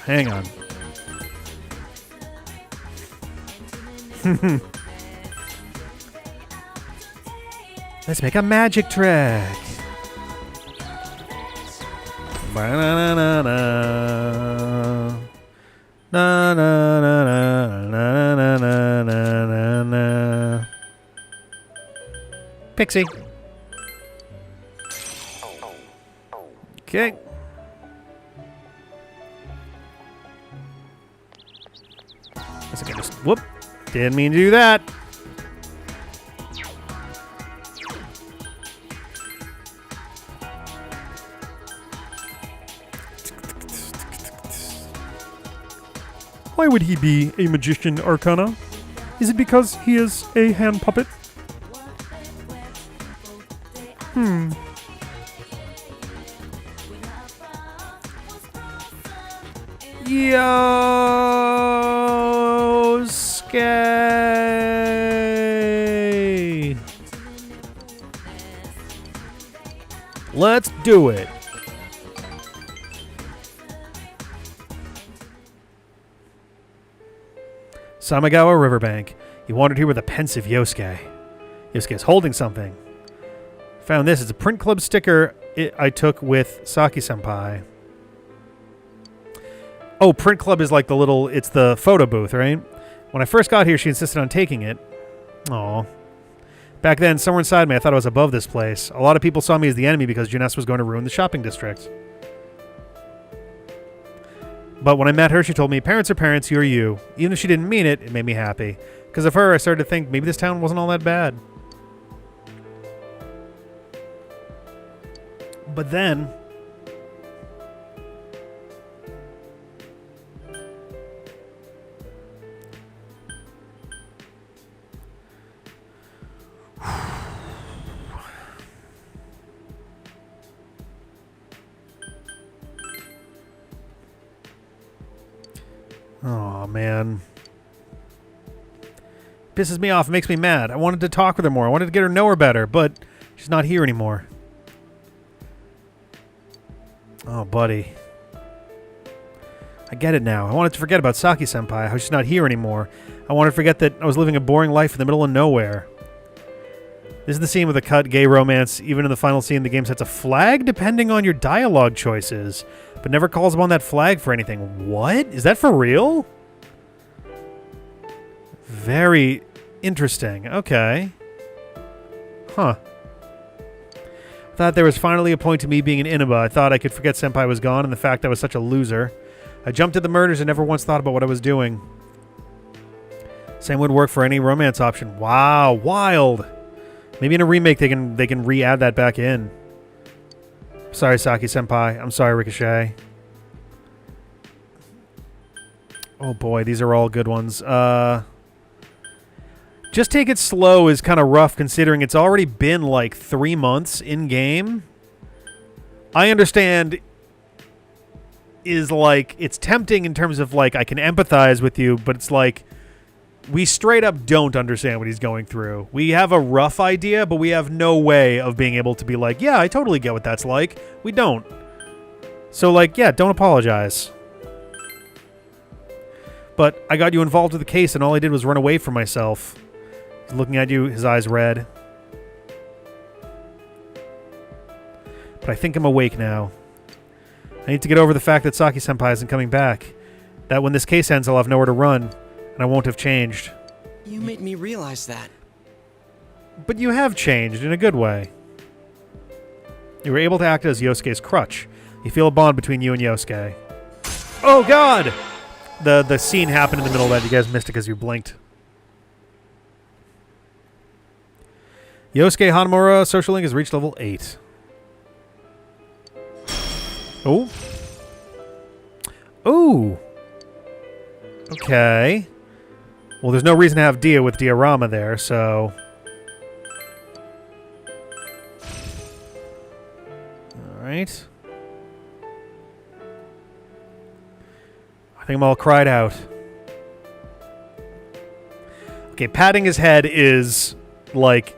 Hang on. Let's make a magic track. Ba-na-na-na-na. Na-na-na-na-na-na-na-na-na. Pixie. Okay. Guess I can just... Whoop. Didn't mean to do that. Why would he be a magician, Arcana? Is it because he is a hand puppet? Yosuke! Let's do it. Samagawa Riverbank. He wandered here with a pensive Yosuke. Yosuke is holding something. Found this. It's a print club sticker I took with Saki-senpai. Oh, print club is like the little... It's the photo booth, right? When I first got here, she insisted on taking it. Aw. Back then, somewhere inside me, I thought I was above this place. A lot of people saw me as the enemy because Juness was going to ruin the shopping district. But when I met her, she told me, parents are parents, you are you. Even if she didn't mean it, it made me happy. Because of her, I started to think maybe this town wasn't all that bad. But then... Oh, man. Pisses me off. It makes me mad. I wanted to talk with her more. I wanted to get her to know her better, but she's not here anymore. Oh, buddy. I get it now. I wanted to forget about Saki-senpai, how she's not here anymore. I wanted to forget that I was living a boring life in the middle of nowhere. This is the scene with a cut gay romance. Even in the final scene, the game sets a flag depending on your dialogue choices, but never calls upon that flag for anything. What? Is that for real? Very interesting. Okay. Huh. I thought there was finally a point to me being an Inaba. I thought I could forget Senpai was gone and the fact I was such a loser. I jumped at the murders and never once thought about what I was doing. Same would work for any romance option. Wow, wild. Maybe in a remake they can re-add that back in. Sorry, Saki-senpai. I'm sorry, Ricochet. Oh boy, these are all good ones. Just take it slow is kind of rough considering it's already been like 3 months in game. I understand is like it's tempting in terms of like I can empathize with you, but it's like we straight up don't understand what he's going through. We have a rough idea, but we have no way of being able to be like, yeah, I totally get what that's like. We don't. So like, yeah, don't apologize. But I got you involved with the case and all I did was run away from myself. He's looking at you, his eyes red. But I think I'm awake now. I need to get over the fact that Saki-senpai isn't coming back. That when this case ends, I'll have nowhere to run, and I won't have changed. You made me realize that. But you have changed in a good way. You were able to act as Yosuke's crutch. You feel a bond between you and Yosuke. Oh, God! The scene happened in the middle of that. You guys missed it because you blinked. Yosuke Hanamura, social link has reached level 8. Oh. Ooh. Okay. Well, there's no reason to have Dia with Diorama there, so... Alright. I think I'm all cried out. Okay, patting his head is, like,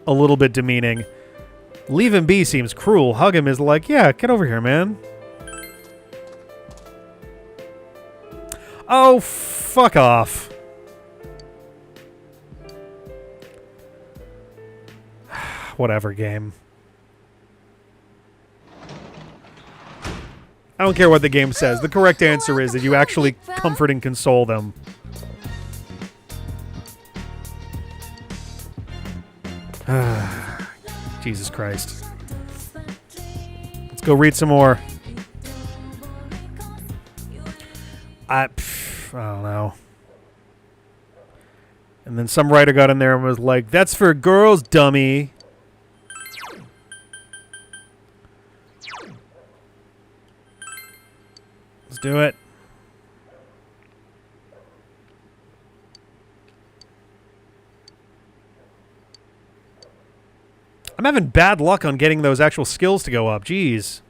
a little bit demeaning. Leave him be seems cruel. Hug him is like, yeah, get over here, man. Oh, fuck off. Whatever, game. I don't care what the game says. The correct answer is that you actually comfort and console them. Jesus Christ. Let's go read some more. I don't know. And then some writer got in there and was like, that's for girls, dummy. Let's do it. I'm having bad luck on getting those actual skills to go up. Jeez.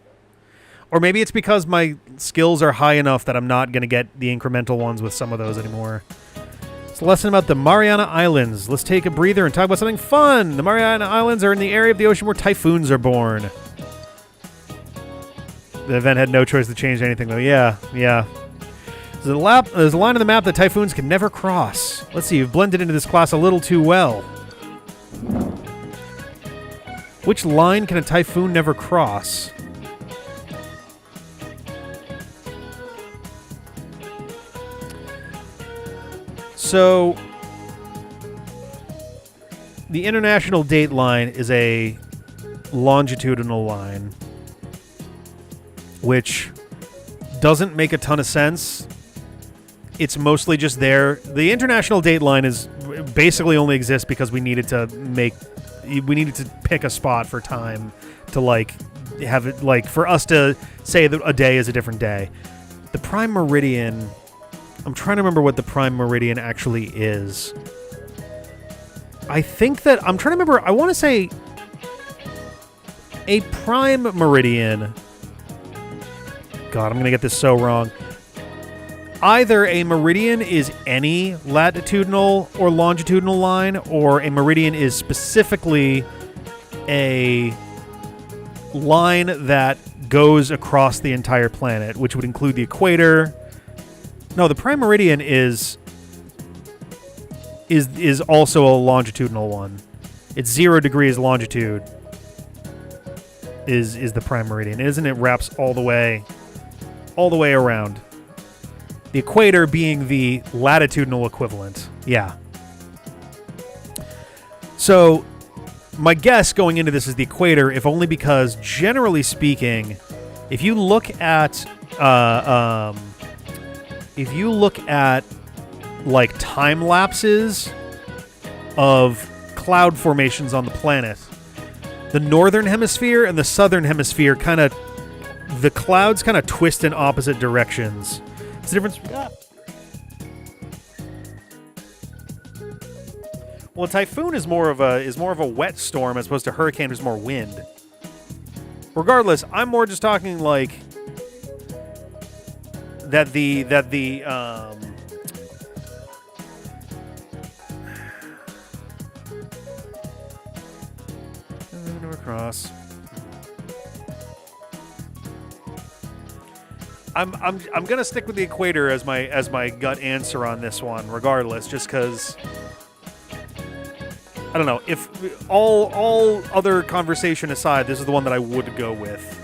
Or maybe it's because my skills are high enough that I'm not going to get the incremental ones with some of those anymore. It's a lesson about the Mariana Islands. Let's take a breather and talk about something fun. The Mariana Islands are in the area of the ocean where typhoons are born. The event had no choice to change anything, though. Yeah. There's a line on the map that typhoons can never cross. Let's see, you've blended into this class a little too well. Which line can a typhoon never cross? So, the international date line is a longitudinal line, which doesn't make a ton of sense. It's mostly just there. The international date line is basically only exists because we needed to pick a spot for time to like have it like for us to say that a day is a different day. The prime meridian, I'm trying to remember what the prime meridian actually is. I think that I'm trying to remember. I want to say a prime meridian. God, I'm going to get this so wrong. Either a meridian is any latitudinal or longitudinal line, or a meridian is specifically a line that goes across the entire planet, which would include the equator. No, the prime meridian is also a longitudinal one. It's 0 degrees longitude is the prime meridian. Isn't it wraps all the way around. The equator being the latitudinal equivalent. Yeah. So, my guess going into this is the equator, if only because, generally speaking, if you look at like time lapses of cloud formations on the planet, the northern hemisphere and the southern hemisphere the clouds kind of twist in opposite directions. It's the difference. Well, typhoon is more of a wet storm as opposed to hurricane, who's more wind. Regardless, I'm more just talking like that the across. I'm gonna stick with the equator as my gut answer on this one, regardless, just because I don't know. If all other conversation aside, this is the one that I would go with.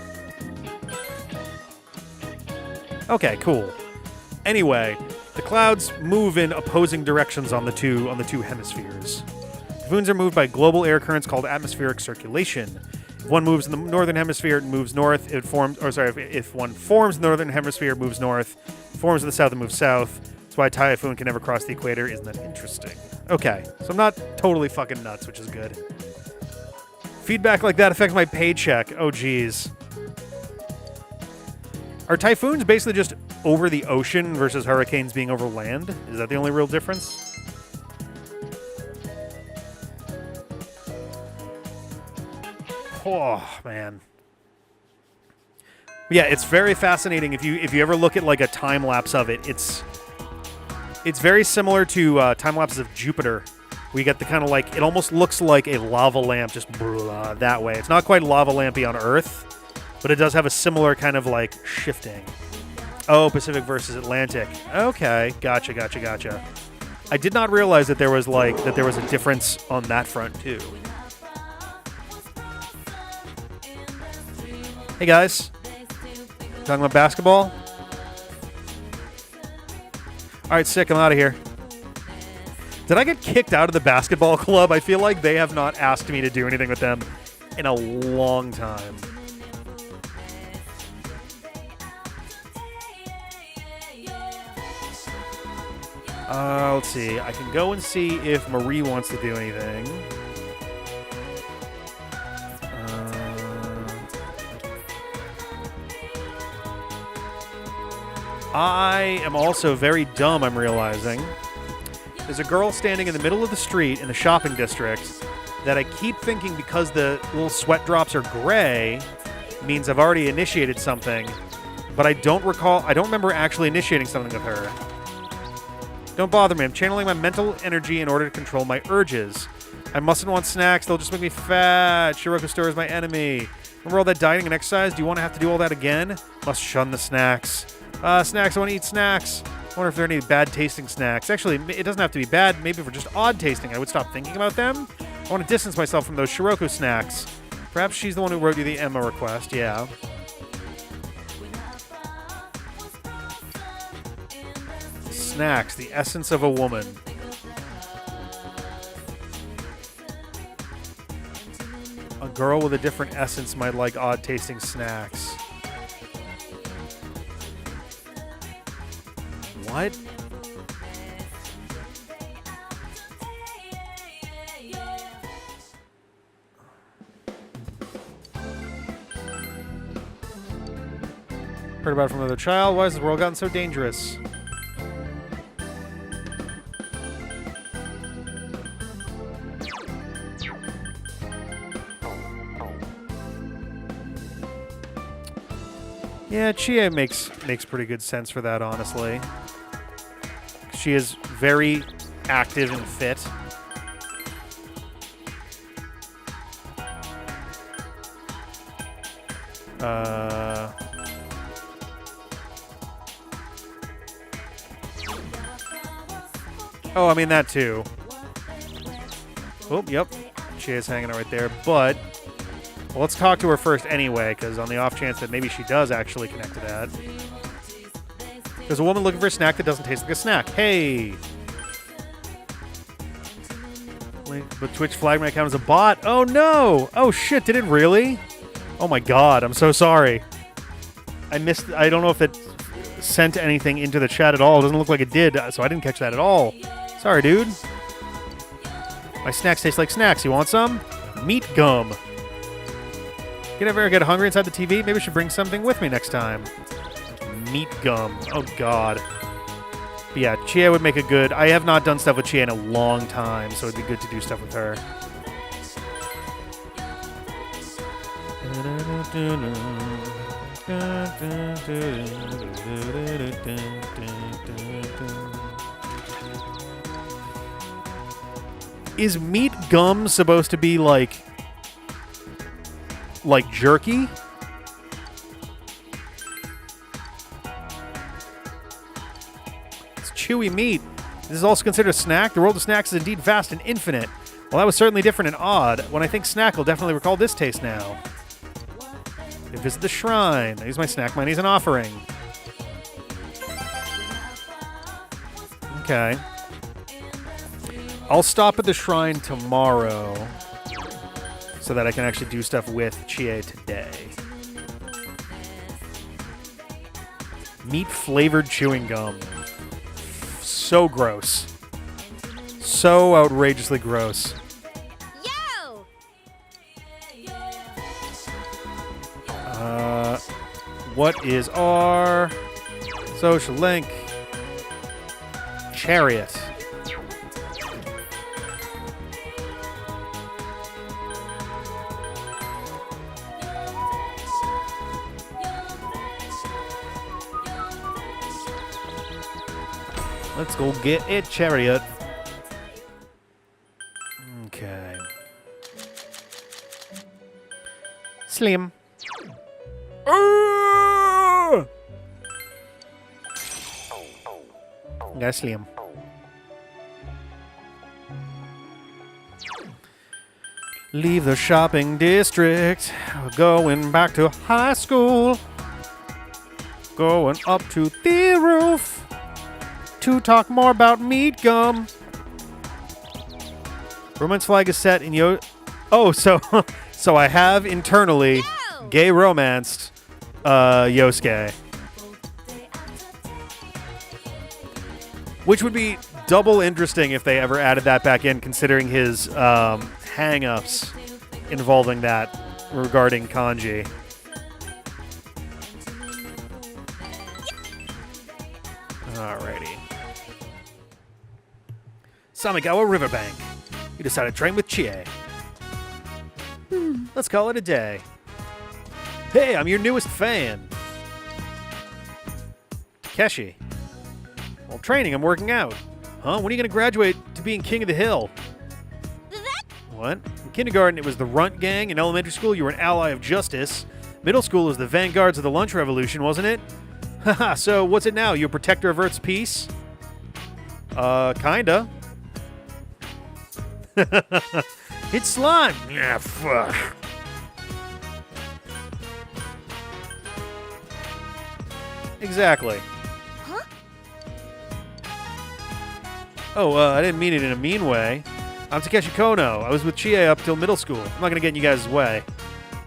Okay, cool. Anyway, the clouds move in opposing directions on the two hemispheres. Typhoons are moved by global air currents called atmospheric circulation. If one moves in the northern hemisphere, it moves north. If one forms in the northern hemisphere, it moves north. If it forms in the south, it moves south. That's why a typhoon can never cross the equator. Isn't that interesting? Okay, so I'm not totally fucking nuts, which is good. Feedback like that affects my paycheck. Oh, geez. Are typhoons basically just over the ocean versus hurricanes being over land? Is that the only real difference? Oh, man. Yeah, it's very fascinating. If you ever look at like a time lapse of it, it's very similar to time lapses of Jupiter. We get the kind of like, it almost looks like a lava lamp just that way. It's not quite lava lampy on Earth, but it does have a similar kind of like shifting. Oh, Pacific versus Atlantic. Okay, gotcha. I did not realize that there was a difference on that front too. Hey guys, talking about basketball? Alright, sick, I'm out of here. Did I get kicked out of the basketball club? I feel like they have not asked me to do anything with them in a long time. Let's see. I can go and see if Marie wants to do anything. I am also very dumb, I'm realizing. There's a girl standing in the middle of the street in the shopping district that I keep thinking, because the little sweat drops are gray, means I've already initiated something, but I don't remember actually initiating something with her. Don't bother me, I'm channeling my mental energy in order to control my urges. I mustn't want snacks, they'll just make me fat. Shiroko Store is my enemy. Remember all that dieting and exercise? Do you want to have to do all that again? Must shun the snacks. Snacks, I want to eat snacks. I wonder if there are any bad tasting snacks. Actually, it doesn't have to be bad. Maybe if we're just odd tasting, I would stop thinking about them. I want to distance myself from those Shiroko snacks. Perhaps she's the one who wrote you the Emma request, yeah. Snacks, the essence of a woman. A girl with a different essence might like odd tasting snacks. What? Heard about it from another child. Why has the world gotten so dangerous? Yeah, Chia makes pretty good sense for that, honestly. She is very active and fit. Oh, I mean that too. Oh, yep. She is hanging out right there, but well, let's talk to her first anyway, because on the off chance that maybe she does actually connect to that. There's a woman looking for a snack that doesn't taste like a snack. Hey! But Twitch flagged my account as a bot. Oh no! Oh shit, did it really? Oh my god, I'm so sorry. I don't know if it sent anything into the chat at all. It doesn't look like it did, so I didn't catch that at all. Sorry, dude. My snacks taste like snacks. You want some? Meat gum. Can I ever get hungry inside the TV? Maybe I should bring something with me next time. Meat gum. Oh, God. But yeah, Chie would make a good... I have not done stuff with Chie in a long time, so it'd be good to do stuff with her. Is meat gum supposed to be like jerky? It's chewy meat. This is also considered a snack. The world of snacks is indeed vast and infinite. Well, that was certainly different and odd. When I think snack, I'll definitely recall this taste now. I visit the shrine. I use my snack money as an offering. Okay. I'll stop at the shrine tomorrow so that I can actually do stuff with Chie today. Meat-flavored chewing gum. So gross. So outrageously gross. Yo! What is our social link? Chariot. Let's go get a chariot. Okay. Slim. Got Slim. Leave the shopping district. Going back to high school. Going up to the roof to talk more about meat gum. Romance flag is set in Oh, so I have internally gay romanced Yosuke. Which would be double interesting if they ever added that back in, considering his hang-ups involving that regarding kanji. Alrighty. Samigawa Riverbank. You decided to train with Chie. Let's call it a day. Hey, I'm your newest fan. Keshi. While training, I'm working out. Huh? When are you going to graduate to being king of the hill? What? In kindergarten, it was the Runt Gang. In elementary school, you were an ally of justice. Middle school was the vanguards of the lunch revolution, wasn't it? Haha, so what's it now? You a protector of Earth's peace? Kinda. It's slime. Yeah, fuck. Exactly. Huh? Oh, I didn't mean it in a mean way. I'm Takeshi Kono. I was with Chie up till middle school. I'm not gonna get in you guys' way.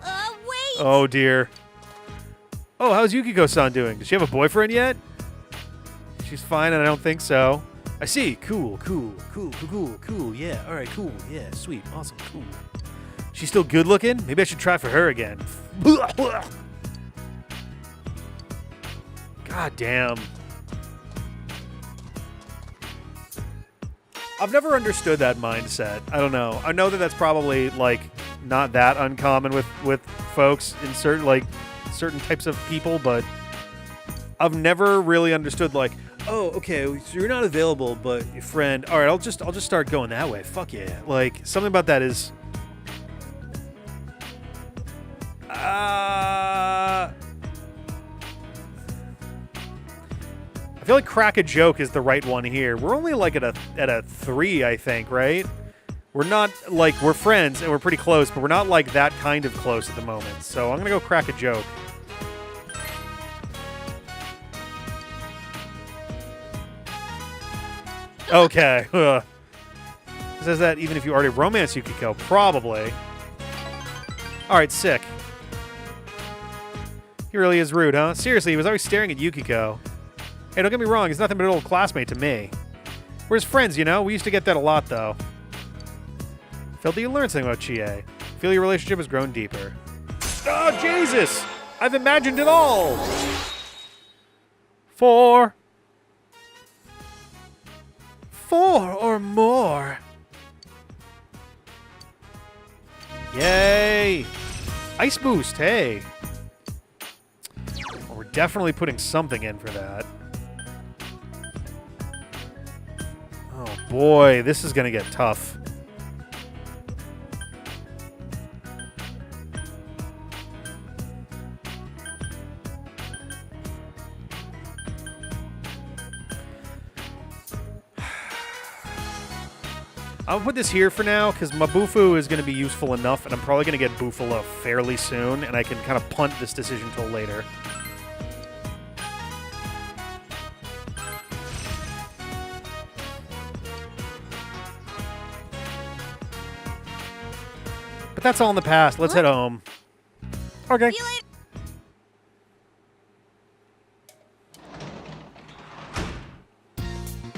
Wait! Oh, dear. Oh, how's Yukiko-san doing? Does she have a boyfriend yet? She's fine, and I don't think so. I see. Cool. Yeah, all right, cool. Yeah, sweet. Awesome, cool. She's still good looking? Maybe I should try for her again. God damn. I've never understood that mindset. I don't know. I know that that's probably, like, not that uncommon with folks in certain types of people, but I've never really understood, like, oh, okay, so you're not available, but your friend, all right, I'll just start going that way. Fuck yeah. Like, something about that is I feel like crack a joke is the right one here. We're only like at a 3, I think, right? We're not like, we're friends and we're pretty close, but we're not like that kind of close at the moment. So I'm gonna go crack a joke. Okay. Says that even if you already romance Yukiko, probably. All right, sick. He really is rude, huh? Seriously, he was always staring at Yukiko. Hey, don't get me wrong, he's nothing but an old classmate to me. We're his friends, you know? We used to get that a lot, though. Felt that you learned something about Chie. Feel your relationship has grown deeper. Oh, Jesus! I've imagined it all! 4. 4 or more. Yay! Ice boost, hey. Well, we're definitely putting something in for that. Oh boy, this is gonna get tough. I'll put this here for now, because Mabufu is going to be useful enough, and I'm probably going to get Bufala fairly soon, and I can kind of punt this decision till later. But that's all in the past. Let's head home. Okay.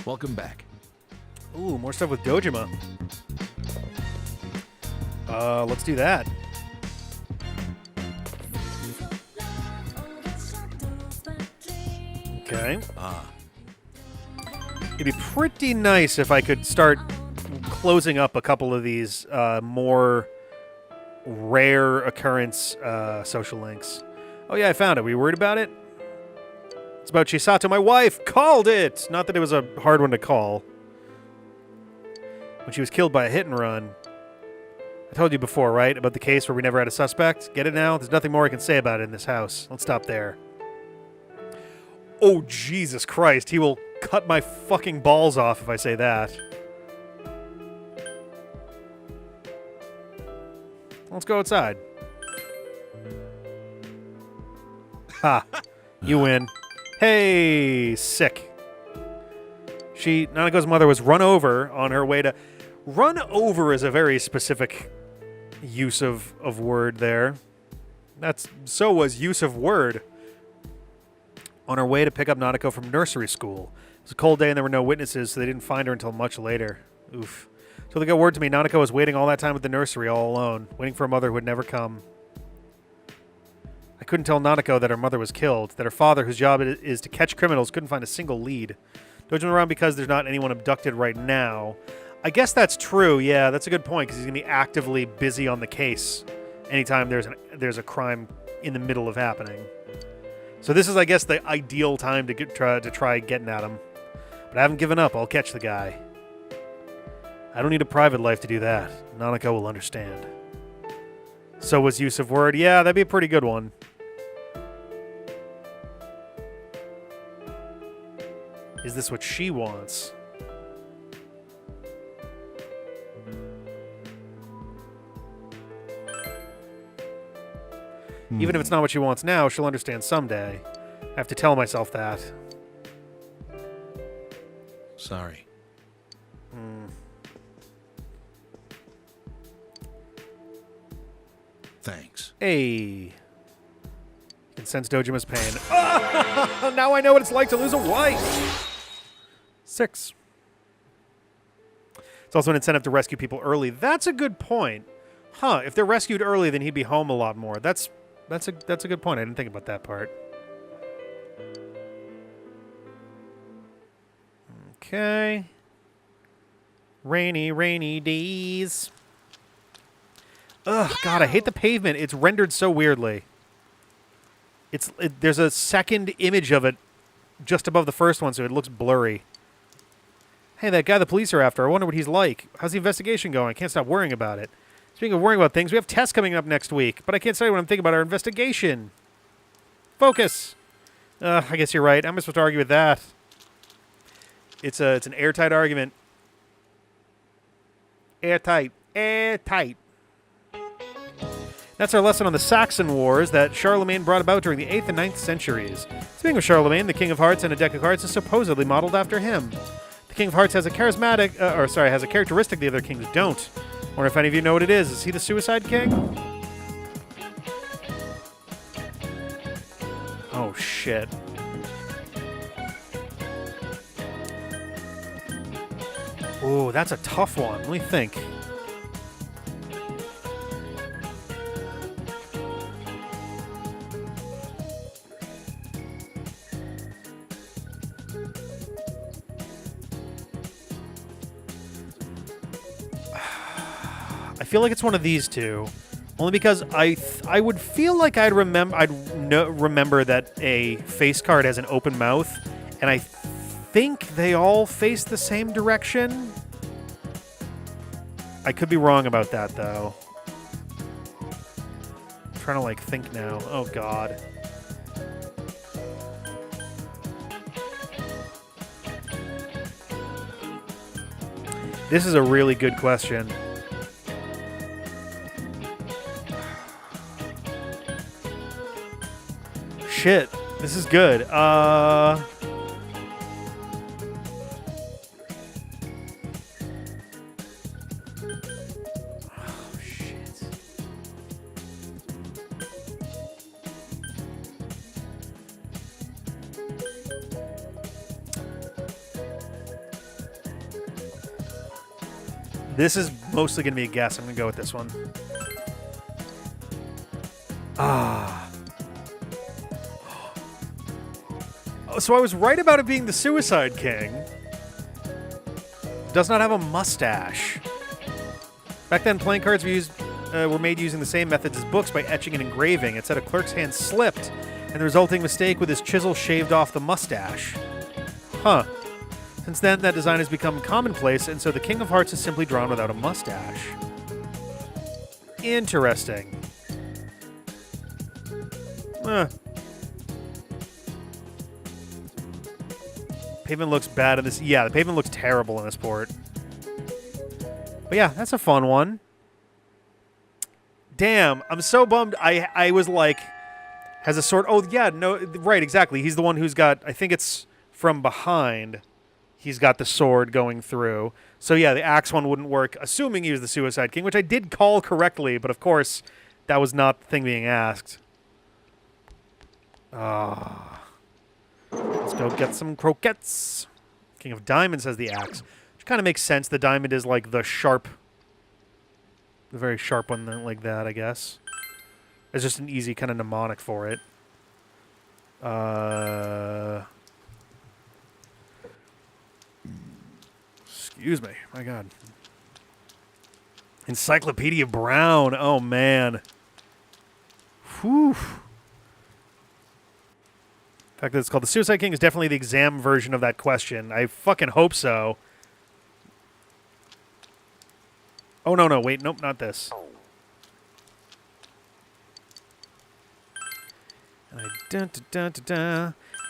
Welcome back. Ooh, more stuff with Dojima. Let's do that. Okay. It'd be pretty nice if I could start closing up a couple of these more rare occurrence social links. Oh yeah, I found it. Were you worried about it? It's about Chisato, my wife. Called it! Not that it was a hard one to call. When she was killed by a hit and run. I told you before, right? About the case where we never had a suspect? Get it now? There's nothing more I can say about it in this house. Let's stop there. Oh, Jesus Christ. He will cut my fucking balls off if I say that. Let's go outside. Ha. You win. Hey, sick. Nanako's mother was run over on her way to... Run over is a very specific use of word there. So was use of word. On her way to pick up Nanako from nursery school. It was a cold day and there were no witnesses, so they didn't find her until much later. Oof. So they got word to me, Nanako was waiting all that time at the nursery all alone, waiting for a mother who would never come. I couldn't tell Nanako that her mother was killed, that her father, whose job it is to catch criminals, couldn't find a single lead. Dojima around because there's not anyone abducted right now. I guess that's true, yeah, that's a good point, because he's going to be actively busy on the case anytime there's a crime in the middle of happening. So this is, I guess, the ideal time to try getting at him. But I haven't given up, I'll catch the guy. I don't need a private life to do that. Nanako will understand. So was use of word, yeah, that'd be a pretty good one. Is this what she wants? Even if it's not what she wants now, she'll understand someday. I have to tell myself that. Sorry. Thanks. Hey. You can sense Dojima's pain. Now I know what it's like to lose a wife. 6. It's also an incentive to rescue people early. That's a good point. Huh, if they're rescued early, then he'd be home a lot more. That's a good point. I didn't think about that part. Okay. Rainy, rainy days. Ugh, God, I hate the pavement. It's rendered so weirdly. There's a second image of it just above the first one, so it looks blurry. Hey, that guy the police are after, I wonder what he's like. How's the investigation going? I can't stop worrying about it. Speaking of worrying about things, we have tests coming up next week, but I can't say what I'm thinking about our investigation. Focus. I guess you're right. I'm supposed to argue with that. It's an airtight argument. Airtight. Airtight. That's our lesson on the Saxon Wars that Charlemagne brought about during the 8th and 9th centuries. Speaking of Charlemagne, the King of Hearts and a deck of cards is supposedly modeled after him. The King of Hearts has a has a characteristic the other kings don't. Wonder if any of you know what it is. Is he the Suicide King? Oh, shit. Ooh, that's a tough one. Let me think. feel like it's one of these two. Only because I would feel like I'd remember that a face card has an open mouth, and I think they all face the same direction. I could be wrong about that, though. I'm trying to, like, think now. Oh, God. This is a really good question. Shit. This is good. Oh, shit. This is mostly going to be a guess. I'm going to go with this one. So I was right about it being the Suicide King. Does not have a mustache. Back then, playing cards were made using the same methods as books by etching and engraving. It said a clerk's hand slipped, and the resulting mistake with his chisel shaved off the mustache. Huh. Since then, that design has become commonplace, and so the King of Hearts is simply drawn without a mustache. Interesting. Pavement looks bad in this. Yeah, the pavement looks terrible in this port. But yeah, that's a fun one. Damn, I'm so bummed. I was like, has a sword. Oh, yeah, no, right, exactly. He's the one who's got, I think it's from behind. He's got the sword going through. So yeah, the axe one wouldn't work, assuming he was the Suicide King, which I did call correctly, but of course, that was not the thing being asked. Let's go get some croquettes. King of Diamonds has the axe, which kind of makes sense. The diamond is like the very sharp one like that, I guess. It's just an easy kind of mnemonic for it. Excuse me. My God. Encyclopedia Brown. Oh, man. Whew. The fact that it's called the Suicide King is definitely the exam version of that question. I fucking hope so. Oh, no. Wait. Nope, not this. And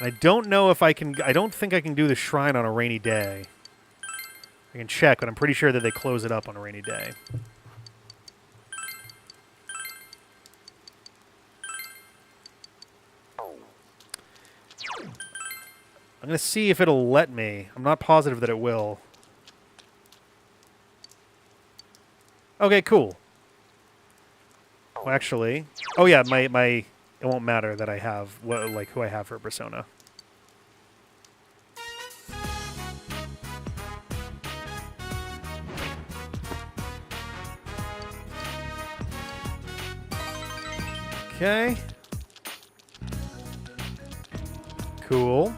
I don't know if I can... I don't think I can do the shrine on a rainy day. I can check, but I'm pretty sure that they close it up on a rainy day. I'm going to see if it'll let me. I'm not positive that it will. Okay, cool. Well, actually... Oh, yeah, my it won't matter that I have... like, who I have for a persona. Okay. Cool.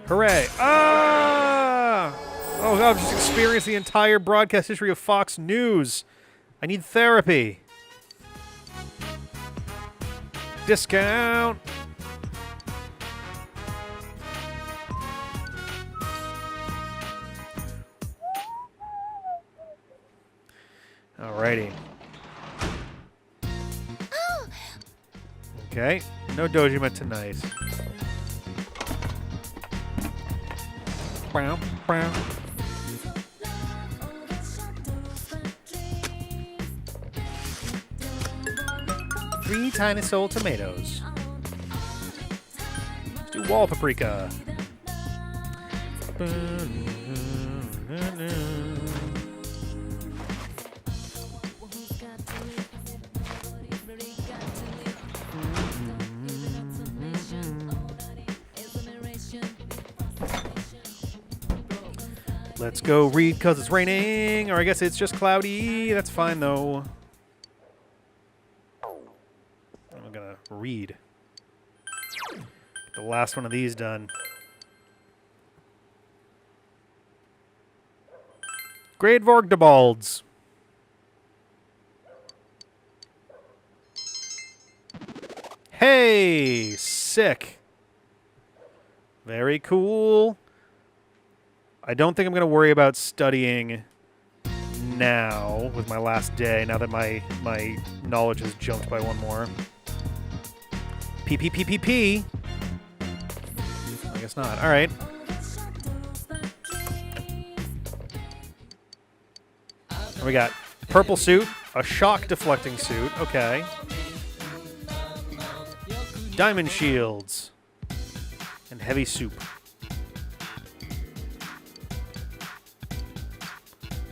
Hooray. Ah! Oh, God, I've just experienced the entire broadcast history of Fox News. I need therapy. Discount. Alrighty. Okay. No Dojima tonight. Brown. 3 tiny soul tomatoes. Let's do wall paprika. Let's go read because it's raining, or I guess it's just cloudy. That's fine, though. I'm going to read. Get the last one of these done. Grade Vorgdebalds. Hey! Sick. Very cool. I don't think I'm going to worry about studying now with my last day, now that my knowledge has jumped by one more. P. I guess not. All right. And we got purple suit, a shock deflecting suit. Okay. Diamond shields and heavy soup.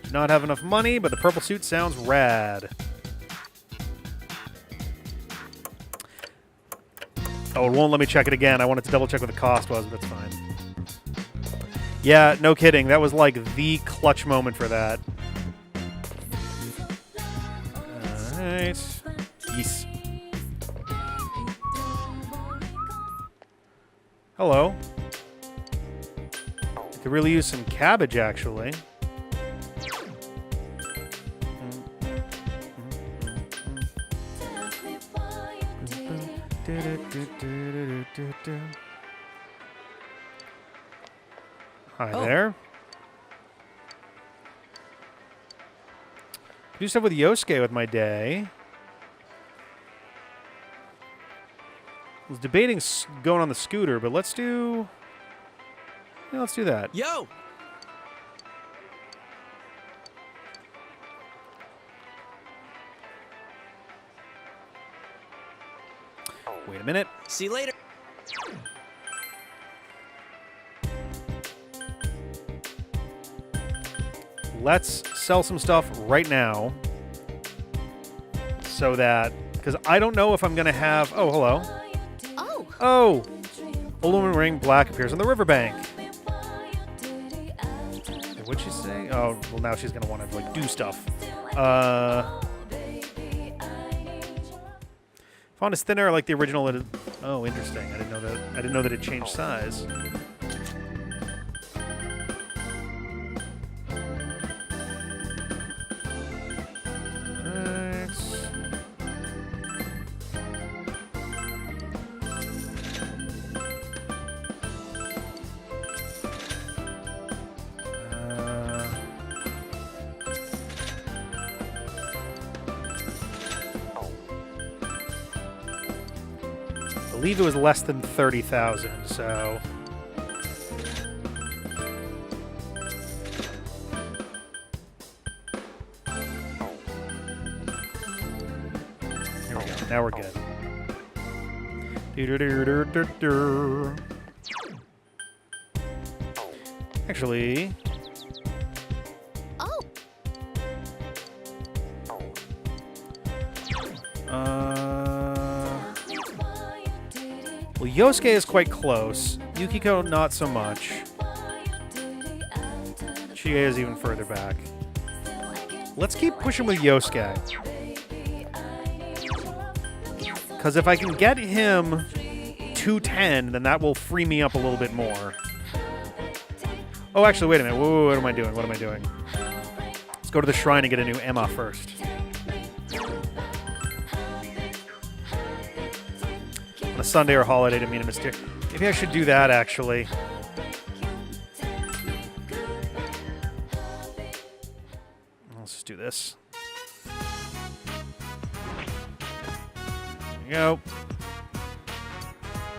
Do not have enough money, but the purple suit sounds rad. Oh, it won't let me check it again. I wanted to double check what the cost was, but that's fine. Yeah, no kidding. That was like the clutch moment for that. Alright. Yes. Hello. I could really use some cabbage, actually. Hi there. Do stuff with Yosuke with my day. I was debating going on the scooter, but let's do... Yeah, let's do that. Yo! Wait a minute. See you later. Let's sell some stuff right now. So that... Because I don't know if I'm going to have... Oh, hello. Oh! Aluminum ring black appears on the riverbank. What'd she say? Oh, well, now she's going to want to, like, do stuff. Font is thinner, like the original. Oh, interesting. I didn't know that. I didn't know that it changed size. I believe it was less than 30,000, so... Here we go. Now we're good. Actually... Well, Yosuke is quite close. Yukiko, not so much. Chie is even further back. Let's keep pushing with Yosuke. Because if I can get him 210, then that will free me up a little bit more. Oh, actually, wait a minute. Whoa, what am I doing? What am I doing? Let's go to the shrine and get a new Emma first. A Sunday or holiday to meet a mysterious. Maybe I should do that, actually. Let's just do this. There you go.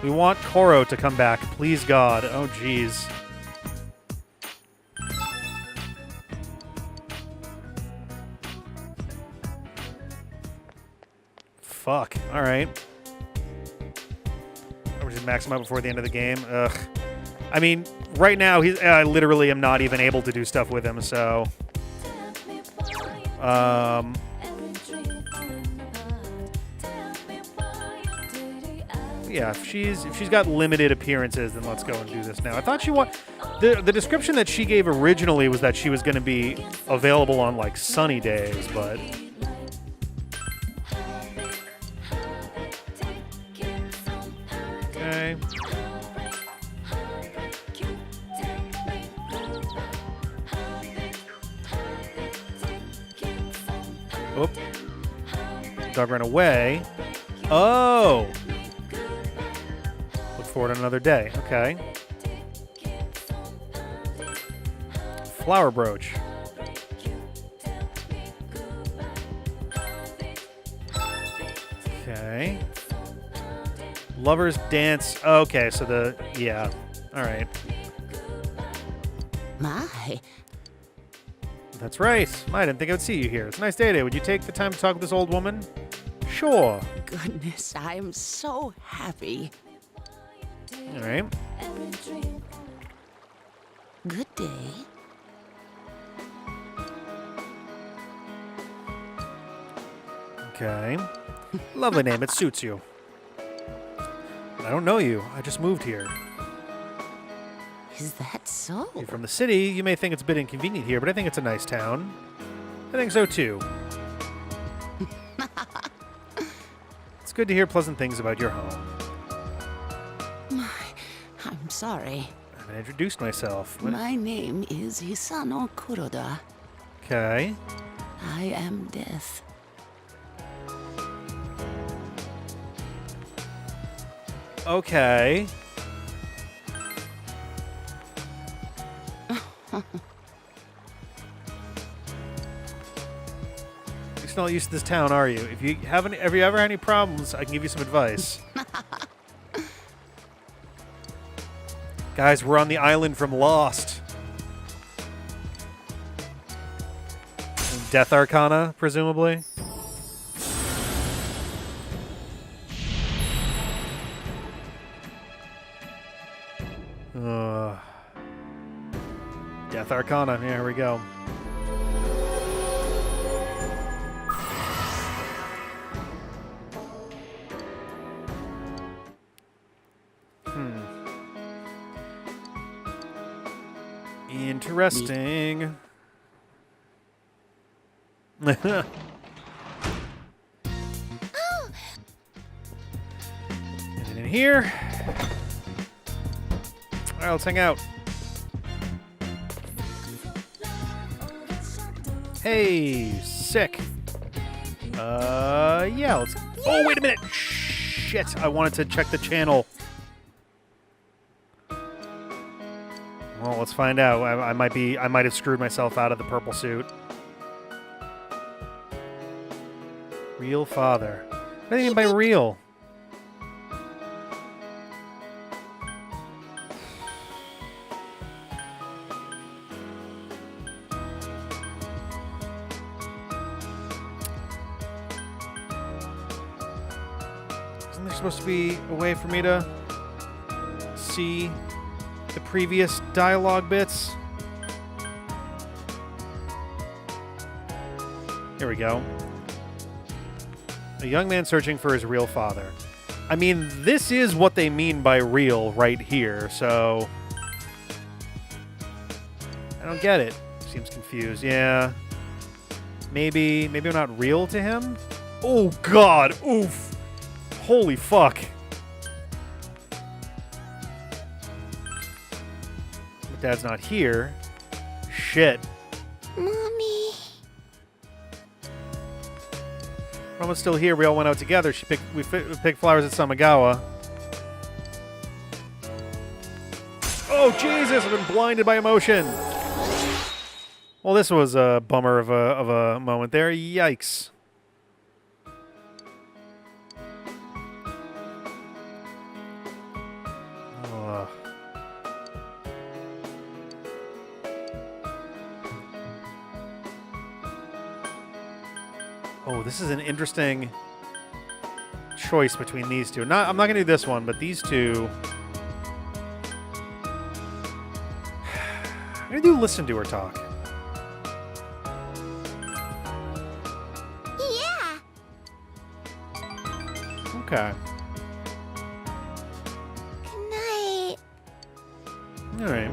We want Koro to come back. Please, God. Oh, jeez. Fuck. All right. Just max him out before the end of the game. Ugh. I mean, right now, I literally am not even able to do stuff with him, so... Yeah, if she's got limited appearances, then let's go and do this now. I thought she the description that she gave originally was that she was going to be available on, like, sunny days, but... Okay. Whoop. Dog ran away. Oh! Look forward to another day. Okay. Flower brooch. Okay. Lovers dance. Okay, so yeah. All right. My. That's right. I didn't think I would see you here. It's a nice day today. Would you take the time to talk with this old woman? Sure. Goodness, I am so happy. All right. Good day. Okay. Lovely name. It suits you. I don't know you. I just moved here. Is that so? You're from the city. You may think it's a bit inconvenient here, but I think it's a nice town. I think so, too. It's good to hear pleasant things about your home. I'm sorry. I haven't introduced myself. My name is Hisano Kuroda. Okay. I am death. Okay. You're still not used to this town, are you? If you ever had any problems, I can give you some advice. Guys, we're on the island from Lost. Death Arcana, presumably. Death Arcana. Yeah, here we go. Interesting. And in here. All right, let's hang out. Hey, sick. Yeah, let's... Oh, wait a minute. Shit, I wanted to check the channel. Well, let's find out. I might have screwed myself out of the purple suit. Real father. What do you mean by real? Isn't there supposed to be a way for me to see the previous dialogue bits? Here we go. A young man searching for his real father. I mean, this is what they mean by real right here, so... I don't get it. Seems confused. Yeah. Maybe I'm not real to him? Oh, God. Oof. Holy fuck. But Dad's not here. Shit. Mommy. Mama's still here. We all went out together. We picked flowers at Samagawa. Oh, Jesus. I've been blinded by emotion. Well, this was a bummer of a moment there. Yikes. Oh, this is an interesting choice between these two. I'm not going to do this one, but these two. I'm going to do listen to her talk. Yeah. Okay. Good night. All right.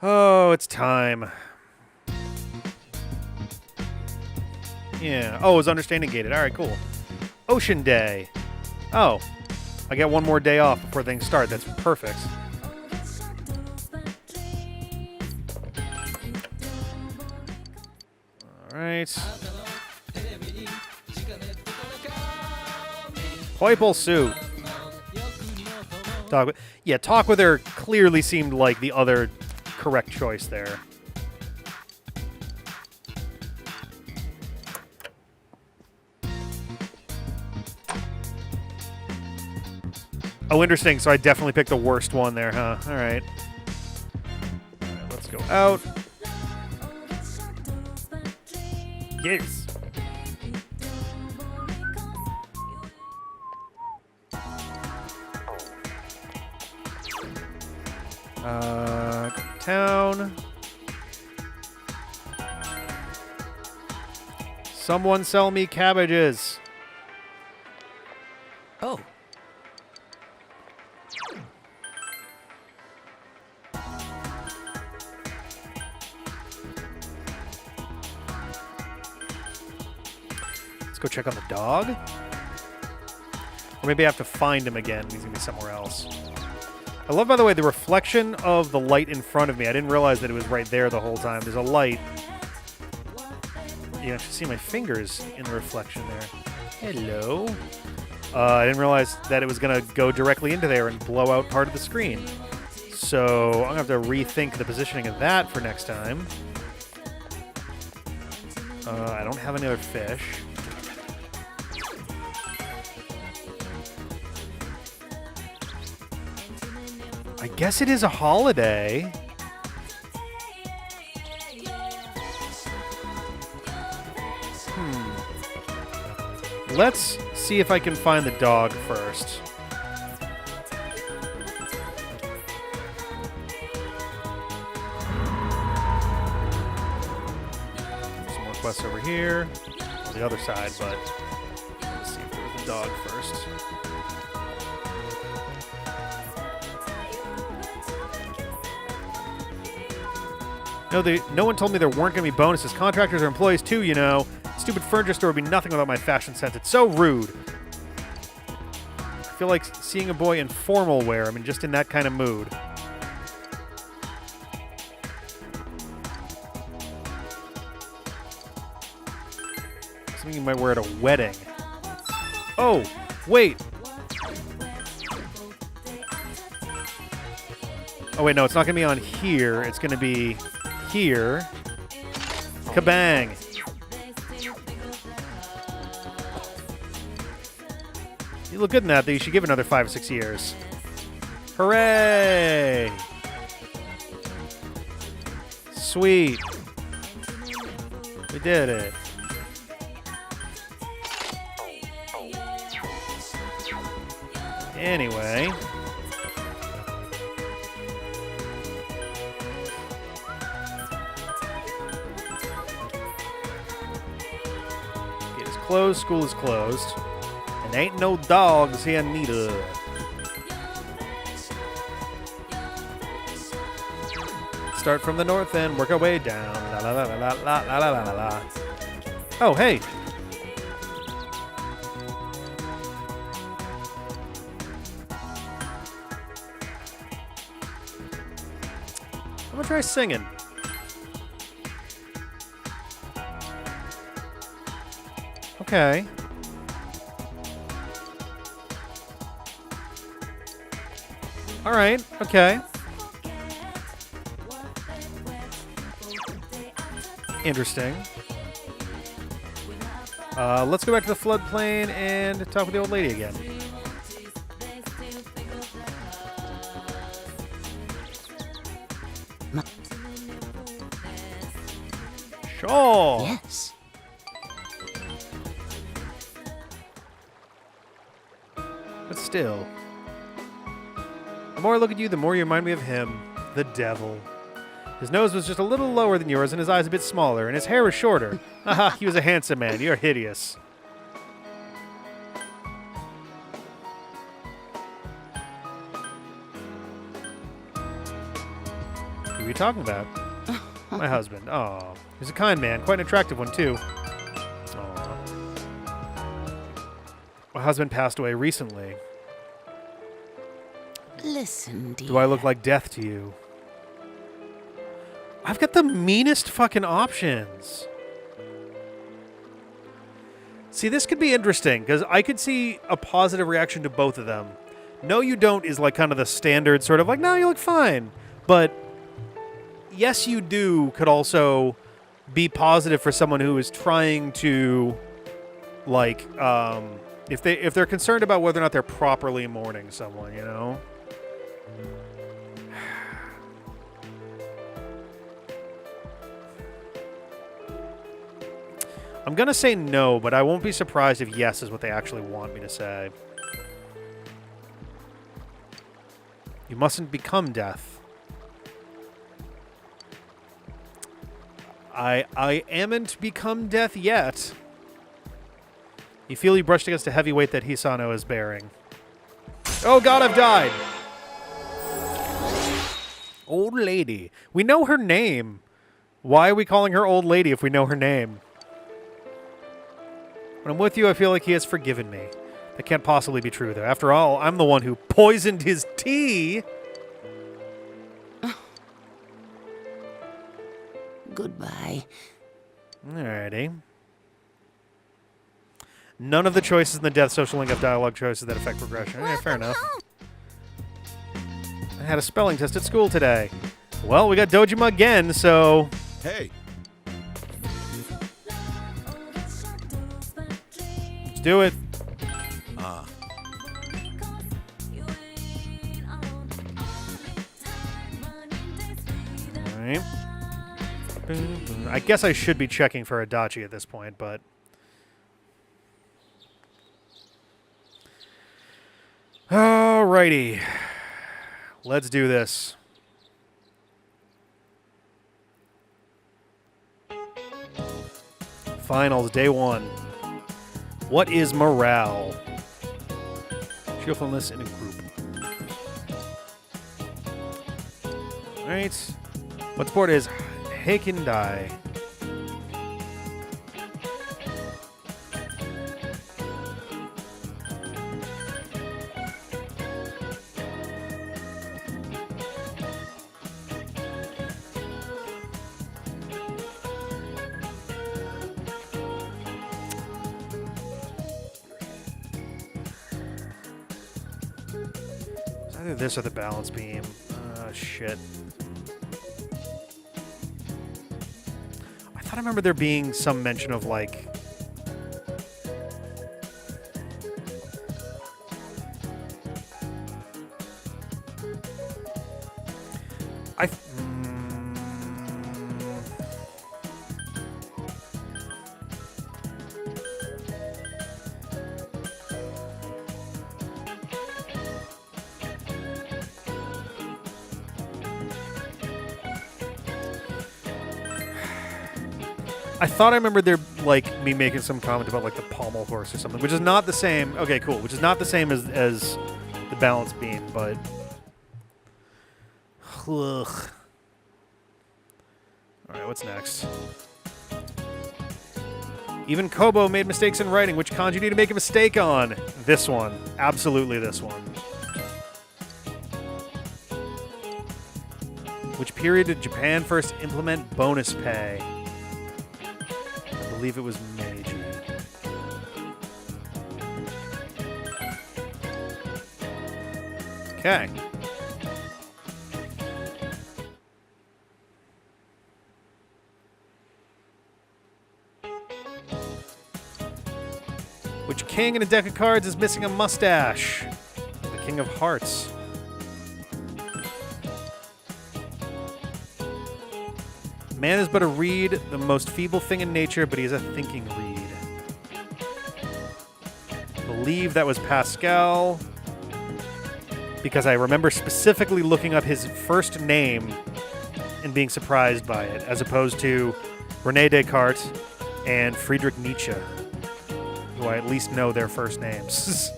Oh, it's time. Yeah. Oh, it's understanding gated. All right, cool. Ocean Day. Oh, I get one more day off before things start. That's perfect. All Alright. Purple suit. Talk with her clearly seemed like the other correct choice there. Oh, interesting. So I definitely picked the worst one there, huh? All right. Let's go out. Yes. Town. Someone sell me cabbages. Oh. Let's go check on the dog. Or maybe I have to find him again. He's going to be somewhere else. I love, by the way, the reflection of the light in front of me. I didn't realize that it was right there the whole time. There's a light. You can actually see my fingers in the reflection there. Hello. I didn't realize that it was going to go directly into there and blow out part of the screen. So I'm going to have to rethink the positioning of that for next time. I don't have any other fish. I guess it is a holiday. Let's see if I can find the dog first. Some more quests over here. On the other side, but let's see if there's the dog first. No one told me there weren't going to be bonuses. Contractors are employees too, you know. Stupid furniture store would be nothing without my fashion sense. It's so rude. I feel like seeing a boy in formal wear. I'm just in that kind of mood. Something you might wear at a wedding. Oh, wait. Oh, wait, no, it's not going to be on here. It's going to be here. Kabang. You look good in that, though. You should give it another 5 or 6 years. Hooray! Sweet. We did it. Anyway. Gate is closed. School is closed. And ain't no dogs here neither. Start from the north end, work our way down. La la la la la la la la la. Oh, hey. I'm gonna try singing. Okay. All right. Okay. Interesting. Let's go back to the floodplain and talk with the old lady again. Sure. Yes. But still. The more I look at you, the more you remind me of him, the devil. His nose was just a little lower than yours, and his eyes a bit smaller, and his hair was shorter. Haha, he was a handsome man. You're hideous. Who are you talking about? My husband. Oh, he's a kind man. Quite an attractive one, too. Aw. My husband passed away recently. Listen, dear. Do I look like death to you? I've got the meanest fucking options. See, this could be interesting, because I could see a positive reaction to both of them. No, you don't is like kind of the standard sort of like, no, you look fine. But yes, you do could also be positive for someone who is trying to, like, if they're concerned about whether or not they're properly mourning someone, you know? I'm going to say no, but I won't be surprised if yes is what they actually want me to say. You mustn't become death. I amn't become death yet. You feel you brushed against a heavy weight that Hisano is bearing. Oh god, I've died! Old lady. We know her name. Why are we calling her old lady if we know her name? When I'm with you, I feel like he has forgiven me. That can't possibly be true, though. After all, I'm the one who poisoned his tea. Goodbye. Alrighty. None of the choices in the Death Social Link have dialogue choices that affect progression. Yeah, fair enough. I had a spelling test at school today. Well, we got Dojima again, so... Hey. Let's do it. Alright. I guess I should be checking for Adachi at this point, but... Alrighty. Let's do this. Finals, day 1. What is morale? Cheerfulness in a group. Alright. What sport is Heikindai? It's either this or the balance beam. Shit. I remember there being some mention of, like... I thought I remembered there, like, me making some comment about, like, the pommel horse or something, which is not the same. Okay, cool. Which is not the same as the balance beam, but... Ugh. Alright, what's next? Even Kobo made mistakes in writing. Which kanji do you need to make a mistake on? This one. Absolutely this one. Which period did Japan first implement bonus pay? I believe it was Meiji. Okay. Which king in a deck of cards is missing a mustache? The King of Hearts. Man is but a reed, the most feeble thing in nature, but he is a thinking reed. I believe that was Pascal, because I remember specifically looking up his first name and being surprised by it, as opposed to René Descartes and Friedrich Nietzsche, who I at least know their first names.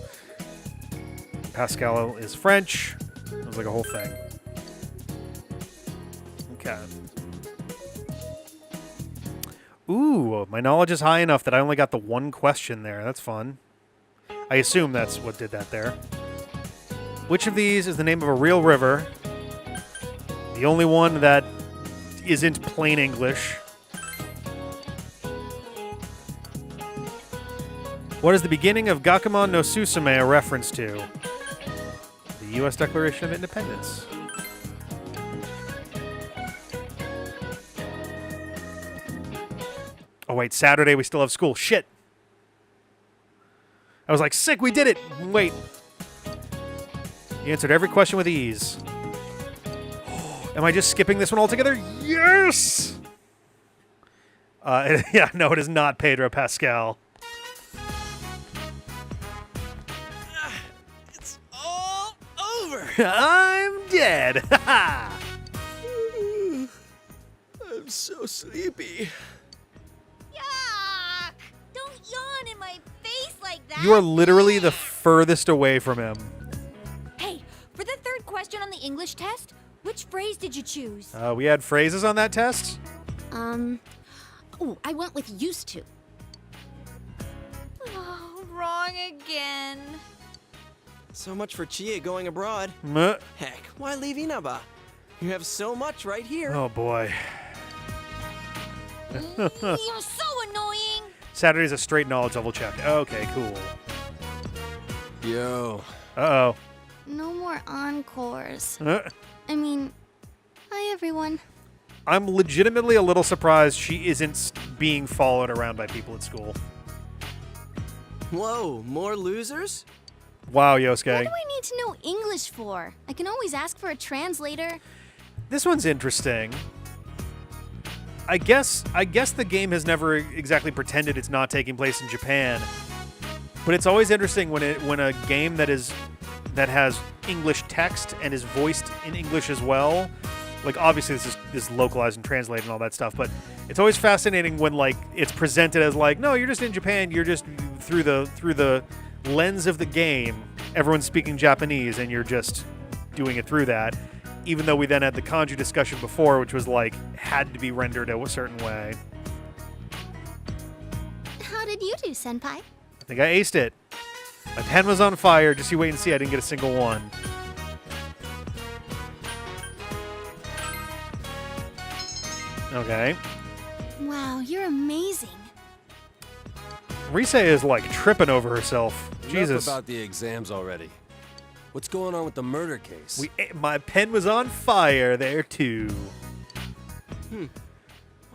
Pascal is French. It was like a whole thing. Okay. Ooh, my knowledge is high enough that I only got the one question there. That's fun. I assume that's what did that there. Which of these is the name of a real river? The only one that isn't plain English. What is the beginning of Gakumon no Susume a reference to? The U.S. Declaration of Independence. Oh, wait, Saturday we still have school. Shit. I was like, sick, we did it. Wait. You answered every question with ease. Am I just skipping this one altogether? Yes! Yeah, no, it is not Pedro Pascal. It's all over. I'm dead. I'm so sleepy. Yuck! Don't yawn in my face like that. You are literally the furthest away from him. Hey, for the third question on the English test, which phrase did you choose? We had phrases on that test? Oh, I went with used to. Oh, wrong again. So much for Chie going abroad. Meh. Heck, why leave Inaba? You have so much right here. Oh, boy. You're so annoying. Saturday's a straight knowledge level check. Okay, cool. Yo. Uh-oh. No more encores. I mean, hi everyone. I'm legitimately a little surprised she isn't being followed around by people at school. Whoa, more losers? Wow, Yosuke. What do I need to know English for? I can always ask for a translator. This one's interesting. I guess the game has never exactly pretended it's not taking place in Japan, but it's always interesting when a game that has English text and is voiced in English as well. Like, obviously this is localized and translated and all that stuff, but it's always fascinating when, like, it's presented as like, no, you're just in Japan, you're just through the lens of the game, everyone's speaking Japanese and you're just doing it through that. Even though we then had the kanji discussion before, which was like, had to be rendered a certain way. How did you do, Senpai? I think I aced it. My pen was on fire. Just you wait and see. I didn't get a single one. Okay. Wow, you're amazing. Rise is like tripping over herself. Jesus. Enough about the exams already. What's going on with the murder case? My pen was on fire there too. Why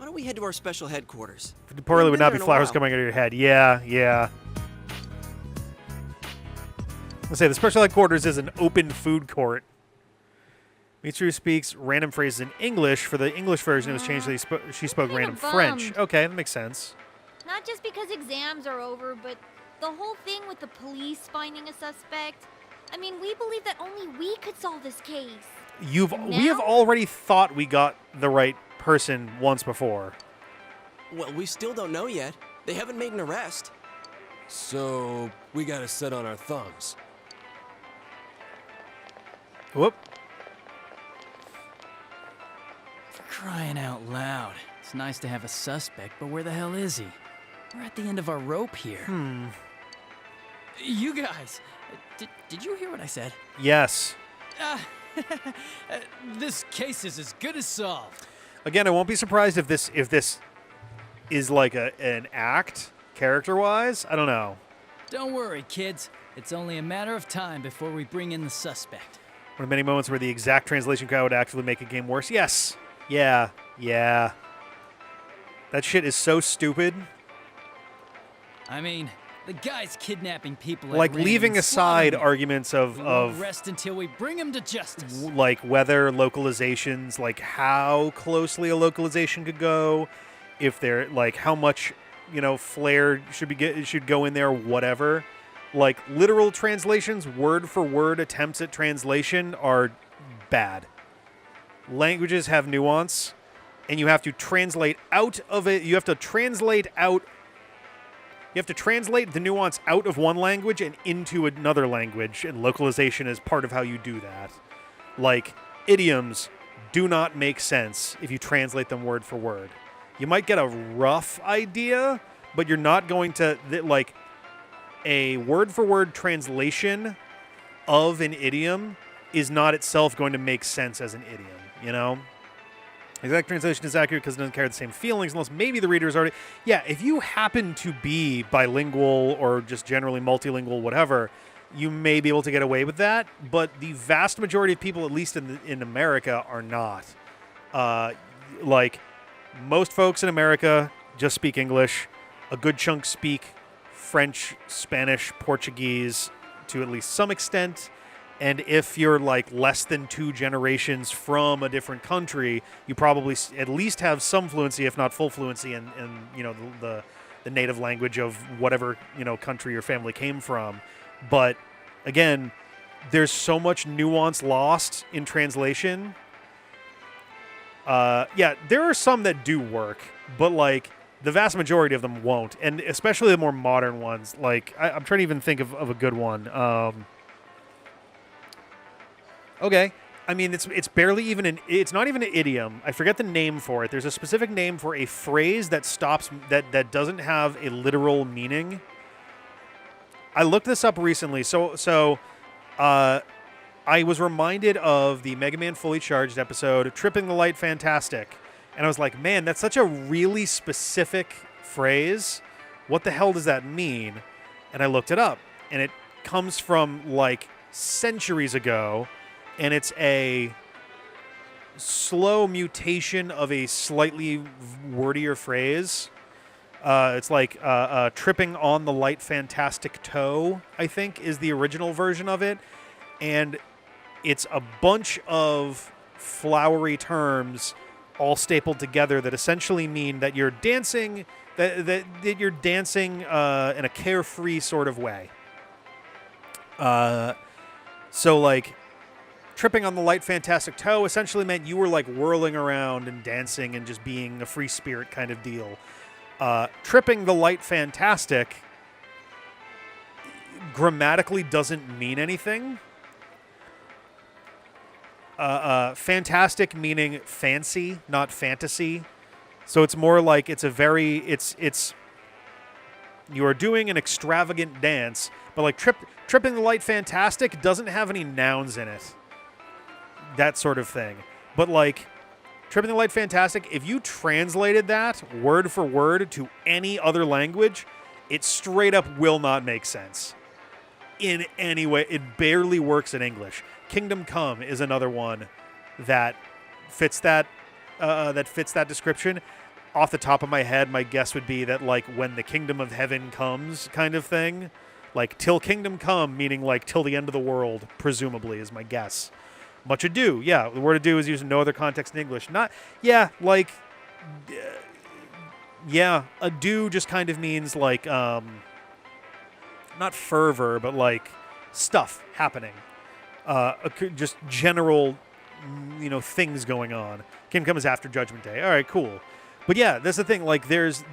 don't we head to our special headquarters? Poorly would not be flowers coming out of your head. Yeah. Let's say the special headquarters is an open food court. Mitsuru speaks random phrases in English. For the English version, it was changed so she spoke random French. Okay, that makes sense. Not just because exams are over, but the whole thing with the police finding a suspect. I mean, we believe that only we could solve this case. We have already thought we got the right person once before. Well, we still don't know yet. They haven't made an arrest. So, we gotta sit on our thumbs. Whoop. For crying out loud. It's nice to have a suspect, but where the hell is he? We're at the end of our rope here. You guys, did you hear what I said? Yes. This case is as good as solved. Again, I won't be surprised if this is like an act, character-wise. I don't know. Don't worry, kids. It's only a matter of time before we bring in the suspect. One of many moments where the exact translation guy would actually make a game worse. Yes. Yeah. That shit is so stupid. I mean, the guy's kidnapping people. Like, leaving aside arguments of rest until we bring him to justice. Like whether localizations, like how closely a localization could go, if they're like how much, flair should go in there, whatever. Like, literal translations, word for word attempts at translation are bad. Languages have nuance, and you have to translate out of it. You have to translate the nuance out of one language and into another language, and localization is part of how you do that. Like, idioms do not make sense if you translate them word for word. You might get a rough idea, but you're not going to, like, a word-for-word translation of an idiom is not itself going to make sense as an idiom, Exact translation is accurate because it doesn't carry the same feelings unless maybe the reader is already... Yeah, if you happen to be bilingual or just generally multilingual, whatever, you may be able to get away with that, but the vast majority of people, at least in America, are not. Like, most folks in America just speak English. A good chunk speak French, Spanish, Portuguese to at least some extent. And if you're like less than 2 generations from a different country, you probably at least have some fluency, if not full fluency, in you know, the native language of whatever, you know, country your family came from. But again, there's so much nuance lost in translation. Yeah, there are some that do work, but like the vast majority of them won't, and especially the more modern ones. Like I'm trying to even think of a good one. Okay, I mean it's barely even it's not even an idiom. I forget the name for it. There's a specific name for a phrase that stops that doesn't have a literal meaning. I looked this up recently, so I was reminded of the Mega Man Fully Charged episode, Tripping the Light Fantastic. And I was like, man, that's such a really specific phrase. What the hell does that mean? And I looked it up. And it comes from, like, centuries ago. And it's a slow mutation of a slightly wordier phrase. It's like tripping on the light fantastic toe, I think, is the original version of it. And it's a bunch of flowery terms all stapled together that essentially mean that you're dancing, that you're dancing in a carefree sort of way. So like tripping on the light fantastic toe essentially meant you were like whirling around and dancing and just being a free spirit kind of deal. Tripping the light fantastic grammatically doesn't mean anything. Fantastic meaning fancy, not fantasy. So it's more like it's you are doing an extravagant dance, but like tripping the light fantastic doesn't have any nouns in it. That sort of thing. But like Tripping the Light Fantastic, if you translated that word for word to any other language, it straight up will not make sense. In any way, it barely works in English. Kingdom Come is another one that fits that description. Off the top of my head, my guess would be that like when the kingdom of heaven comes kind of thing. Like till kingdom come, meaning like till the end of the world, presumably, is my guess. Much ado, yeah. The word ado is used in no other context in English. Ado just kind of means like, not fervor, but like stuff happening. Just general, things going on. Kingdom Come is after Judgment Day. All right, cool. But yeah, that's the thing. Like there's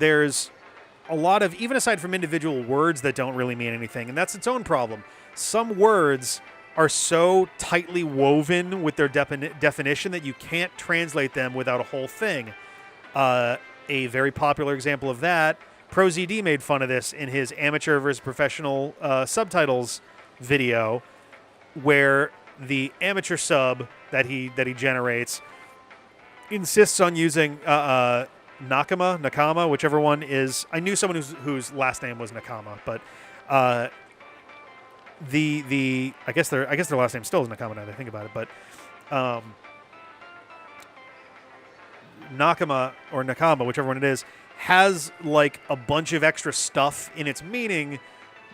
a lot of, even aside from individual words that don't really mean anything, and that's its own problem. Some words are so tightly woven with their definition that you can't translate them without a whole thing. A very popular example of that, ProZD made fun of this in his amateur versus professional subtitles video, where the amateur sub that he generates insists on using Nakama, whichever one is. I knew someone whose last name was Nakama, but I guess their last name still is Nakama now that I think about it, but Nakama, whichever one it is, has like a bunch of extra stuff in its meaning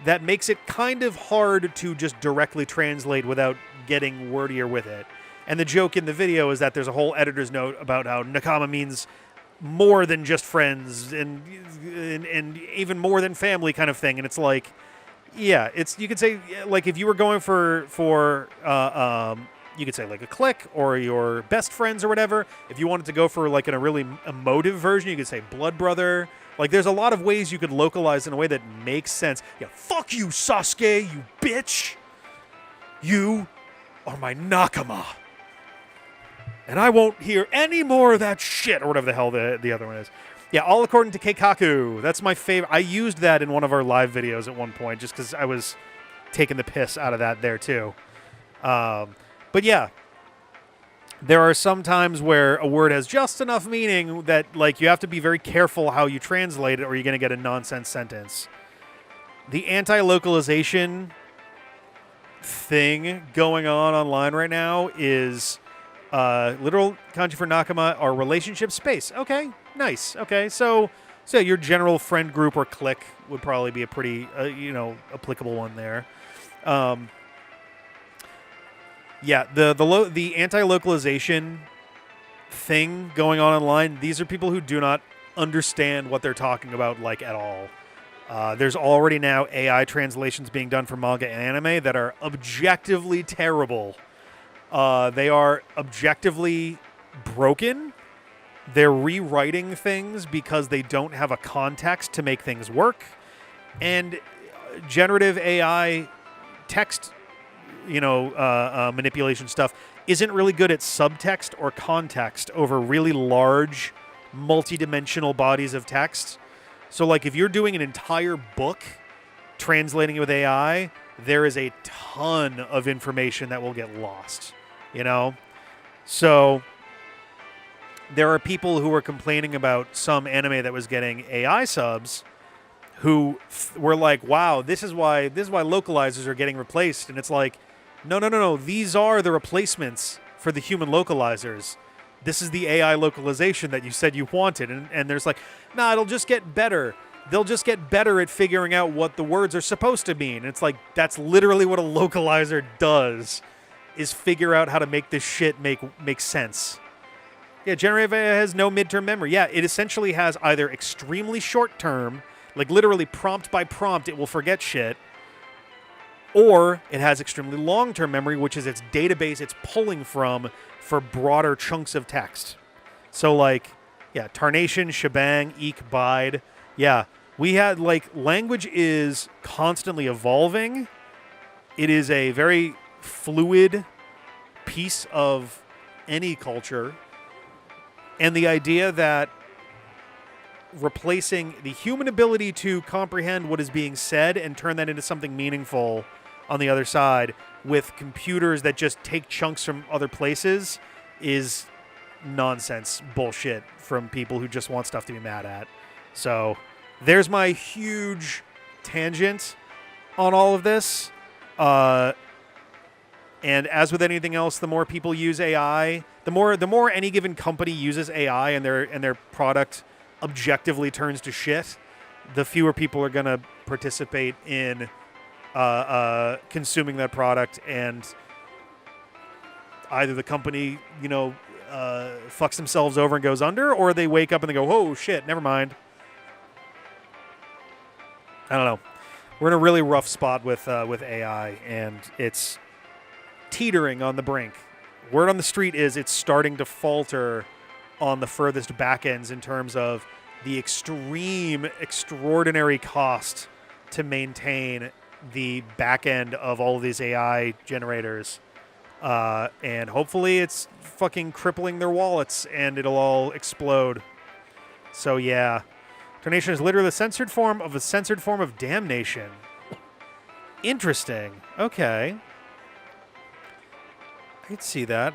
that makes it kind of hard to just directly translate without getting wordier with it. And the joke in the video is that there's a whole editor's note about how Nakama means more than just friends and even more than family kind of thing. And it's like, yeah, you could say like if you were going for you could say like a clique or your best friends or whatever. If you wanted to go for like in a really emotive version, you could say blood brother. Like there's a lot of ways you could localize in a way that makes sense. Yeah, fuck you, Sasuke, you bitch. You are my Nakama. And I won't hear any more of that shit, or whatever the hell the other one is. Yeah, all according to Keikaku. That's my favorite. I used that in one of our live videos at one point just because I was taking the piss out of that there too. But yeah, there are some times where a word has just enough meaning that, like, you have to be very careful how you translate it or you're going to get a nonsense sentence. The anti-localization thing going on online right now is literal kanji for Nakama or relationship space. Okay, nice. Okay, so your general friend group or clique would probably be a pretty, applicable one there. Yeah, the anti-localization thing going on online, these are people who do not understand what they're talking about, like, at all. There's already now AI translations being done for manga and anime that are objectively terrible. They are objectively broken. They're rewriting things because they don't have a context to make things work. And generative AI text, manipulation stuff isn't really good at subtext or context over really large, multi-dimensional bodies of text. So, like, if you're doing an entire book, translating it with AI, there is a ton of information that will get lost, So, there are people who are complaining about some anime that was getting AI subs who were like, wow, this is why localizers are getting replaced. And it's like, no. These are the replacements for the human localizers. This is the AI localization that you said you wanted. And there's like, nah, it'll just get better. They'll just get better at figuring out what the words are supposed to mean. And it's like, that's literally what a localizer does, is figure out how to make this shit make sense. Yeah, generative AI has no midterm memory. Yeah, it essentially has either extremely short term, like literally prompt by prompt, it will forget shit, or it has extremely long-term memory, which is its database it's pulling from for broader chunks of text. So, like, yeah, tarnation, shebang, eek, bide. Yeah, we had, like, language is constantly evolving. It is a very fluid piece of any culture. And the idea that replacing the human ability to comprehend what is being said and turn that into something meaningful on the other side with computers that just take chunks from other places is nonsense bullshit from people who just want stuff to be mad at. So there's my huge tangent on all of this. And as with anything else, the more people use AI, the more any given company uses AI and their product objectively turns to shit, the fewer people are going to participate in consuming that product, and either the company, fucks themselves over and goes under, or they wake up and they go, oh shit, never mind. I don't know. We're in a really rough spot with AI, and it's teetering on the brink. Word on the street is it's starting to falter on the furthest back ends in terms of the extraordinary cost to maintain the back end of all of these AI generators. And hopefully it's fucking crippling their wallets and it'll all explode. So yeah. Tarnation is literally the censored form of damnation. Interesting. Okay. I could see that.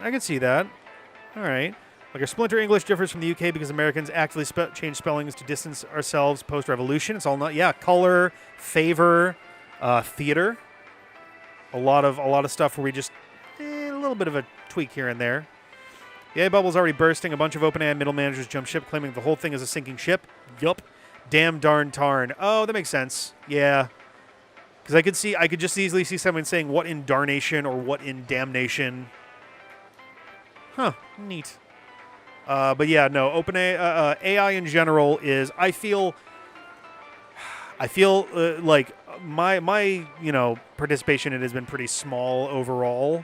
All right. Like our Splinter English differs from the UK because Americans actively change spellings to distance ourselves post-revolution. It's all not, color, favor, theater. A lot of stuff where we just a little bit of a tweak here and there. The AI bubble's already bursting. A bunch of OpenAI middle managers jump ship, claiming the whole thing is a sinking ship. Yup. Damn darn tarn. Oh, that makes sense. Yeah. Because I could just easily see someone saying what in darnation or what in damnation. Huh. Neat. But yeah, no. OpenAI AI in general is. I feel like my participation in it has been pretty small overall.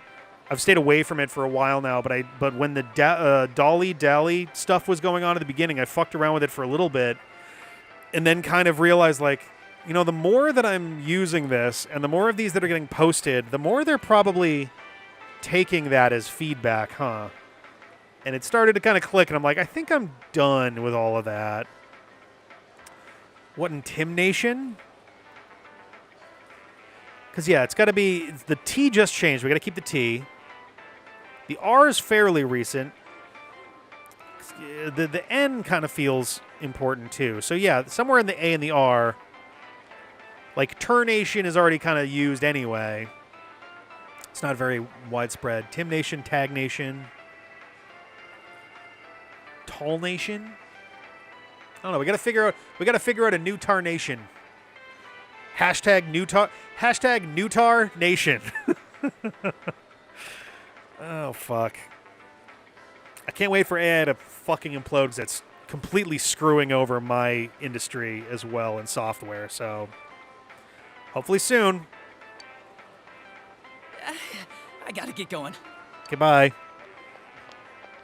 I've stayed away from it for a while now, but when the Dali stuff was going on at the beginning, I fucked around with it for a little bit, and then kind of realized, like, the more that I'm using this, and the more of these that are getting posted, the more they're probably taking that as feedback, huh? And it started to kind of click, and I'm like, I think I'm done with all of that. What in Tim Nation? Because, yeah, it's got to be... The T just changed. We got to keep the T. The R is fairly recent. The N kind of feels important too. So yeah, somewhere in the A and the R. Like Turnation is already kind of used anyway. It's not very widespread. Tim Nation, Tag Nation, Tall Nation. I don't know. We got to figure out a new Tar Nation. Hashtag Newtar Nation. Oh fuck. I can't wait for AI to fucking implode because that's completely screwing over my industry as well in software. So hopefully soon. I gotta get going. Goodbye.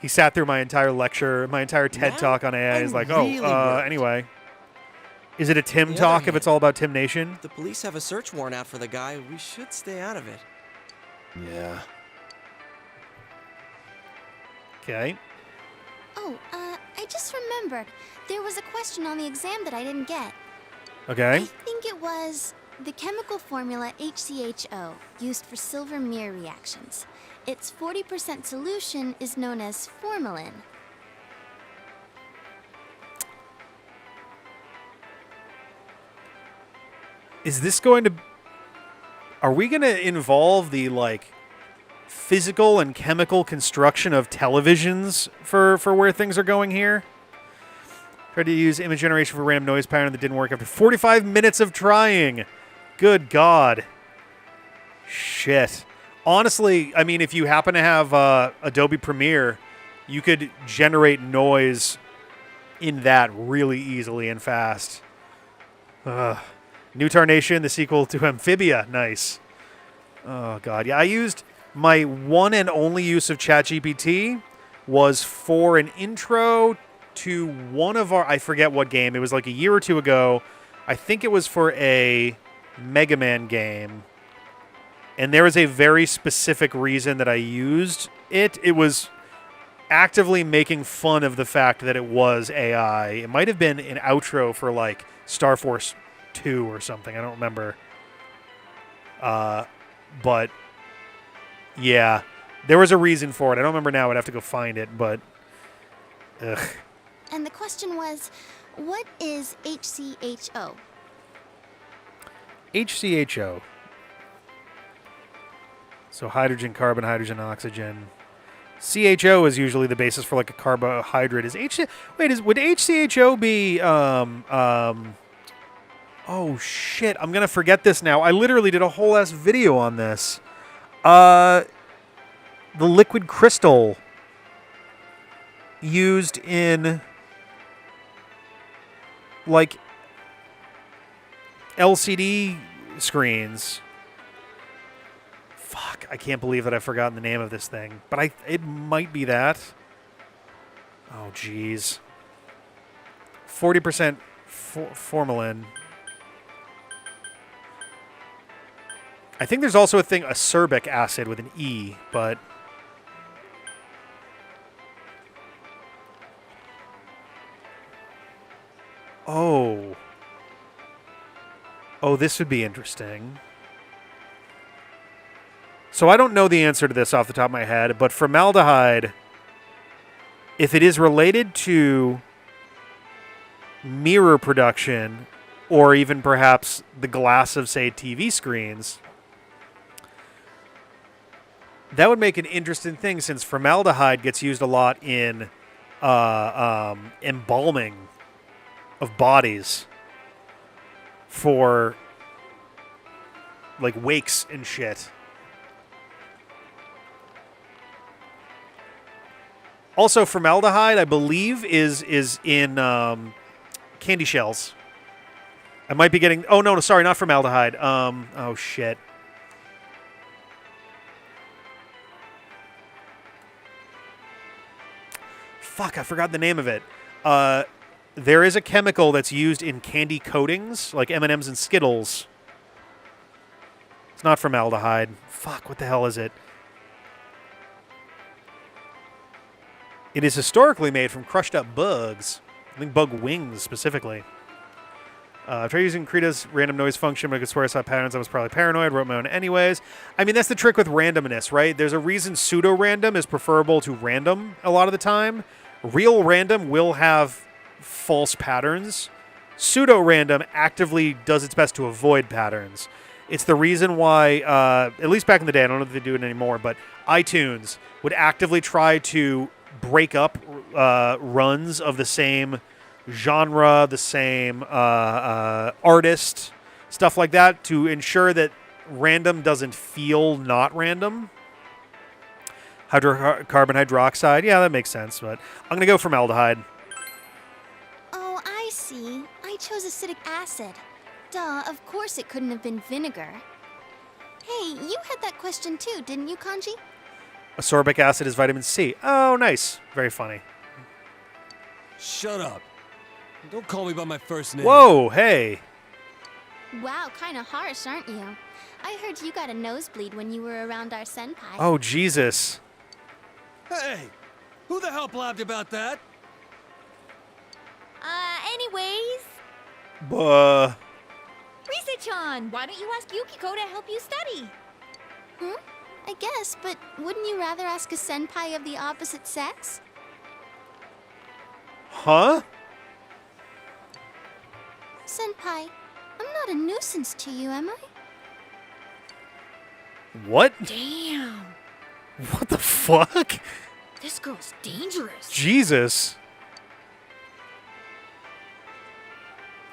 He sat through my entire lecture, my entire TED talk on AI. He's like, anyway. Is it a Tim talk if it's all about Tim Nation? If the police have a search warrant out for the guy, we should stay out of it. Yeah. Okay. Oh, I just remembered. There was a question on the exam that I didn't get. Okay. I think it was the chemical formula HCHO, used for silver mirror reactions. Its 40% solution is known as formalin. Is this going to... Are we going to involve the, like, physical and chemical construction of televisions for where things are going here? Tried to use image generation for random noise pattern that didn't work after 45 minutes of trying. Good God. Shit. Honestly, I mean, if you happen to have Adobe Premiere, you could generate noise in that really easily and fast. New Tarnation, the sequel to Amphibia. Nice. Oh, God. Yeah, I used... My one and only use of ChatGPT was for an intro to one of our... I forget what game. It was like a year or two ago. I think it was for a Mega Man game. And there was a very specific reason that I used it. It was actively making fun of the fact that it was AI. It might have been an outro for like Star Force 2 or something. I don't remember. But yeah, there was a reason for it. I don't remember now. I'd have to go find it, but ugh. And the question was, what is HCHO? HCHO. So hydrogen, carbon, hydrogen, oxygen. CHO is usually the basis for like a carbohydrate. Would HCHO be oh shit, I'm gonna forget this now. I literally did a whole ass video on this. The liquid crystal used in like LCD screens. Fuck, I can't believe that I've forgotten the name of this thing. But it might be that. Oh, jeez. 40% formalin. I think there's also a thing, acerbic acid with an E, but... Oh. Oh, this would be interesting. So I don't know the answer to this off the top of my head, but formaldehyde, if it is related to mirror production, or even perhaps the glass of, say, TV screens, that would make an interesting thing, since formaldehyde gets used a lot in embalming of bodies for like wakes and shit. Also, formaldehyde, I believe, is in candy shells. I might be getting... Oh, no, sorry, not formaldehyde. Oh, shit. Fuck, I forgot the name of it. There is a chemical that's used in candy coatings, like M&M's and Skittles. It's not formaldehyde. Fuck, what the hell is it? It is historically made from crushed up bugs. I think bug wings, specifically. I tried using Krita's random noise function, but I could swear I saw patterns. I was probably paranoid. Wrote my own anyways. I mean, that's the trick with randomness, right? There's a reason pseudo-random is preferable to random a lot of the time. Real random will have false patterns. Pseudo-random actively does its best to avoid patterns. It's the reason why, at least back in the day, I don't know if they do it anymore, but iTunes would actively try to break up runs of the same genre, the same artist, stuff like that, to ensure that random doesn't feel not random. Carbon hydroxide, yeah, that makes sense, but I'm going to go formaldehyde. Oh, I see. I chose acidic acid. Duh, of course it couldn't have been vinegar. Hey, you had that question too, didn't you, Kanji? Ascorbic acid is vitamin C. Oh, nice. Very funny. Shut up. Don't call me by my first name. Whoa, hey. Wow, kind of harsh, aren't you? I heard you got a nosebleed when you were around our senpai. Oh, Jesus. Hey, who the hell blabbed about that? Anyways, Risa-chan, why don't you ask Yukiko to help you study? I guess, but wouldn't you rather ask a senpai of the opposite sex? Huh? Senpai, I'm not a nuisance to you, am I? What? Damn. What the fuck? This girl's dangerous. Jesus.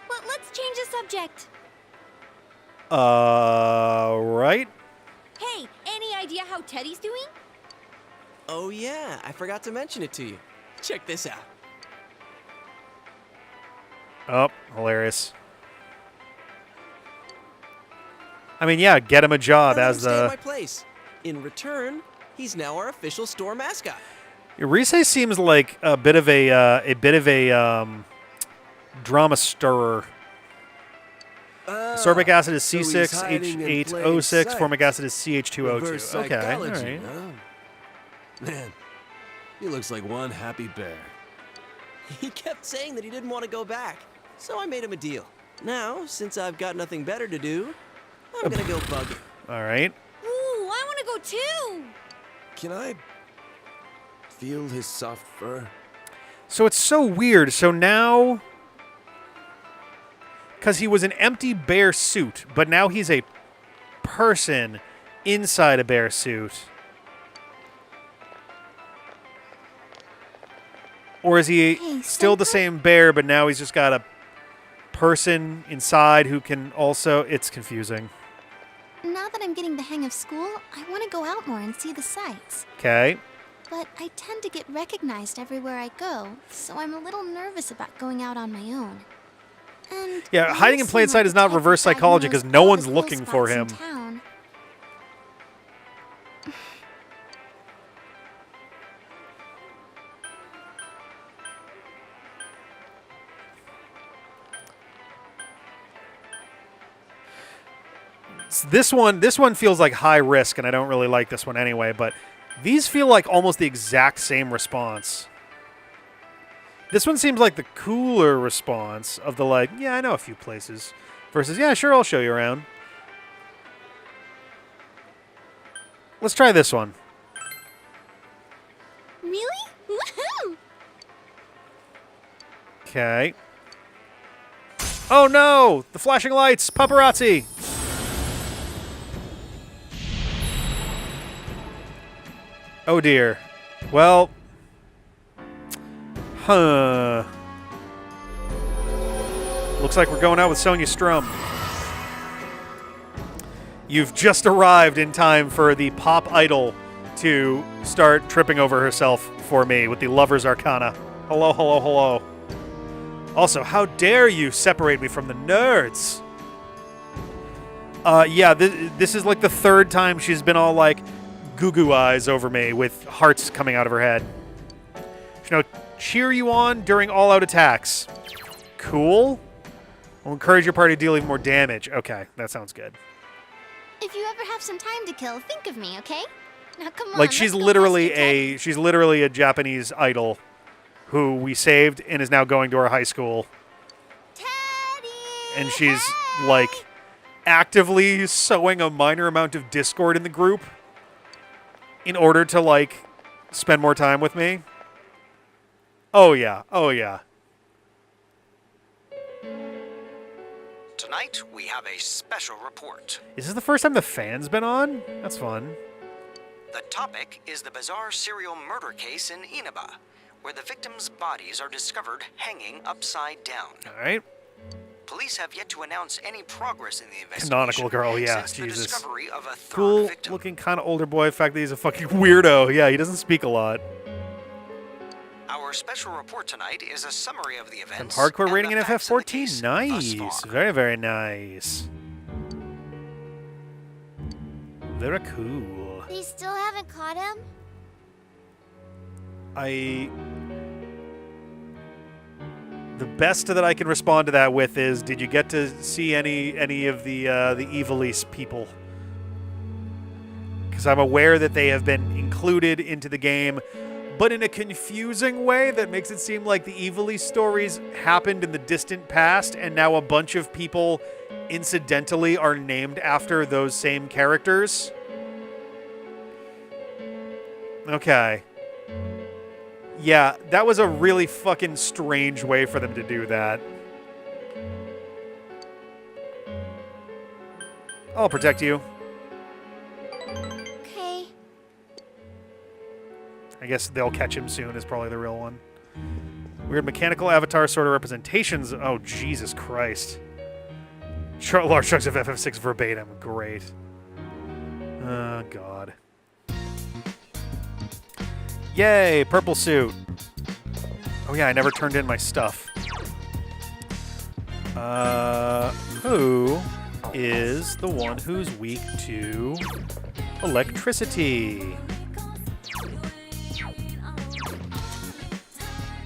Well, let's change the subject. Right? Hey, any idea how Teddy's doing? Oh yeah, I forgot to mention it to you. Check this out. Oh, hilarious. I mean, yeah, get him a job Let him as stay at the... my place. In return, he's now our official store mascot. Rise seems like a bit of a drama stirrer. Ascorbic acid is C6H8O6. Formic acid is CH2O2. Okay, all right. Huh? Man, he looks like one happy bear. He kept saying that he didn't want to go back, so I made him a deal. Now, since I've got nothing better to do, I'm gonna go bug him. All right. Ooh, I want to go too. Can I feel his soft fur? So it's so weird. So now, because he was an empty bear suit, but now he's a person inside a bear suit. Or is he still the same bear, but now he's just got a person inside who can also... It's confusing. Now that I'm getting the hang of school, I want to go out more and see the sights. Okay. But I tend to get recognized everywhere I go, so I'm a little nervous about going out on my own. And Yeah, hiding in plain sight is not reverse psychology because no one's looking for him. This one feels like high risk, and I don't really like this one anyway, but these feel like almost the exact same response. This one seems like the cooler response of the like, yeah, I know a few places, versus, yeah, sure, I'll show you around. Let's try this one. Really? Woohoo! Okay. Oh no! The flashing lights! Paparazzi! Oh dear. Well. Huh. Looks like we're going out with Sonia Strum. You've just arrived in time for the pop idol to start tripping over herself for me with the Lover's Arcana. Hello, hello, hello. Also, how dare you separate me from the nerds? Yeah, this is like the third time she's been all like goo-goo eyes over me with hearts coming out of her head. You know, cheer you on during all-out attacks. Cool. Will encourage your party to deal even more damage. Okay, that sounds good. If you ever have some time to kill, think of me, okay? Now come on. Like she's literally a Japanese idol who we saved and is now going to our high school. Teddy! and she's, like, actively sowing a minor amount of discord in the group in order to, like, spend more time with me. Oh, yeah. Oh, yeah. Tonight, we have a special report. Is this the first time the fan's been on? That's fun. The topic is the bizarre serial murder case in Inaba, where the victims' bodies are discovered hanging upside down. All right. Police have yet to announce any progress in the investigation. Canonical girl, yeah, since the Jesus. discovery of a third Cool victim. looking kind of older boy. The fact that he's a fucking weirdo. Yeah, he doesn't speak a lot. Our special report tonight is a summary of the events. Some hardcore and rating the in facts of the FF14. case thus Nice. far. Very, very nice. Very cool. They still haven't caught him? The best that I can respond to that with is, did you get to see any of the Evilise people? Because I'm aware that they have been included into the game, but in a confusing way that makes it seem like the Evilise stories happened in the distant past, and now a bunch of people incidentally are named after those same characters. Okay. Yeah, that was a really fucking strange way for them to do that. I'll protect you. Okay. I guess they'll catch him soon is probably the real one. Weird mechanical avatar sort of representations. Oh, Jesus Christ. Large chunks of FF6 verbatim. Great. Oh, God. Yay, purple suit. Oh yeah, I never turned in my stuff. Who is the one who's weak to electricity?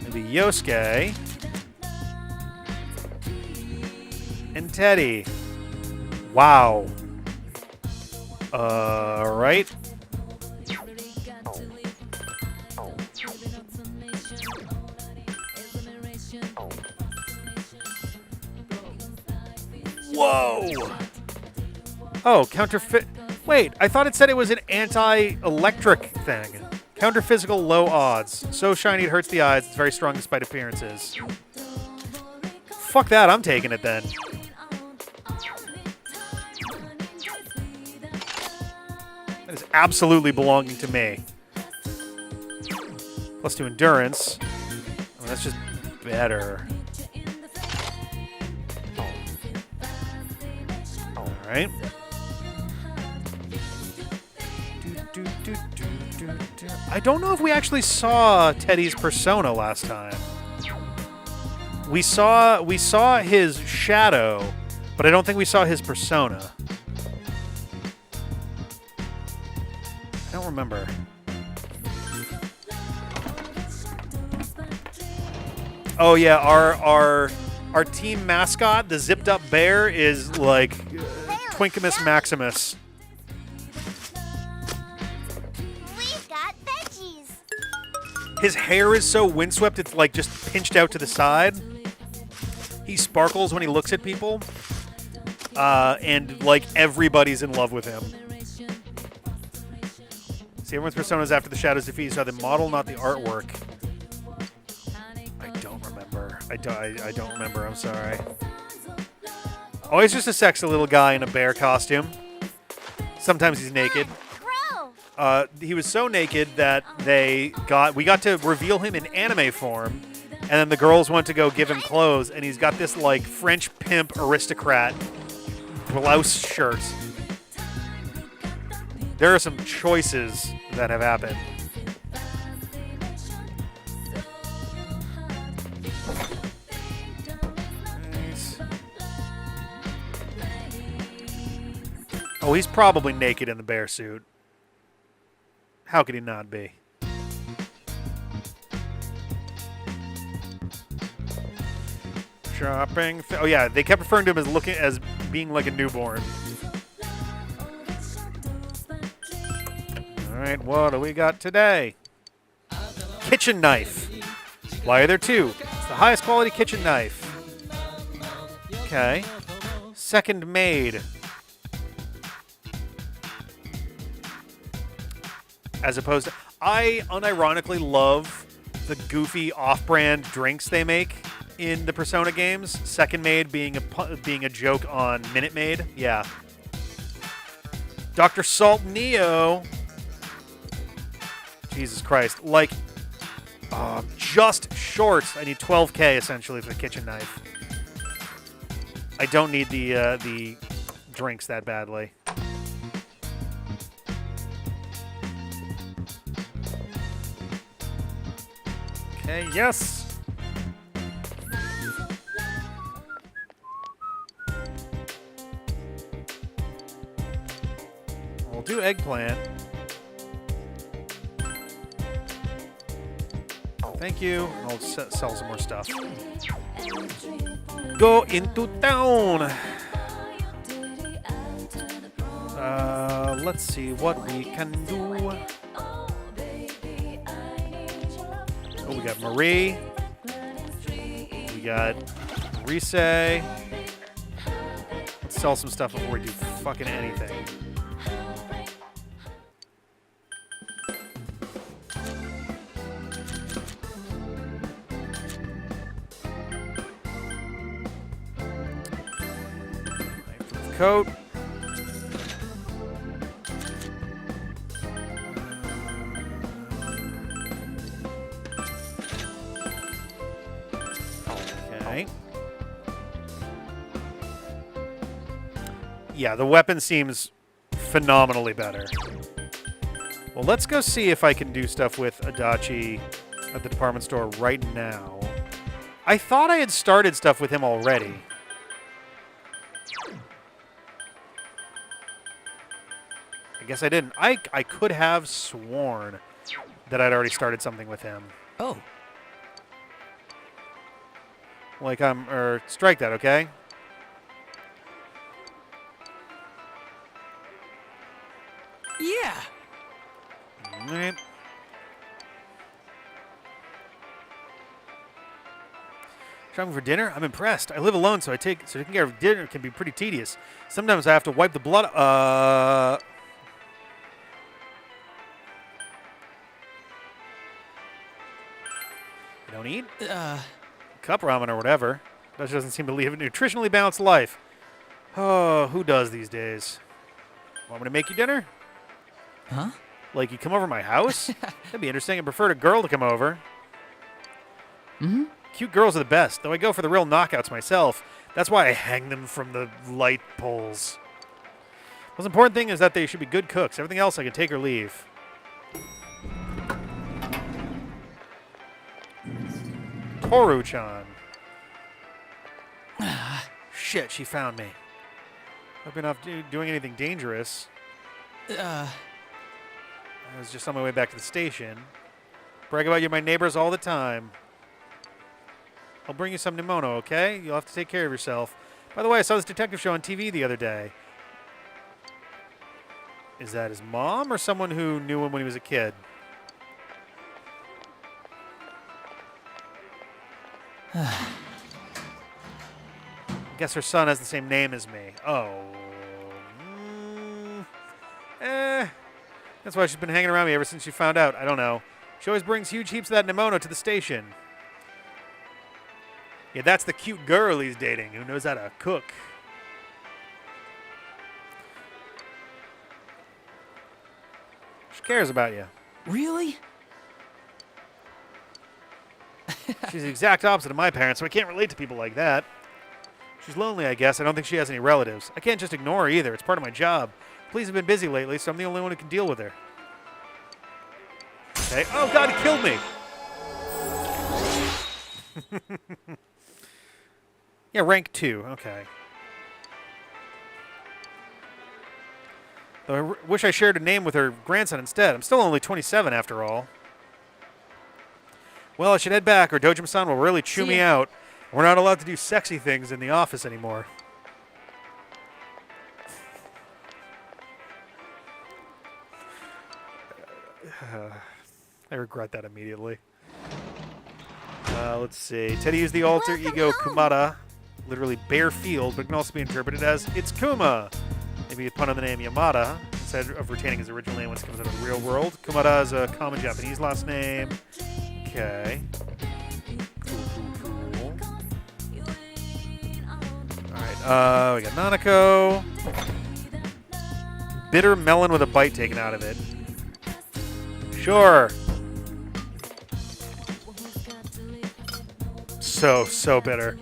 Maybe Yosuke and Teddy. Wow. Right. Whoa! Oh, counterfeit. Wait, I thought it said it was an anti-electric thing. Counter-physical, low odds. So shiny it hurts the eyes. It's very strong despite appearances. Fuck that, I'm taking it then. That is absolutely belonging to me. Plus 2 endurance. Oh, that's just better. All right. I don't know if we actually saw Teddy's persona last time. We saw his shadow, but I don't think we saw his persona. I don't remember. Oh yeah, our team mascot, the zipped up bear, is like Twinkimus Maximus. We've got veggies. His hair is so windswept, it's like just pinched out to the side. He sparkles when he looks at people. And like everybody's in love with him. See, everyone's personas after the Shadow's defeat saw the model, not the artwork. I don't remember. I don't remember, I'm sorry. Oh, he's just a sexy little guy in a bear costume. Sometimes he's naked. He was so naked that we got to reveal him in anime form, and then the girls went to go give him clothes, and he's got this like French pimp aristocrat blouse shirt. There are some choices that have happened. Oh, he's probably naked in the bear suit. How could he not be? Shopping. Oh yeah, they kept referring to him as being like a newborn. All right, what do we got today? Kitchen knife. Why are there two? It's the highest quality kitchen knife. Okay. Second maid. As opposed to... I unironically love the goofy off-brand drinks they make in the Persona games. Second maid being a joke on Minute Maid. Yeah. Dr. Salt Neo. Jesus Christ. Like, just short. I need 12K, essentially, for the kitchen knife. I don't need the drinks that badly. Okay, yes! We'll do eggplant. Thank you. I'll sell some more stuff. Go into town! Let's see what we can do. Oh, we got Marie. We got Rise. Let's sell some stuff before we do fucking anything. Coat. Okay. Yeah, the weapon seems phenomenally better. Well, let's go see if I can do stuff with Adachi at the department store right now. I thought I had started stuff with him already. I guess I didn't. I could have sworn that I'd already started something with him. Oh. Like, or strike that, okay? Yeah. All right. Shopping for dinner? I'm impressed. I live alone, so taking care of dinner can be pretty tedious. Sometimes I have to wipe the blood. You don't eat? Cup ramen or whatever. That doesn't seem to lead a nutritionally balanced life. Oh, who does these days? Want me to make you dinner? Huh? Like, you come over to my house? That'd be interesting. I prefer a girl to come over. Mm-hmm. Cute girls are the best, though I go for the real knockouts myself. That's why I hang them from the light poles. The most important thing is that they should be good cooks. Everything else I can take or leave. Toru-chan. Shit, she found me. Hope you're not doing anything dangerous. I was just on my way back to the station. Brag about you, my neighbors, all the time. I'll bring you some Nimono, okay? You'll have to take care of yourself. By the way, I saw this detective show on TV the other day. Is that his mom or someone who knew him when he was a kid? I guess her son has the same name as me. Oh. That's why she's been hanging around me ever since she found out. I don't know. She always brings huge heaps of that Nimono to the station. Yeah, that's the cute girl he's dating who knows how to cook. She cares about you. Really? She's the exact opposite of my parents, so I can't relate to people like that. She's lonely, I guess. I don't think she has any relatives. I can't just ignore her either. It's part of my job. Police have been busy lately, so I'm the only one who can deal with her. Okay. Oh, God, he killed me! Yeah, rank 2. Okay. Though I wish I shared a name with her grandson instead. I'm still only 27 after all. Well, I should head back, or Dojima-san will really chew me out. We're not allowed to do sexy things in the office anymore. I regret that immediately. Let's see. Teddy used the alter ego Kumada. literally bare field, but it can also be interpreted as it's Kuma. Maybe a pun on the name Yamada, instead of retaining his original name once it comes out of the real world. Kumada is a common Japanese last name. Okay. Cool. Alright, we got Nanako. Bitter melon with a bite taken out of it. Sure. So bitter.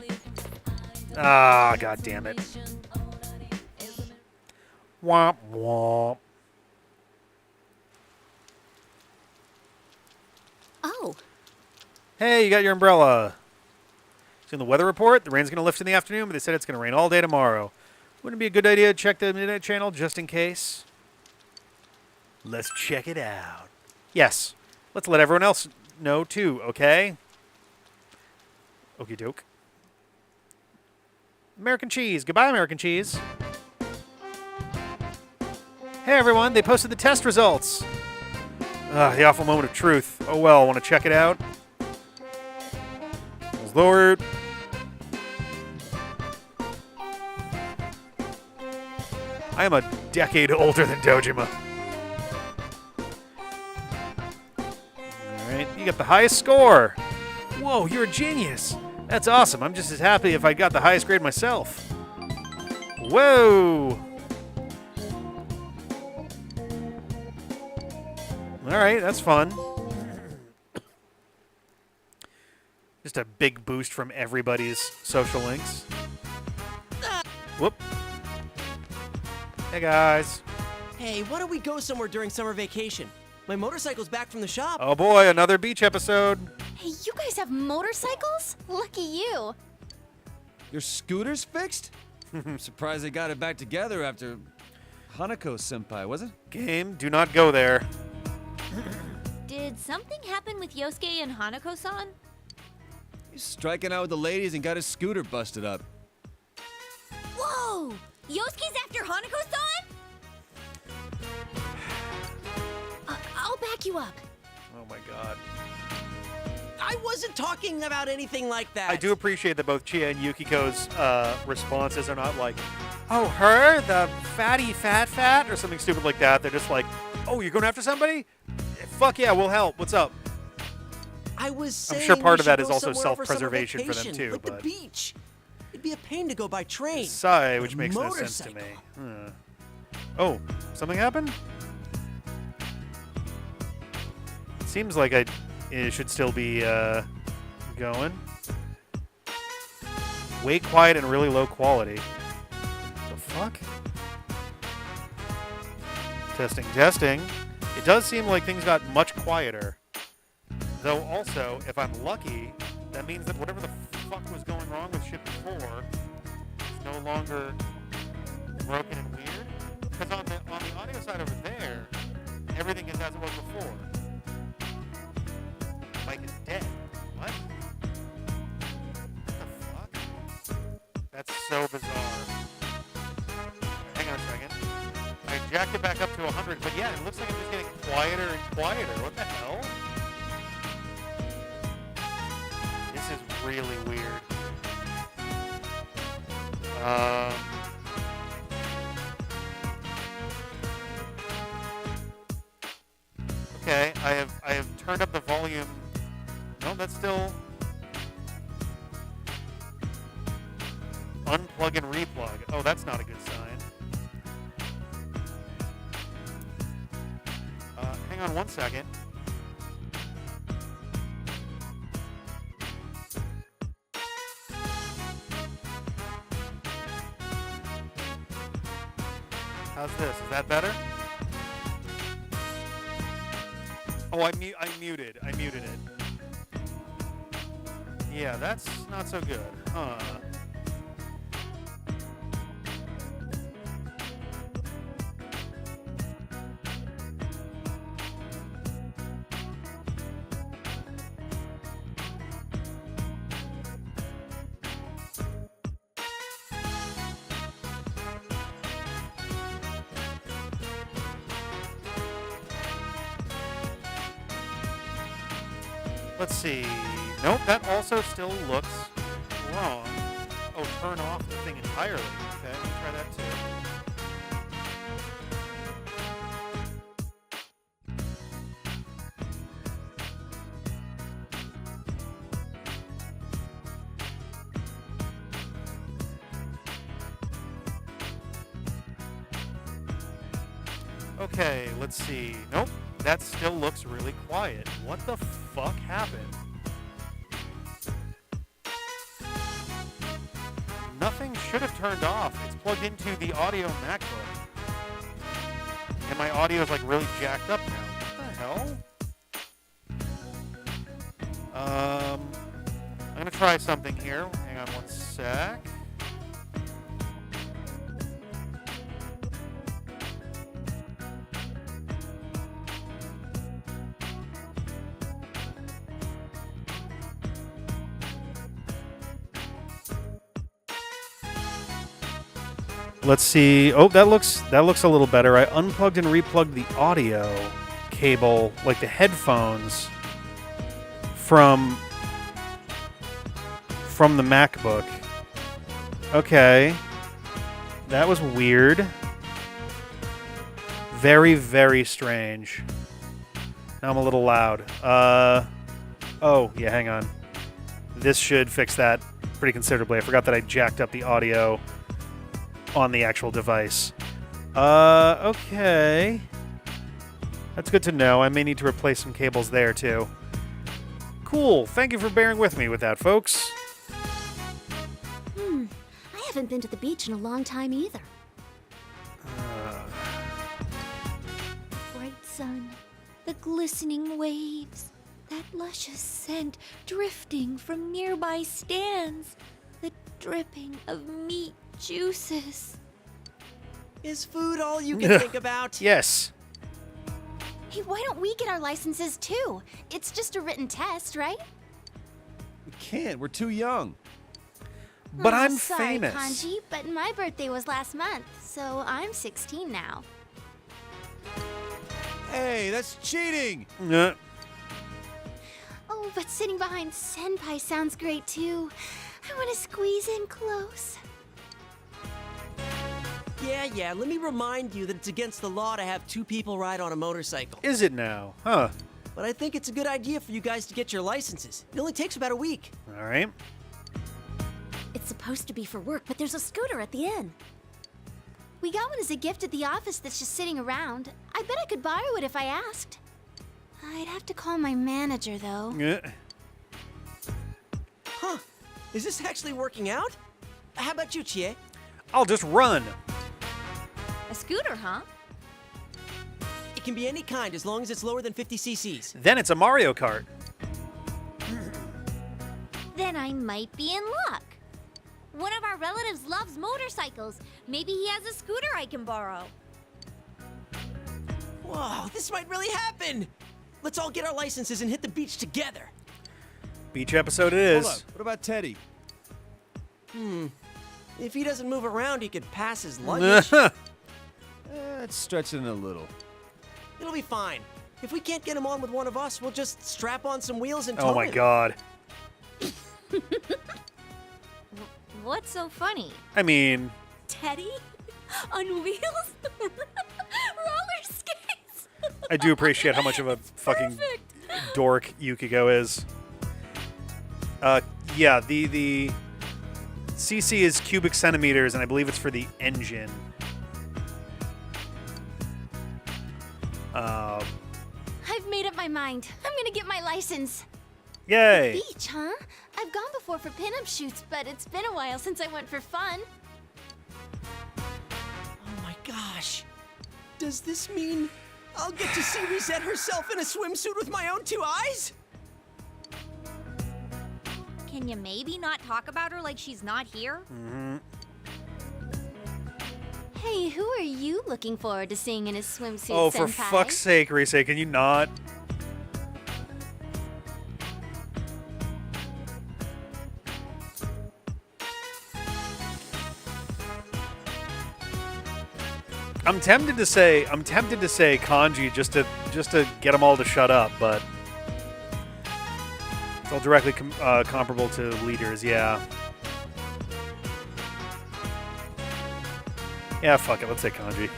Ah, god damn it. Womp womp. Oh. Hey, you got your umbrella. So in the weather report, the rain's going to lift in the afternoon, but they said it's going to rain all day tomorrow. Wouldn't it be a good idea to check the Midnight Channel just in case? Let's check it out. Yes. Let's let everyone else know too, okay? Okie doke. American cheese. Goodbye, American cheese. Hey, everyone. They posted the test results. The awful moment of truth. Oh, well. Want to check it out? Let's lower it. I am a decade older than Dojima. Alright, you got the highest score. Whoa, you're a genius. That's awesome. I'm just as happy if I got the highest grade myself. Whoa! Alright, that's fun. Just a big boost from everybody's social links. Whoop. Hey, guys. Hey, why don't we go somewhere during summer vacation? My motorcycle's back from the shop. Oh boy, another beach episode. Hey, you guys have motorcycles? Lucky you. Your scooter's fixed? Surprised they got it back together after Hanako-senpai, was it? Game, do not go there. Did something happen with Yosuke and Hanako-san? He's striking out with the ladies and got his scooter busted up. Whoa! Yosuke's after Hanako-san? I'll back you up. Oh my god. I wasn't talking about anything like that. I do appreciate that both Chia and Yukiko's responses are not like, oh, her? The fatty fat? Or something stupid like that. They're just like, oh, you're going after somebody? Fuck yeah, we'll help. What's up? I was saying I'm sure part of that is go also somewhere over summer self-preservation for them vacation, too. like But the beach. It'd be a pain to go by train. Sigh, which But makes no sense to motorcycle. me. Oh, something happened? Seems like it should still be going. Way quiet and really low quality. The fuck? Testing. It does seem like things got much quieter. Though also, if I'm lucky, that means that whatever the fuck was going wrong with shit before is no longer broken and weird. Because on the audio side over there, everything is as it was before. Mike is dead. What? What the fuck? That's so bizarre. Hang on a second. I jacked it back up to 100, but yeah, it looks like it's just getting quieter and quieter. What the hell? This is really weird. Okay, I have turned up the volume. No, that's still unplug and replug. Oh, that's not a good sign. Hang on one second. How's this? Is that better? Oh, I muted it. Yeah, that's not so good. Huh. Let's see. Nope, that also still looks wrong. Oh, turn off the thing entirely. Okay, let me try that too. Okay, let's see. Nope, that still looks really quiet. What the fuck happened? Nothing should have turned off. It's plugged into the audio MacBook. And my audio is like really jacked up now. What the hell? I'm gonna try something here. Hang on one sec. Let's see. Oh, that looks a little better. I unplugged and replugged the audio cable, like the headphones, from the MacBook. Okay. That was weird. Very, very strange. Now I'm a little loud. Oh, yeah, hang on. This should fix that pretty considerably. I forgot that I jacked up the audio on the actual device. Okay. That's good to know. I may need to replace some cables there, too. Cool. Thank you for bearing with me with that, folks. I haven't been to the beach in a long time either. Bright sun, the glistening waves, that luscious scent drifting from nearby stands, the dripping of meat juices. Is food all you can think about? Yes. Hey, why don't we get our licenses too? It's just a written test, right? We can't. We're too young. But Oh, I'm sorry, famous. Kanji, but my birthday was last month, so I'm 16 now. Hey, that's cheating! Oh, but sitting behind Senpai sounds great too. I want to squeeze in close. Yeah, let me remind you that it's against the law to have two people ride on a motorcycle. Is it now? Huh. But I think it's a good idea for you guys to get your licenses. It only takes about a week. All right. It's supposed to be for work, but there's a scooter at the inn. We got one as a gift at the office that's just sitting around. I bet I could borrow it if I asked. I'd have to call my manager, though. Huh. Is this actually working out? How about you, Chie? I'll just run. A scooter, huh? It can be any kind as long as it's lower than 50 cc's. Then it's a Mario Kart. Then I might be in luck. One of our relatives loves motorcycles. Maybe he has a scooter I can borrow. Whoa, this might really happen! Let's all get our licenses and hit the beach together. Beach episode it is. Hold up. What about Teddy? If he doesn't move around, he could pass his luggage. That's stretching it a little. It'll be fine. If we can't get him on with one of us, we'll just strap on some wheels and tow Oh my him. god. What's so funny? I mean, Teddy? On wheels? Roller skates? I do appreciate how much of a fucking dork Yukiko is. Yeah, the CC is cubic centimeters, and I believe it's for the engine. I've made up my mind. I'm gonna get my license. Yay! Beach, huh? I've gone before for pinup shoots, but it's been a while since I went for fun. Oh my gosh. Does this mean I'll get to see Reset herself in a swimsuit with my own two eyes? Can you maybe not talk about her like she's not here? Mm-hmm. Hey, who are you looking forward to seeing in a swimsuit, Oh, for senpai? fuck's sake, Rise, can you not? I'm tempted to say Kanji just to get them all to shut up, but it's all directly comparable to leaders, yeah. Yeah, fuck it. Let's say kanji.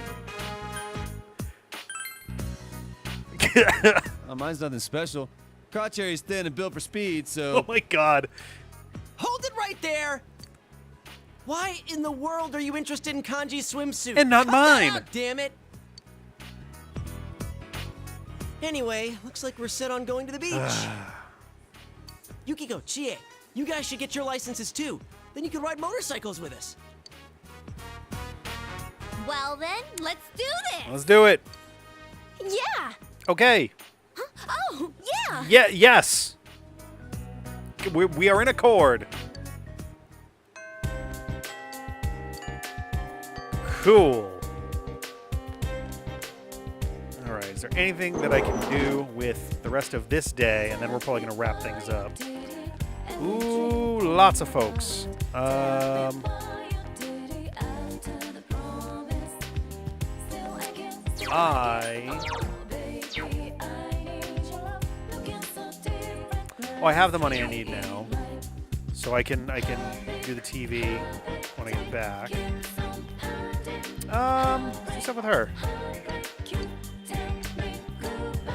Mine's nothing special. Crotcherry's thin and built for speed, so... Oh my god. Hold it right there! Why in the world are you interested in Kanji's swimsuit? And not Cut that mine. out, damn it! Anyway, looks like we're set on going to the beach. Yukiko, Chie, you guys should get your licenses too. Then you can ride motorcycles with us. Well then, let's do this. Let's do it. Yeah. Okay. Oh, yeah. Yeah. Yes. We are in accord. Cool. All right. Is there anything that I can do with the rest of this day? And then we're probably going to wrap things up. Ooh, lots of folks. I have the money I need now, so I can do the TV when I get back. Let's do stuff with her.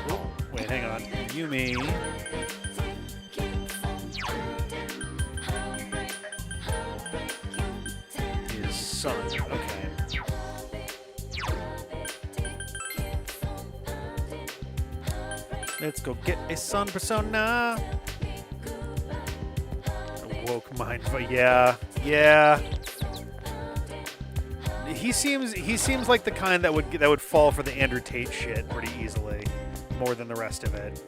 Oh, wait, hang on. Yumi. His son. Okay. Let's go get a sun persona. Woke mind, but yeah. He seems like the kind that would fall for the Andrew Tate shit pretty easily, more than the rest of it.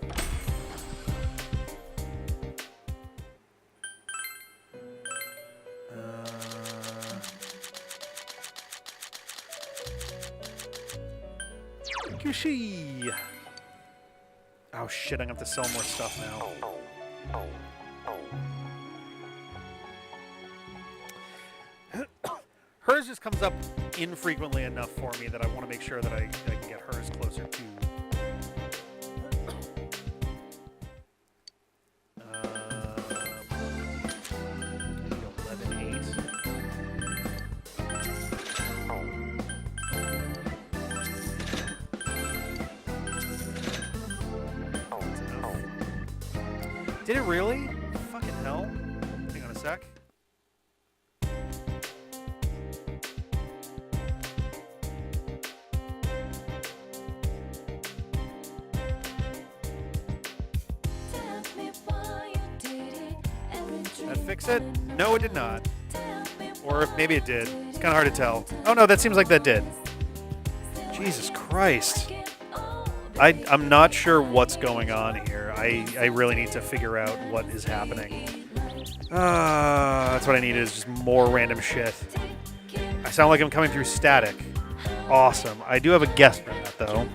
Kushi. Oh shit! I'm gonna have to sell more stuff now. Hers just comes up infrequently enough for me that I want to make sure that I can get hers closer to. 11.8. Did it really? Fucking hell. Hang on a sec. That fix it? No, it did not. Or maybe it did. It's kind of hard to tell. Oh no, that seems like that did. Jesus Christ. I'm not sure what's going on here. I really need to figure out what is happening. That's what I need is just more random shit. I sound like I'm coming through static. Awesome. I do have a guess for that, though.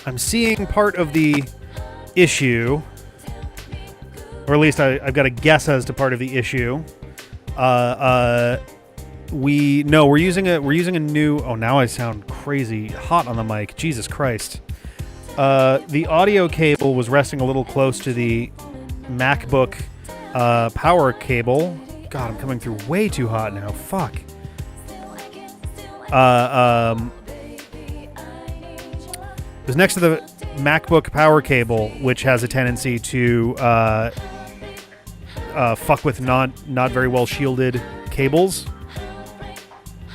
I'm seeing part of the issue, or at least I've got a guess as to part of the issue. We're using a new. Oh, now I sound crazy hot on the mic. Jesus Christ. The audio cable was resting a little close to the MacBook power cable. God, I'm coming through way too hot now. Fuck. It was next to the MacBook power cable, which has a tendency to fuck with not very well shielded cables.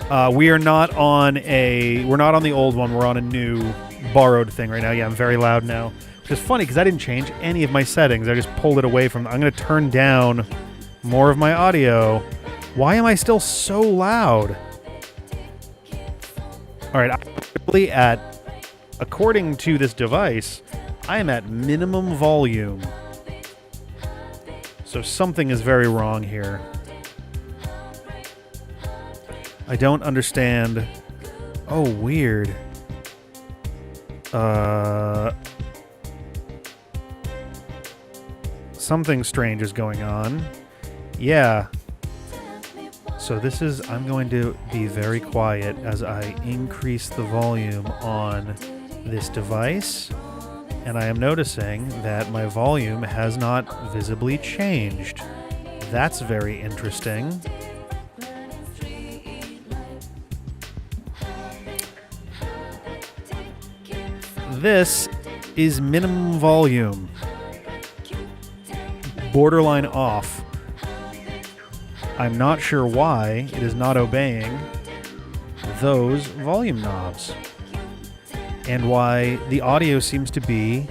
We're not on the old one. We're on a new borrowed thing right now. Yeah, I'm very loud now, which is funny because I didn't change any of my settings. I just pulled it away from. I'm going to turn down more of my audio. Why am I still so loud? All right, I'm probably according to this device, I am at minimum volume. So something is very wrong here. I don't understand. Oh, weird. something strange is going on. Yeah. So this is, I'm going to be very quiet as I increase the volume on this device. And I am noticing that my volume has not visibly changed. That's very interesting. This is minimum volume. Borderline off. I'm not sure why it is not obeying those volume knobs. And why the audio seems to be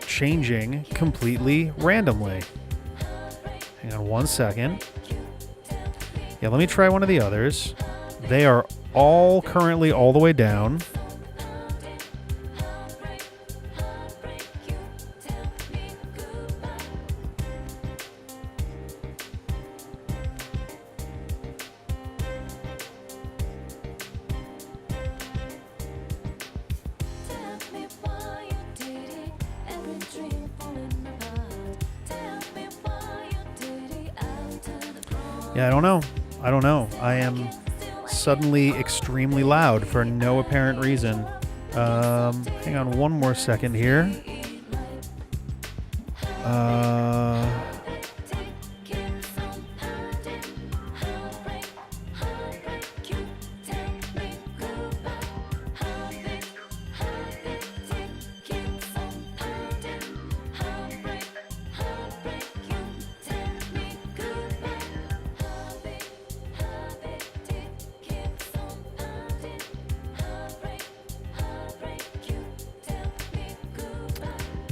changing completely randomly. Hang on one second. Yeah, let me try one of the others. They are all currently all the way down. Yeah, I don't know. I am suddenly extremely loud for no apparent reason. Hang on one more second here.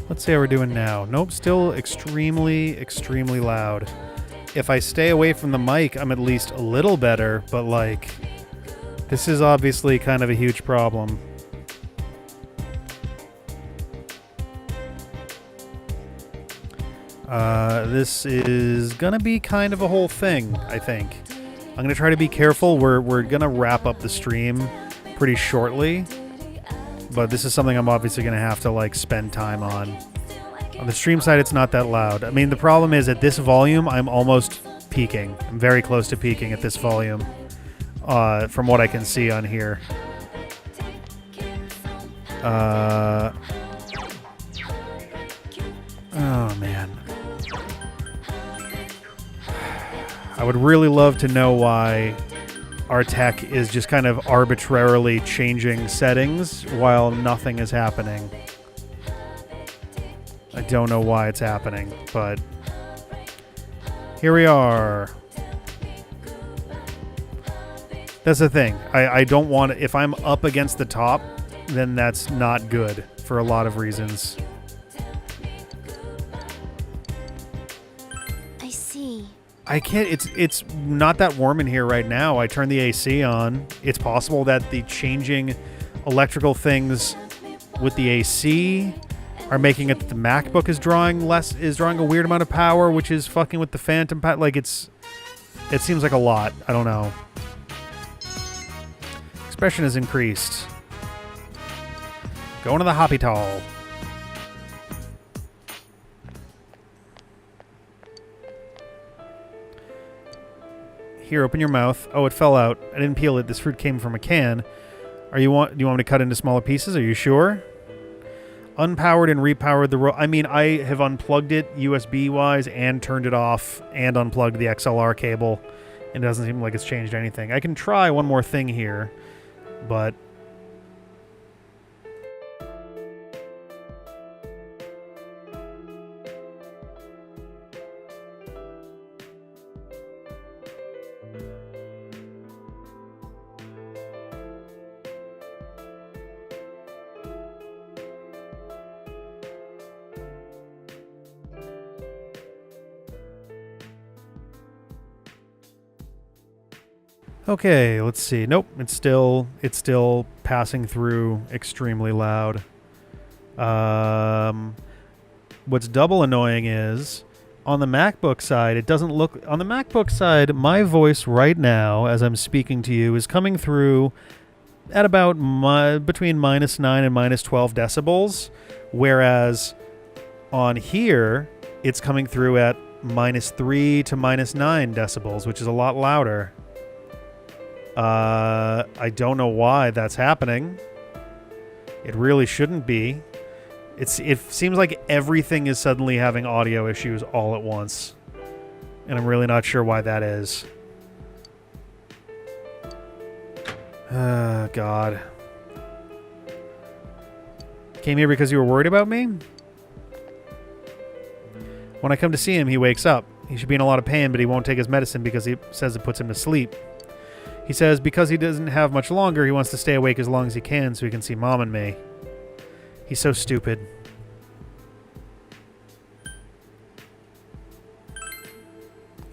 Let's see how we're doing now. Nope, still extremely, extremely loud. If I stay away from the mic, I'm at least a little better, but like, this is obviously kind of a huge problem. This is gonna be kind of a whole thing, I think. I'm gonna try to be careful. We're gonna wrap up the stream pretty shortly. But this is something I'm obviously going to have to, like, spend time on. On the stream side, it's not that loud. I mean, the problem is at this volume, I'm almost peaking. I'm very close to peaking at this volume, from what I can see on here. Oh, man. I would really love to know why our tech is just kind of arbitrarily changing settings while nothing is happening. I don't know why it's happening, but here we are. That's the thing. I don't want to, if I'm up against the top, then that's not good for a lot of reasons. I can't, it's not that warm in here right now. I turned the AC on. It's possible that the changing electrical things with the AC are making it that the MacBook is drawing a weird amount of power, which is fucking with the phantom power. Like, it seems like a lot. I don't know. Expression has increased. Going to the hospital. Here, open your mouth. Oh, it fell out. I didn't peel it. This fruit came from a can. Do you want me to cut into smaller pieces? Are you sure? Unpowered and repowered the... I mean, I have unplugged it USB-wise and turned it off and unplugged the XLR cable. It doesn't seem like it's changed anything. I can try one more thing here, but... Okay, let's see. Nope, it's still passing through extremely loud. What's double annoying is on the MacBook side, it doesn't look... On the MacBook side, my voice right now, as I'm speaking to you, is coming through at about between -9 and -12 decibels, whereas on here, it's coming through at -3 to -9 decibels, which is a lot louder. I don't know why that's happening. It really shouldn't be. It seems like everything is suddenly having audio issues all at once. And I'm really not sure why that is. God. Came here because you were worried about me? When I come to see him, he wakes up. He should be in a lot of pain, but he won't take his medicine because he says it puts him to sleep. He says because he doesn't have much longer, he wants to stay awake as long as he can so he can see Mom and me. He's so stupid.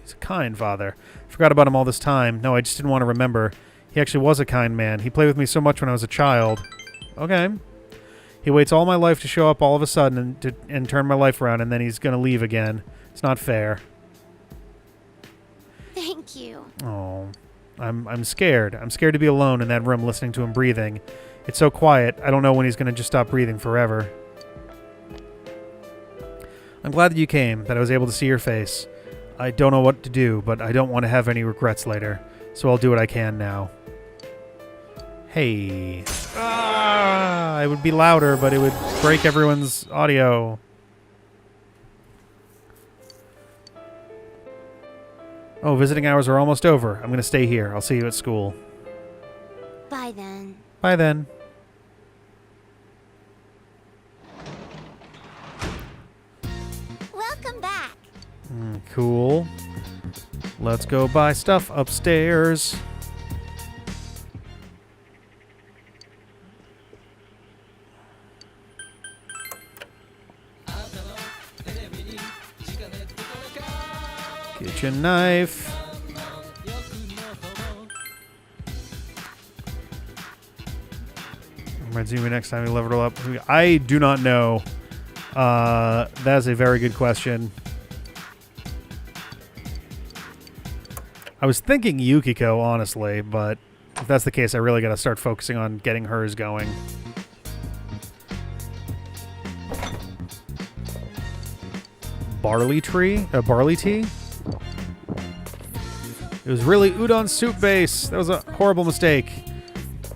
He's a kind father. Forgot about him all this time. No, I just didn't want to remember. He actually was a kind man. He played with me so much when I was a child. Okay. He waits all my life to show up all of a sudden and turn my life around, and then he's going to leave again. It's not fair. Thank you. Oh, I'm scared. I'm scared to be alone in that room listening to him breathing. It's so quiet. I don't know when he's going to just stop breathing forever. I'm glad that you came, that I was able to see your face. I don't know what to do, but I don't want to have any regrets later, so I'll do what I can now. Hey. It would be louder, but it would break everyone's audio. Oh, visiting hours are almost over. I'm going to stay here. I'll see you at school. Bye then. Bye then. Welcome back. Cool. Let's go buy stuff upstairs. Kitchen knife. Reminds me next time you level up. I do not know. That is a very good question. I was thinking Yukiko, honestly, but if that's the case, I really got to start focusing on getting hers going. Barley tea? It was really udon soup base. That was a horrible mistake.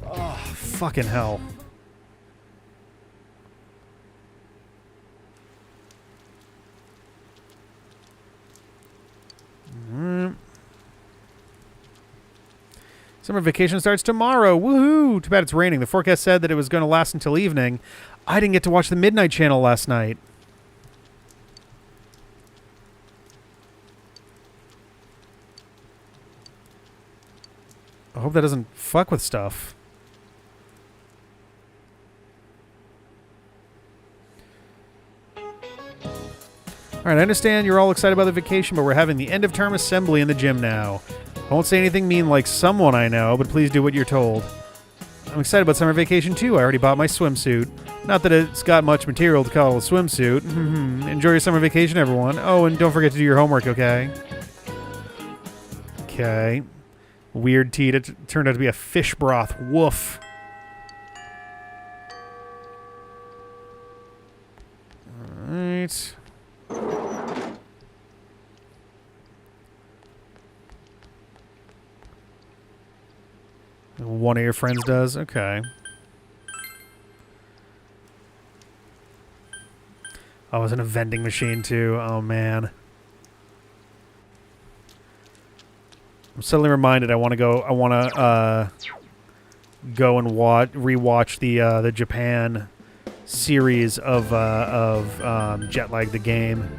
Oh, fucking hell. Summer vacation starts tomorrow. Woohoo! Too bad it's raining. The forecast said that it was going to last until evening. I didn't get to watch the Midnight Channel last night. I hope that doesn't fuck with stuff. Alright, I understand you're all excited about the vacation, but we're having the end of term assembly in the gym now. I won't say anything mean like someone I know, but please do what you're told. I'm excited about summer vacation too. I already bought my swimsuit. Not that it's got much material to call a swimsuit. Enjoy your summer vacation, everyone. Oh, and don't forget to do your homework, okay? Okay. Weird tea that turned out to be a fish broth. Woof. Alright. One of your friends does? Okay. I was in a vending machine too. Oh man. I'm suddenly reminded I want to go and rewatch the Japan series of Jet Lag the game.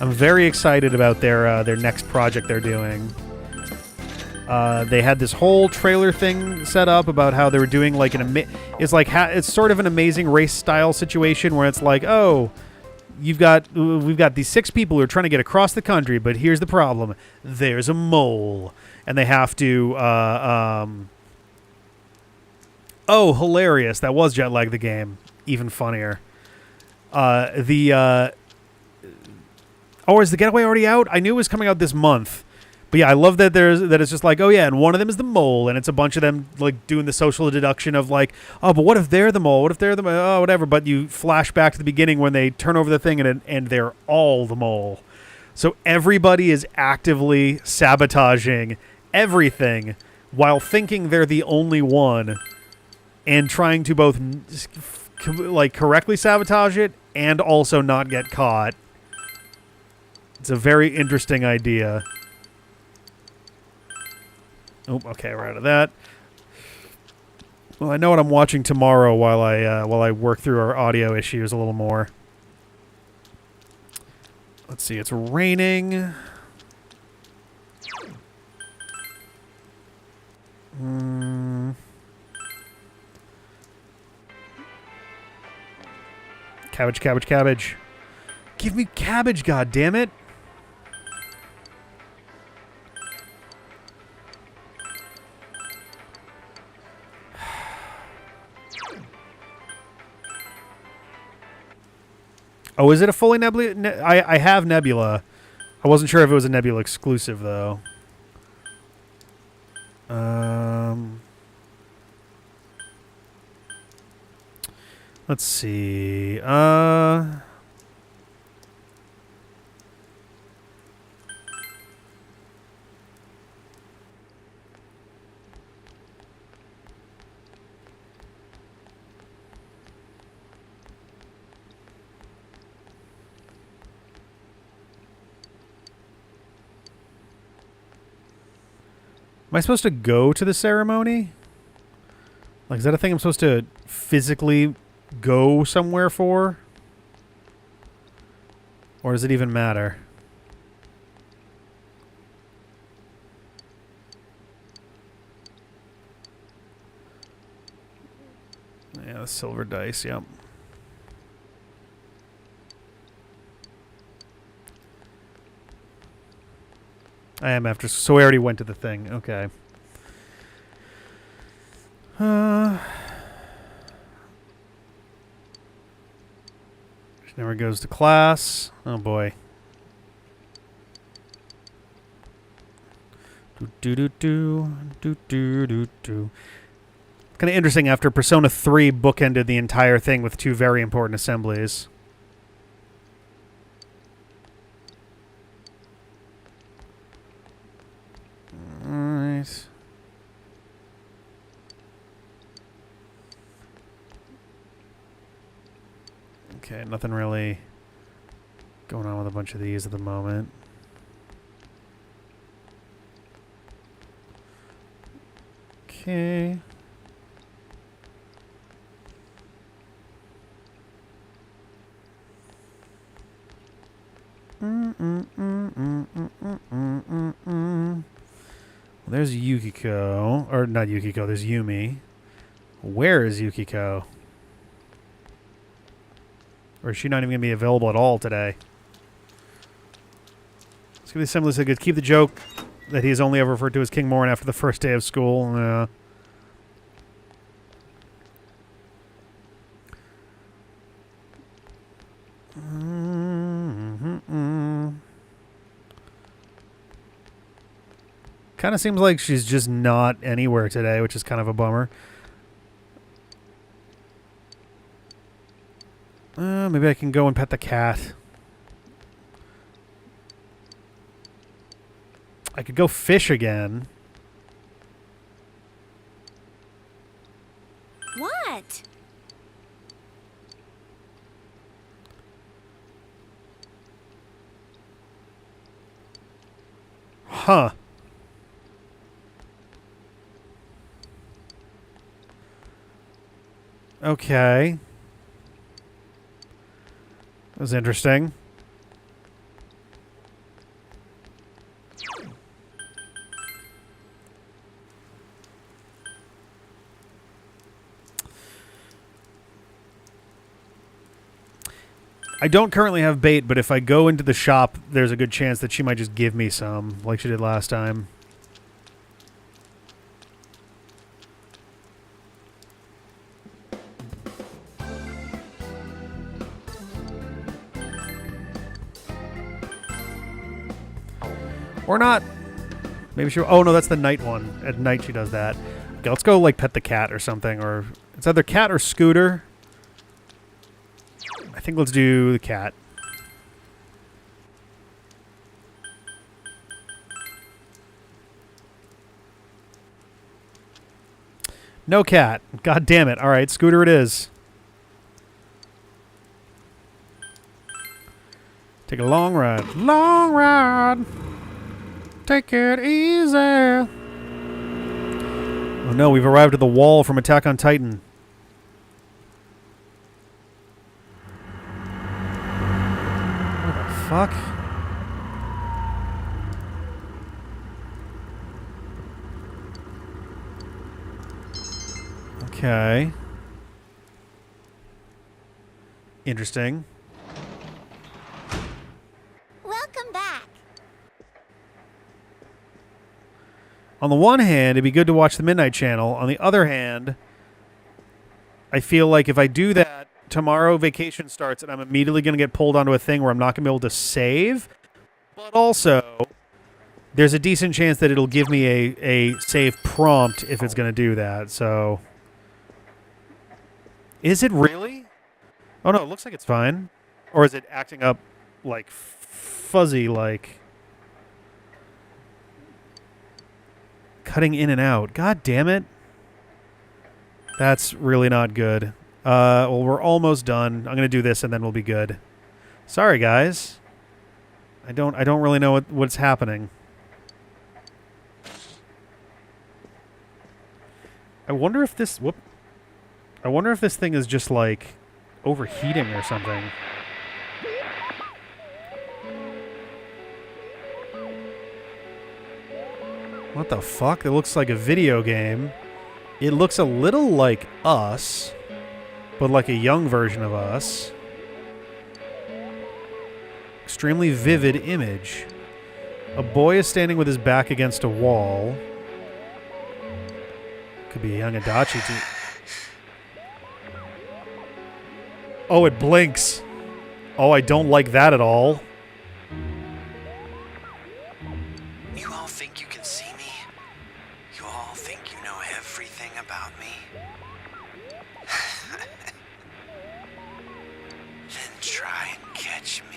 I'm very excited about their next project they're doing. They had this whole trailer thing set up about how they were doing like it's sort of an Amazing Race style situation where it's like, oh, we've got these 6 people who are trying to get across the country, but here's the problem: there's a mole, and they have to. Oh, hilarious! That was Jet Lag the game. Even funnier. Oh, is The Getaway already out? I knew it was coming out this month, But yeah, I love that it's just like, oh yeah, and one of them is the mole, and it's a bunch of them like doing the social deduction of like, oh, but what if they're the mole? What if they're the oh, whatever? But you flash back to the beginning when they turn over the thing and they're all the mole. So everybody is actively sabotaging everything while thinking they're the only one, and trying to both like correctly sabotage it and also not get caught. It's a very interesting idea. Oh, okay, we're out of that. Well, I know what I'm watching tomorrow while I work through our audio issues a little more. Let's see, it's raining. Cabbage, cabbage, cabbage. Give me cabbage, goddammit. Oh, is it a fully Nebula? I have Nebula. I wasn't sure if it was a Nebula exclusive, though. Let's see. Am I supposed to go to the ceremony? Like, is that a thing I'm supposed to physically go somewhere for? Or does it even matter? Yeah, the silver dice, yep. I am after, so we already went to the thing. Okay. She never goes to class. Oh boy. Kind of interesting after Persona 3 bookended the entire thing with two very important assemblies. Alright. Okay, nothing really going on with a bunch of these at the moment. Okay. Well, there's Yukiko. Or not Yukiko, there's Yumi. Where is Yukiko? Or is she not even going to be available at all today? Let's give the assembly so good. Keep the joke that he's only ever referred to as King Morin after the first day of school. Kind of seems like she's just not anywhere today, which is kind of a bummer. Maybe I can go and pet the cat. I could go fish again. What? Huh. Okay. That was interesting. I don't currently have bait, but if I go into the shop, there's a good chance that she might just give me some, like she did last time. Or not. Maybe she... Oh, no, that's the night one. At night she does that. Okay, let's go, like, pet the cat or something. Or it's either cat or Scooter. I think let's do the cat. No cat. God damn it. All right, Scooter it is. Take a long ride. Long ride. Take it easy. Oh no, we've arrived at the wall from Attack on Titan. What the fuck? Okay. Interesting. Welcome back. On the one hand, it'd be good to watch the Midnight Channel. On the other hand, I feel like if I do that, tomorrow vacation starts and I'm immediately going to get pulled onto a thing where I'm not going to be able to save. But also, there's a decent chance that it'll give me a save prompt if it's going to do that. So, is it really? Oh no, it looks like it's fine. Or is it acting up like fuzzy, like cutting in and out? God damn it. That's really not good. Well, we're almost done. I'm going to do this and then we'll be good. Sorry, guys. I don't really know what's happening. I wonder if this thing is just like overheating or something. What the fuck? It looks like a video game. It looks a little like Us, but like a young version of Us. Extremely vivid image. A boy is standing with his back against a wall. Could be a young Adachi too. Oh, it blinks. Oh, I don't like that at all. You all think you can see me? You all think you know everything about me? Then try and catch me.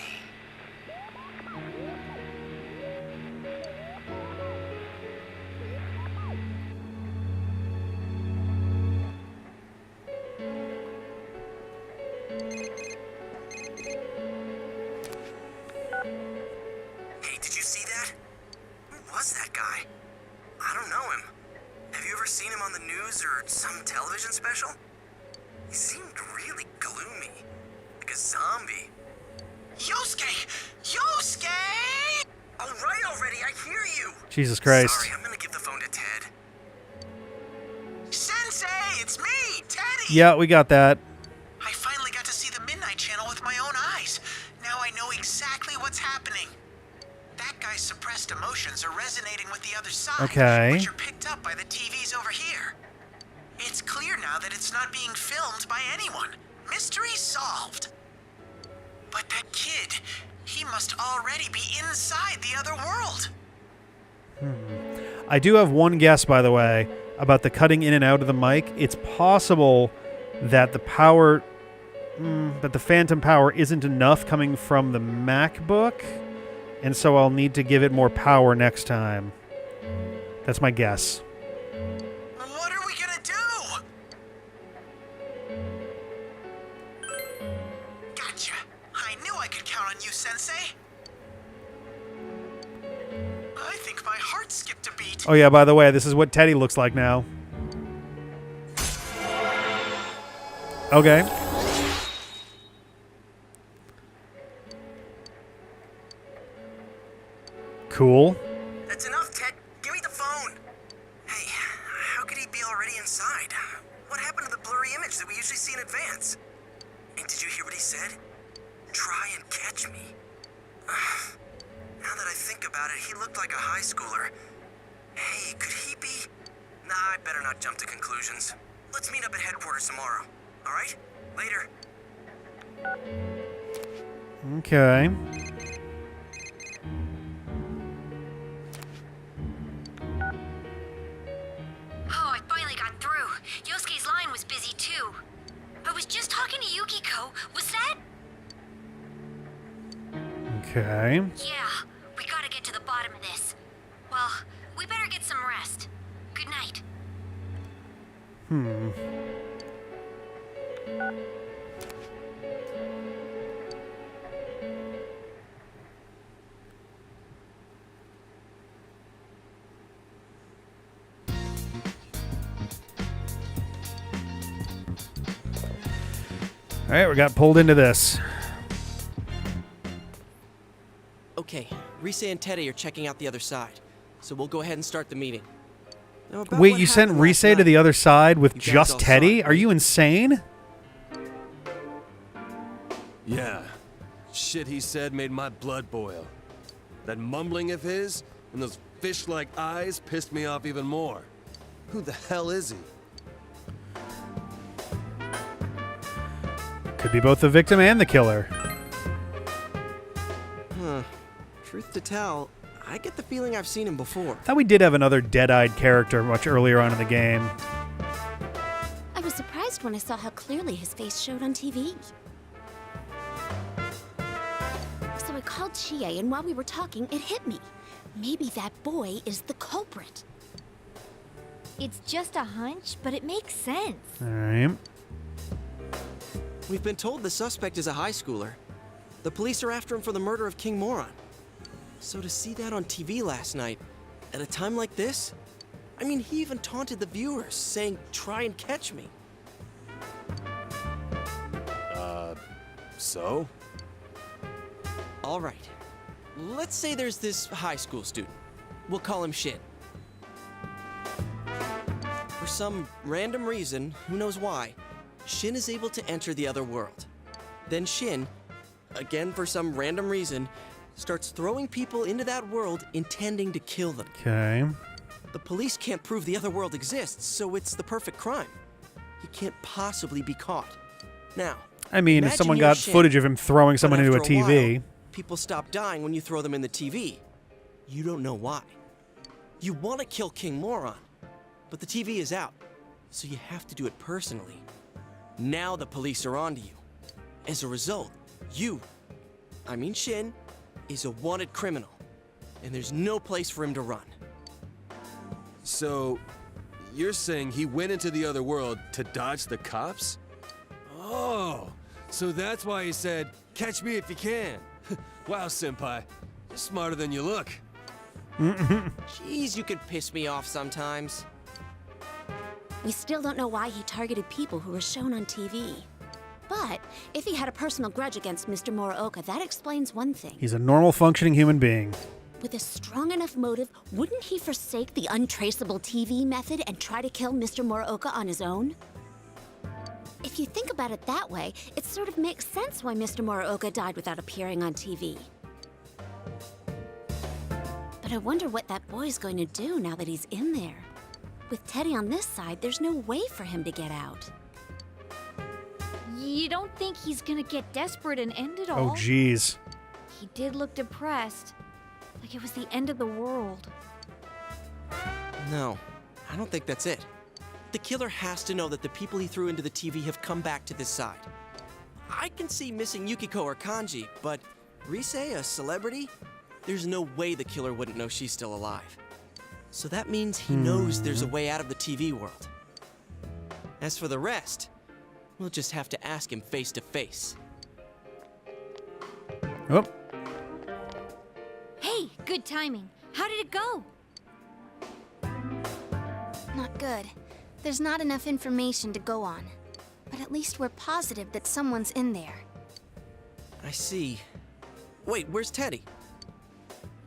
Hey, did you see that? Who was that guy? I don't know him. Have you ever seen him on the news or some television special? He seemed really gloomy, like a zombie. Yosuke! Yosuke! All right already, I hear you! Jesus Christ. Sorry, I'm gonna give the phone to Ted. Sensei, it's me, Teddy! Yeah, we got that. I finally got to see the Midnight Channel with my own eyes. Now I know exactly what's happening. That guy's suppressed emotions are resonating with the other side, Okay. which are picked up by the TVs over here. It's clear now that it's not being filmed by anyone. Mystery solved. But that kid, he must already be inside the other world. I do have one guess, by the way, about the cutting in and out of the mic. It's possible that the power, that the phantom power isn't enough coming from the MacBook, and so I'll need to give it more power next time. That's my guess. What are we gonna do? Gotcha. I knew I could count on you, Sensei. I think my heart skipped a beat. Oh yeah, by the way, this is what Teddy looks like now. Okay. Cool. That's enough, Ted. Give me the phone. Hey, how could he be already inside? What happened to the blurry image that we usually see in advance? And did you hear what he said? Try and catch me. Now that I think about it, he looked like a high schooler. Hey, could he be? Nah, I better not jump to conclusions. Let's meet up at headquarters tomorrow. All right? Later. Okay. was just talking to Yukiko. Was that? Okay. Yeah, we gotta get to the bottom of this. Well, we better get some rest. Good night. All right, we got pulled into this. Okay, Rise and Teddy are checking out the other side, so we'll go ahead and start the meeting. Now, about Wait, what you sent happened Rise last to the night, other side with you guys just all saw Teddy? it, Are you insane? Yeah. Shit he said made my blood boil. That mumbling of his and those fish-like eyes pissed me off even more. Who the hell is he? Could be both the victim and the killer. Huh. Truth to tell, I get the feeling I've seen him before. Thought we did have another dead-eyed character much earlier on in the game. I was surprised when I saw how clearly his face showed on TV. So I called Chie, and while we were talking, it hit me. Maybe that boy is the culprit. It's just a hunch, but it makes sense. All right. We've been told the suspect is a high schooler. The police are after him for the murder of King Moron. So to see that on TV last night, at a time like this, I mean, he even taunted the viewers, saying, "Try and catch me." So? All right. Let's say there's this high school student. We'll call him Shin. For some random reason, who knows why, Shin is able to enter the other world. Then Shin, again for some random reason, starts throwing people into that world intending to kill them. Okay. The police can't prove the other world exists, so it's the perfect crime. He can't possibly be caught. Now, I mean, if imagine someone you're got Shin, footage of him throwing someone but into a after TV. while, people stop dying when you throw them in the TV. You don't know why. You want to kill King Moron, but the TV is out, so you have to do it personally. Now the police are onto you. As a result, Shin, is a wanted criminal, and there's no place for him to run. So, you're saying he went into the other world to dodge the cops? Oh, so that's why he said, "Catch me if you can." Wow, senpai, you're smarter than you look. Jeez, you can piss me off sometimes. We still don't know why he targeted people who were shown on TV. But if he had a personal grudge against Mr. Morooka, that explains one thing. He's a normal functioning human being. With a strong enough motive, wouldn't he forsake the untraceable TV method and try to kill Mr. Morooka on his own? If you think about it that way, it sort of makes sense why Mr. Morooka died without appearing on TV. But I wonder what that boy's going to do now that he's in there. With Teddy on this side, there's no way for him to get out. You don't think he's gonna get desperate and end it all? Oh, jeez. He did look depressed. Like it was the end of the world. No, I don't think that's it. The killer has to know that the people he threw into the TV have come back to this side. I can see missing Yukiko or Kanji, but Rise, a celebrity? There's no way the killer wouldn't know she's still alive. So that means he knows there's a way out of the TV world. As for the rest, we'll just have to ask him face to face. Oh. Hey, good timing. How did it go? Not good. There's not enough information to go on. But at least we're positive that someone's in there. I see. Wait, where's Teddy?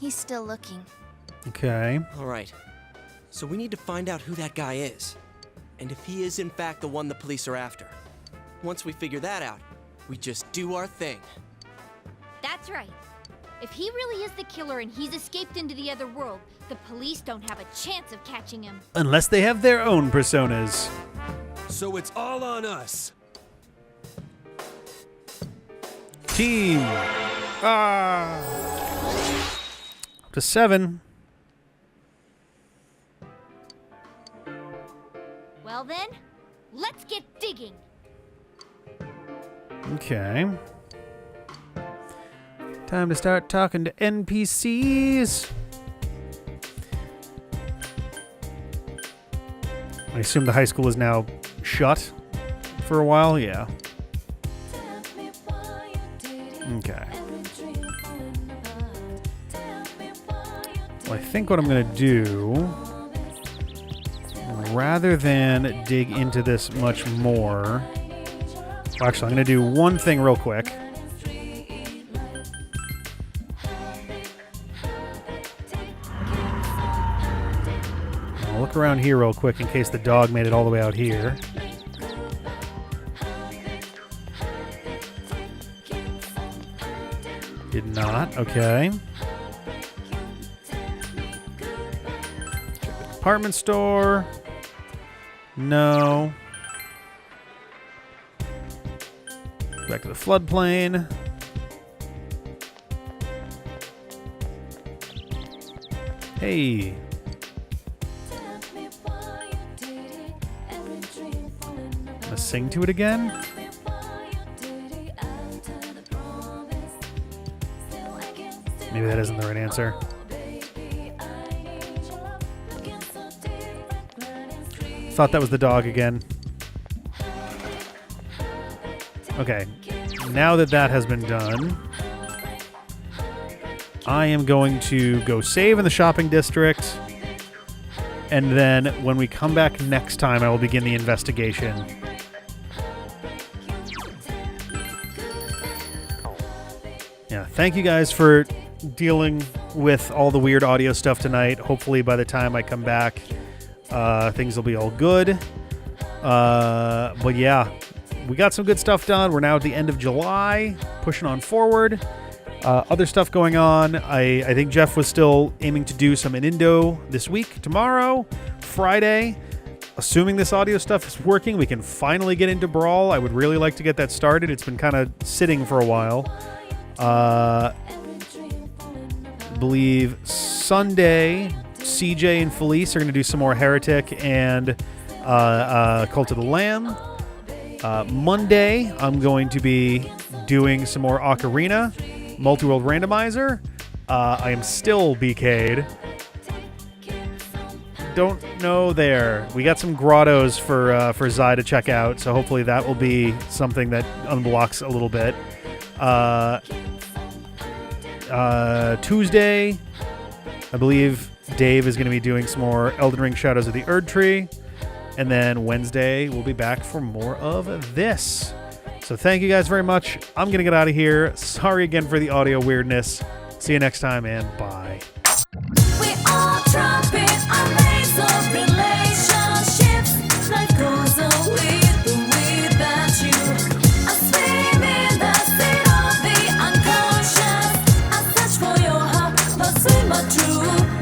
He's still looking. Okay. All right. So we need to find out who that guy is. And if he is in fact the one the police are after. Once we figure that out, we just do our thing. That's right. If he really is the killer and he's escaped into the other world, the police don't have a chance of catching him. Unless they have their own personas. So it's all on us. Team. Up to 7. Well then, let's get digging. Okay. Time to start talking to NPCs. I assume the high school is now shut for a while? Yeah. Okay. Well, I think what I'm going to do, rather than dig into this much more... Well, actually, I'm going to do one thing real quick. I'll look around here real quick in case the dog made it all the way out here. Did not. Okay. Department store. No. Back to the floodplain. Hey. I'm gonna sing to it again. Maybe that isn't the right answer. Thought that was the dog again. Okay, now that that has been done, I am going to go save in the shopping district, and then when we come back next time, I will begin the investigation. Yeah, thank you guys for dealing with all the weird audio stuff tonight. Hopefully by the time I come back, things will be all good. But yeah, we got some good stuff done. We're now at the end of July, pushing on forward. Other stuff going on. I think Jeff was still aiming to do some in Indo this week, tomorrow, Friday. Assuming this audio stuff is working, we can finally get into Brawl. I would really like to get that started. It's been kind of sitting for a while. I believe Sunday, CJ and Felice are going to do some more Heretic and Cult of the Lamb. Monday, I'm going to be doing some more Ocarina, Multi-World Randomizer. I am still BK'd. Don't know there. We got some grottos for Zai to check out, so hopefully that will be something that unblocks a little bit. Tuesday, I believe Dave is going to be doing some more Elden Ring Shadows of the Erd Tree. And then Wednesday, we'll be back for more of this. So thank you guys very much. I'm going to get out of here. Sorry again for the audio weirdness. See you next time, and bye. We all trumpet our ways of relationships. Life goes on with or without you. I swim in the sea of the unconscious. I search for your heart, but swim but true.